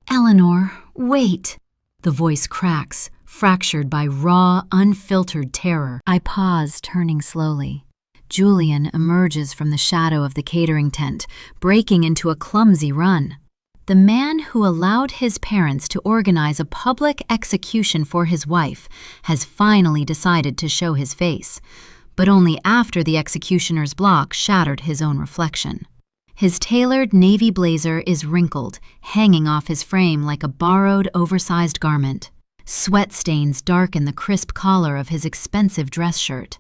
"Eleanor, wait!" The voice cracks, fractured by raw, unfiltered terror. I pause, turning slowly. Julian emerges from the shadow of the catering tent, breaking into a clumsy run. The man who allowed his parents to organize a public execution for his wife has finally decided to show his face, but only after the executioner's block shattered his own reflection. His tailored navy blazer is wrinkled, hanging off his frame like a borrowed, oversized garment. Sweat stains darken the crisp collar of his expensive dress shirt.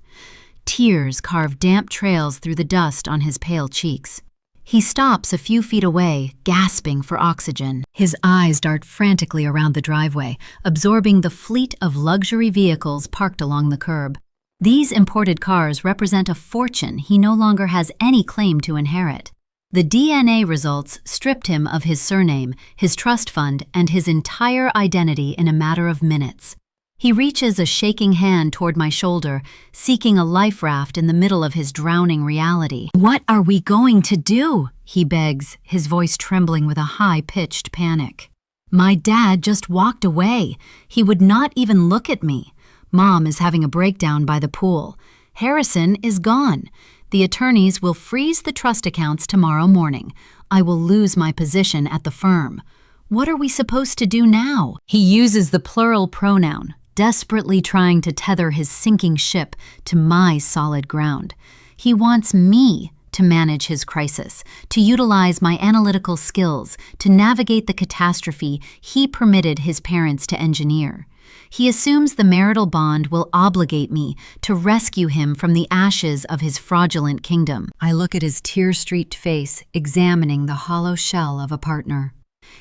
Tears carve damp trails through the dust on his pale cheeks. He stops a few feet away, gasping for oxygen. His eyes dart frantically around the driveway, absorbing the fleet of luxury vehicles parked along the curb. These imported cars represent a fortune he no longer has any claim to inherit. The DNA results stripped him of his surname, his trust fund, and his entire identity in a matter of minutes. He reaches a shaking hand toward my shoulder, seeking a life raft in the middle of his drowning reality. "What are we going to do?" he begs, his voice trembling with a high-pitched panic. "My dad just walked away. He would not even look at me. Mom is having a breakdown by the pool. Harrison is gone. The attorneys will freeze the trust accounts tomorrow morning. I will lose my position at the firm. What are we supposed to do now?" He uses the plural pronoun, desperately trying to tether his sinking ship to my solid ground. He wants me to manage his crisis, to utilize my analytical skills to navigate the catastrophe he permitted his parents to engineer. He assumes the marital bond will obligate me to rescue him from the ashes of his fraudulent kingdom. I look at his tear-streaked face, examining the hollow shell of a partner.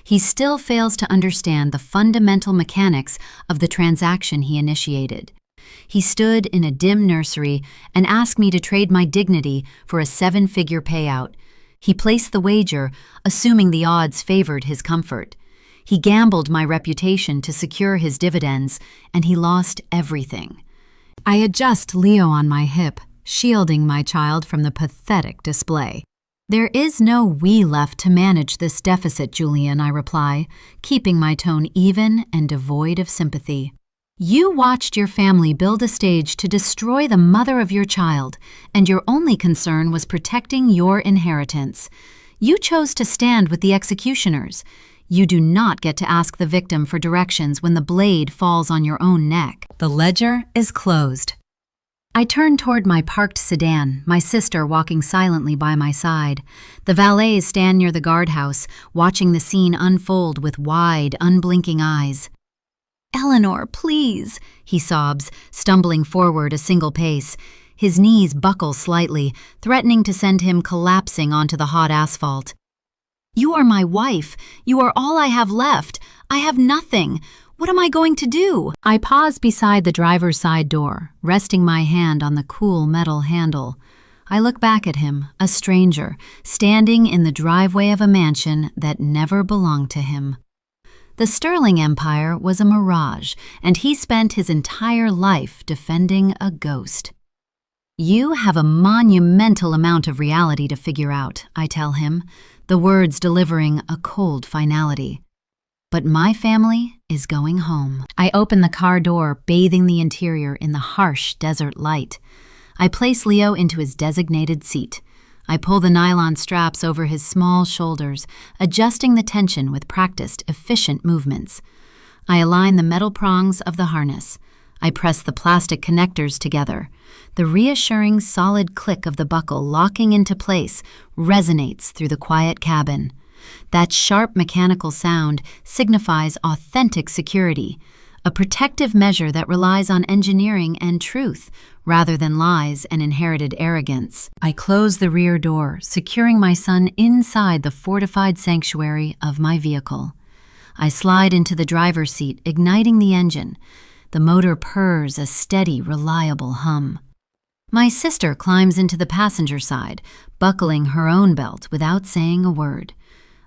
He still fails to understand the fundamental mechanics of the transaction he initiated. He stood in a dim nursery and asked me to trade my dignity for a 7-figure payout. He placed the wager, assuming the odds favored his comfort. He gambled my reputation to secure his dividends, and he lost everything. I adjust Leo on my hip, shielding my child from the pathetic display. "There is no we left to manage this deficit, Julian," I reply, keeping my tone even and devoid of sympathy. "You watched your family build a stage to destroy the mother of your child, and your only concern was protecting your inheritance. You chose to stand with the executioners. You do not get to ask the victim for directions when the blade falls on your own neck." The ledger is closed. I turn toward my parked sedan, my sister walking silently by my side. The valets stand near the guardhouse, watching the scene unfold with wide, unblinking eyes. "Eleanor, please," he sobs, stumbling forward a single pace. His knees buckle slightly, threatening to send him collapsing onto the hot asphalt. "You are my wife. You are all I have left. I have nothing. What am I going to do?" I pause beside the driver's side door, resting my hand on the cool metal handle. I look back at him, a stranger, standing in the driveway of a mansion that never belonged to him. The Sterling Empire was a mirage, and he spent his entire life defending a ghost. "You have a monumental amount of reality to figure out," I tell him, the words delivering a cold finality. "But my family is going home." I open the car door, bathing the interior in the harsh desert light. I place Leo into his designated seat. I pull the nylon straps over his small shoulders, adjusting the tension with practiced, efficient movements. I align the metal prongs of the harness. I press the plastic connectors together. The reassuring solid click of the buckle locking into place resonates through the quiet cabin. That sharp mechanical sound signifies authentic security, a protective measure that relies on engineering and truth rather than lies and inherited arrogance. I close the rear door, securing my son inside the fortified sanctuary of my vehicle. I slide into the driver's seat, igniting the engine. The motor purrs a steady, reliable hum. My sister climbs into the passenger side, buckling her own belt without saying a word.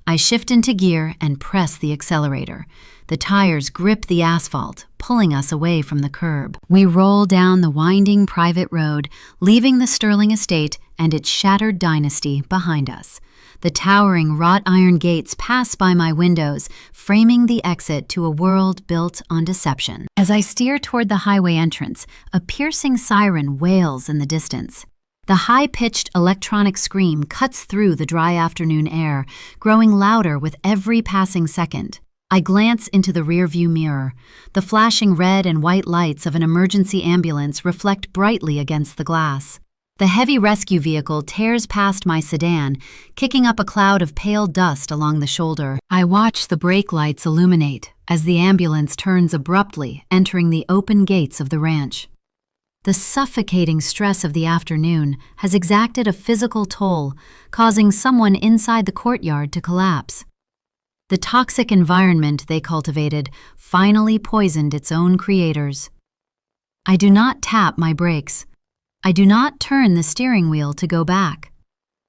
I shift into gear and press the accelerator. The tires grip the asphalt, pulling us away from the curb. We roll down the winding private road, leaving the Sterling estate and its shattered dynasty behind us. The towering wrought iron gates pass by my windows, framing the exit to a world built on deception. As I steer toward the highway entrance, a piercing siren wails in the distance. The high-pitched electronic scream cuts through the dry afternoon air, growing louder with every passing second. I glance into the rearview mirror. The flashing red and white lights of an emergency ambulance reflect brightly against the glass. The heavy rescue vehicle tears past my sedan, kicking up a cloud of pale dust along the shoulder. I watch the brake lights illuminate as the ambulance turns abruptly, entering the open gates of the ranch. The suffocating stress of the afternoon has exacted a physical toll, causing someone inside the courtyard to collapse. The toxic environment they cultivated finally poisoned its own creators. I do not tap my brakes. I do not turn the steering wheel to go back.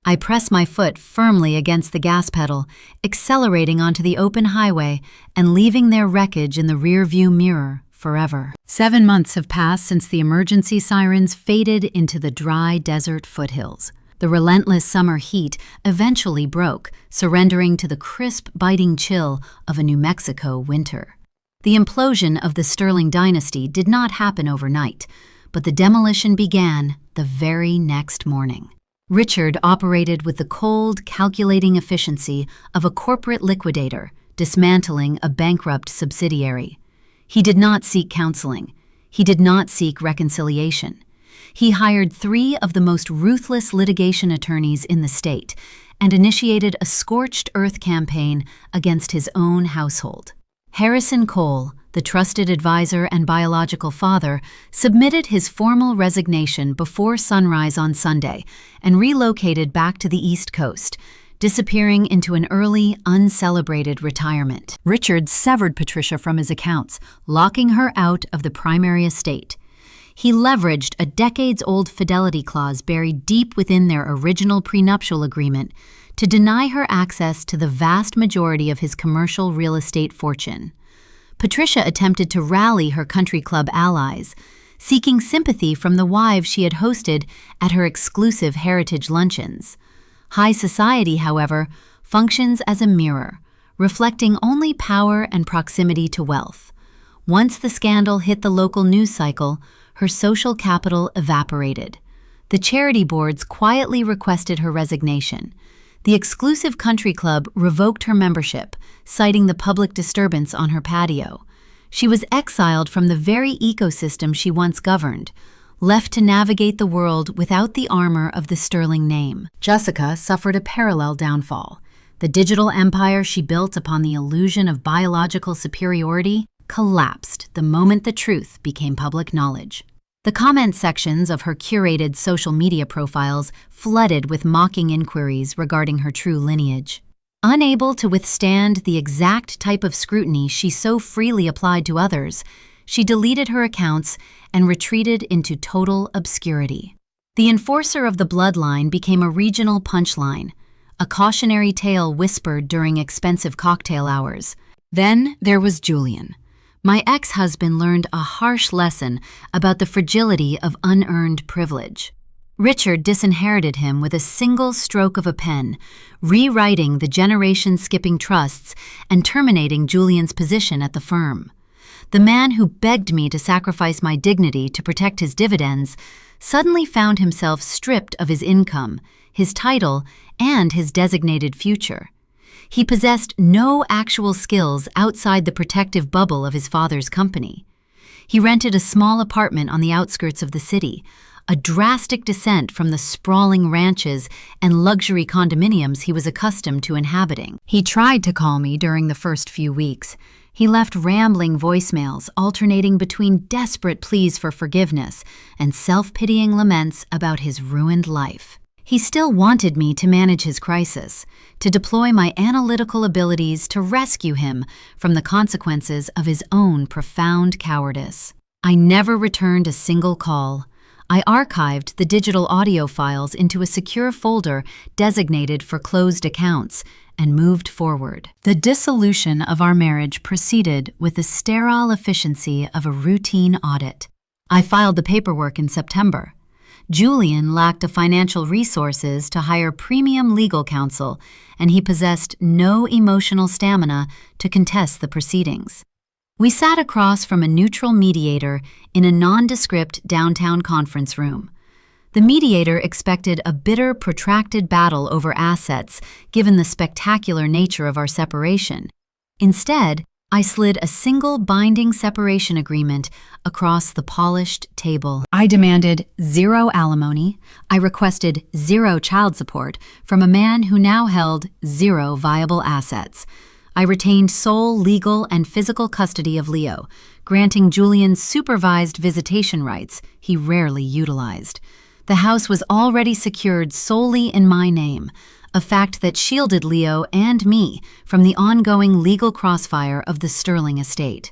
I press my foot firmly against the gas pedal, accelerating onto the open highway and leaving their wreckage in the rearview mirror forever. 7 months have passed since the emergency sirens faded into the dry desert foothills. The relentless summer heat eventually broke, surrendering to the crisp, biting chill of a New Mexico winter. The implosion of the Sterling dynasty did not happen overnight, but the demolition began the very next morning. Richard operated with the cold, calculating efficiency of a corporate liquidator, dismantling a bankrupt subsidiary. He did not seek counseling. He did not seek reconciliation. He hired 3 of the most ruthless litigation attorneys in the state and initiated a scorched earth campaign against his own household. Harrison Cole, the trusted advisor and biological father, submitted his formal resignation before sunrise on Sunday and relocated back to the East Coast, disappearing into an early, uncelebrated retirement. Richard severed Patricia from his accounts, locking her out of the primary estate. He leveraged a decades-old fidelity clause buried deep within their original prenuptial agreement to deny her access to the vast majority of his commercial real estate fortune. Patricia attempted to rally her country club allies, seeking sympathy from the wives she had hosted at her exclusive heritage luncheons. High society, however, functions as a mirror, reflecting only power and proximity to wealth. Once the scandal hit the local news cycle, her social capital evaporated. The charity boards quietly requested her resignation. The exclusive country club revoked her membership, citing the public disturbance on her patio. She was exiled from the very ecosystem she once governed, left to navigate the world without the armor of the sterling name. Jessica suffered a parallel downfall. The digital empire she built upon the illusion of biological superiority collapsed the moment the truth became public knowledge. The comment sections of her curated social media profiles flooded with mocking inquiries regarding her true lineage. Unable to withstand the exact type of scrutiny she so freely applied to others, she deleted her accounts and retreated into total obscurity. The enforcer of the bloodline became a regional punchline, a cautionary tale whispered during expensive cocktail hours. Then there was Julian. My ex-husband learned a harsh lesson about the fragility of unearned privilege. Richard disinherited him with a single stroke of a pen, rewriting the generation-skipping trusts and terminating Julian's position at the firm. The man who begged me to sacrifice my dignity to protect his dividends suddenly found himself stripped of his income, his title, and his designated future. He possessed no actual skills outside the protective bubble of his father's company. He rented a small apartment on the outskirts of the city, a drastic descent from the sprawling ranches and luxury condominiums he was accustomed to inhabiting. He tried to call me during the first few weeks. He left rambling voicemails alternating between desperate pleas for forgiveness and self-pitying laments about his ruined life. He still wanted me to manage his crisis, to deploy my analytical abilities to rescue him from the consequences of his own profound cowardice. I never returned a single call. I archived the digital audio files into a secure folder designated for closed accounts and moved forward. The dissolution of our marriage proceeded with the sterile efficiency of a routine audit. I filed the paperwork in September. Julian lacked the financial resources to hire premium legal counsel, and he possessed no emotional stamina to contest the proceedings. We sat across from a neutral mediator in a nondescript downtown conference room. The mediator expected a bitter, protracted battle over assets, given the spectacular nature of our separation. Instead, I slid a single binding separation agreement across the polished table. I demanded 0 alimony. I requested 0 child support from a man who now held 0 viable assets. I retained sole legal and physical custody of Leo, granting Julian supervised visitation rights he rarely utilized. The house was already secured solely in my name, a fact that shielded Leo and me from the ongoing legal crossfire of the Sterling estate.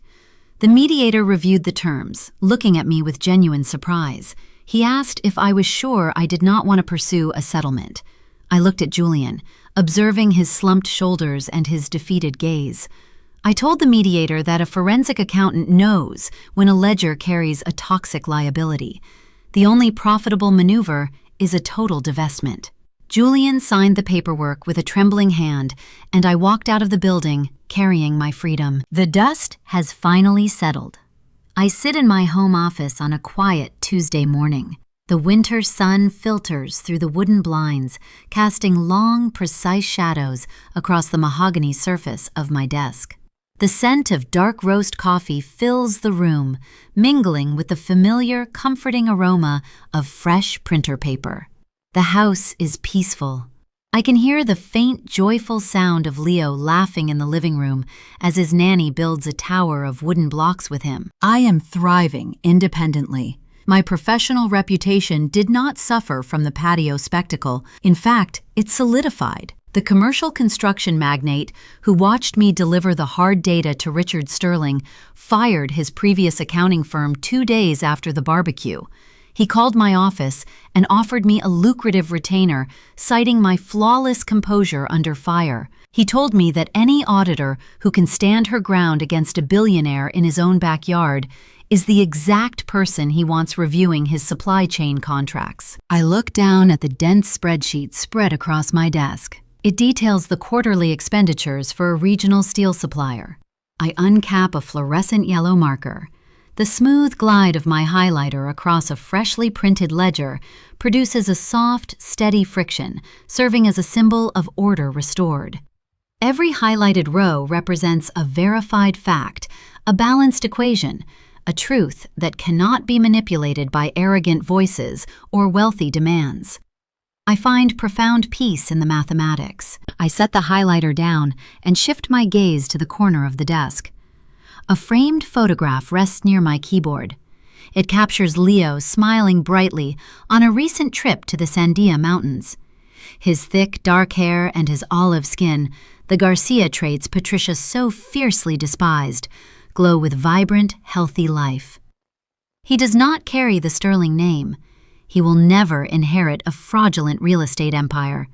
The mediator reviewed the terms, looking at me with genuine surprise. He asked if I was sure I did not want to pursue a settlement. I looked at Julian, observing his slumped shoulders and his defeated gaze. I told the mediator that a forensic accountant knows when a ledger carries a toxic liability. The only profitable maneuver is a total divestment. Julian signed the paperwork with a trembling hand, and I walked out of the building, carrying my freedom. The dust has finally settled. I sit in my home office on a quiet Tuesday morning. The winter sun filters through the wooden blinds, casting long, precise shadows across the mahogany surface of my desk. The scent of dark roast coffee fills the room, mingling with the familiar, comforting aroma of fresh printer paper. The house is peaceful. I can hear the faint, joyful sound of Leo laughing in the living room as his nanny builds a tower of wooden blocks with him. I am thriving independently. My professional reputation did not suffer from the patio spectacle. In fact, it solidified. The commercial construction magnate who watched me deliver the hard data to Richard Sterling fired his previous accounting firm 2 days after the barbecue. He called my office and offered me a lucrative retainer, citing my flawless composure under fire. He told me that any auditor who can stand her ground against a billionaire in his own backyard is the exact person he wants reviewing his supply chain contracts. I look down at the dense spreadsheet spread across my desk. It details the quarterly expenditures for a regional steel supplier. I uncap a fluorescent yellow marker. The smooth glide of my highlighter across a freshly printed ledger produces a soft, steady friction, serving as a symbol of order restored. Every highlighted row represents a verified fact, a balanced equation, a truth that cannot be manipulated by arrogant voices or wealthy demands. I find profound peace in the mathematics. I set the highlighter down and shift my gaze to the corner of the desk. A framed photograph rests near my keyboard. It captures Leo smiling brightly on a recent trip to the Sandia Mountains. His thick, dark hair and his olive skin, the Garcia traits Patricia so fiercely despised, glow with vibrant, healthy life. He does not carry the Sterling name. He will never inherit a fraudulent real estate empire.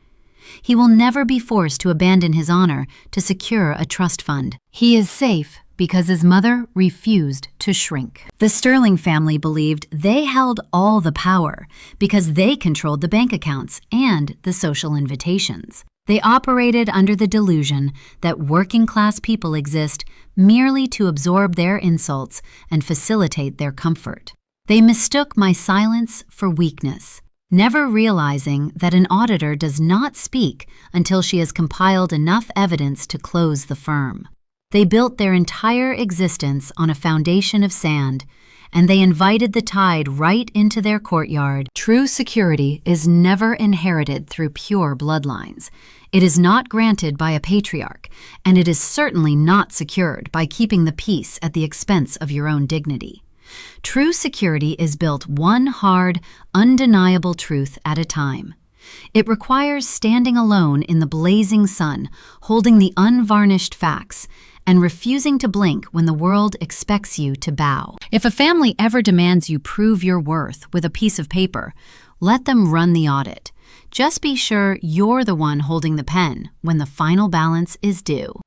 He will never be forced to abandon his honor to secure a trust fund. He is safe because his mother refused to shrink. The Sterling family believed they held all the power because they controlled the bank accounts and the social invitations. They operated under the delusion that working-class people exist merely to absorb their insults and facilitate their comfort. They mistook my silence for weakness, never realizing that an auditor does not speak until she has compiled enough evidence to close the firm. They built their entire existence on a foundation of sand, and they invited the tide right into their courtyard. True security is never inherited through pure bloodlines. It is not granted by a patriarch, and it is certainly not secured by keeping the peace at the expense of your own dignity. True security is built one hard, undeniable truth at a time. It requires standing alone in the blazing sun, holding the unvarnished facts, and refusing to blink when the world expects you to bow. If a family ever demands you prove your worth with a piece of paper, let them run the audit. Just be sure you're the one holding the pen when the final balance is due.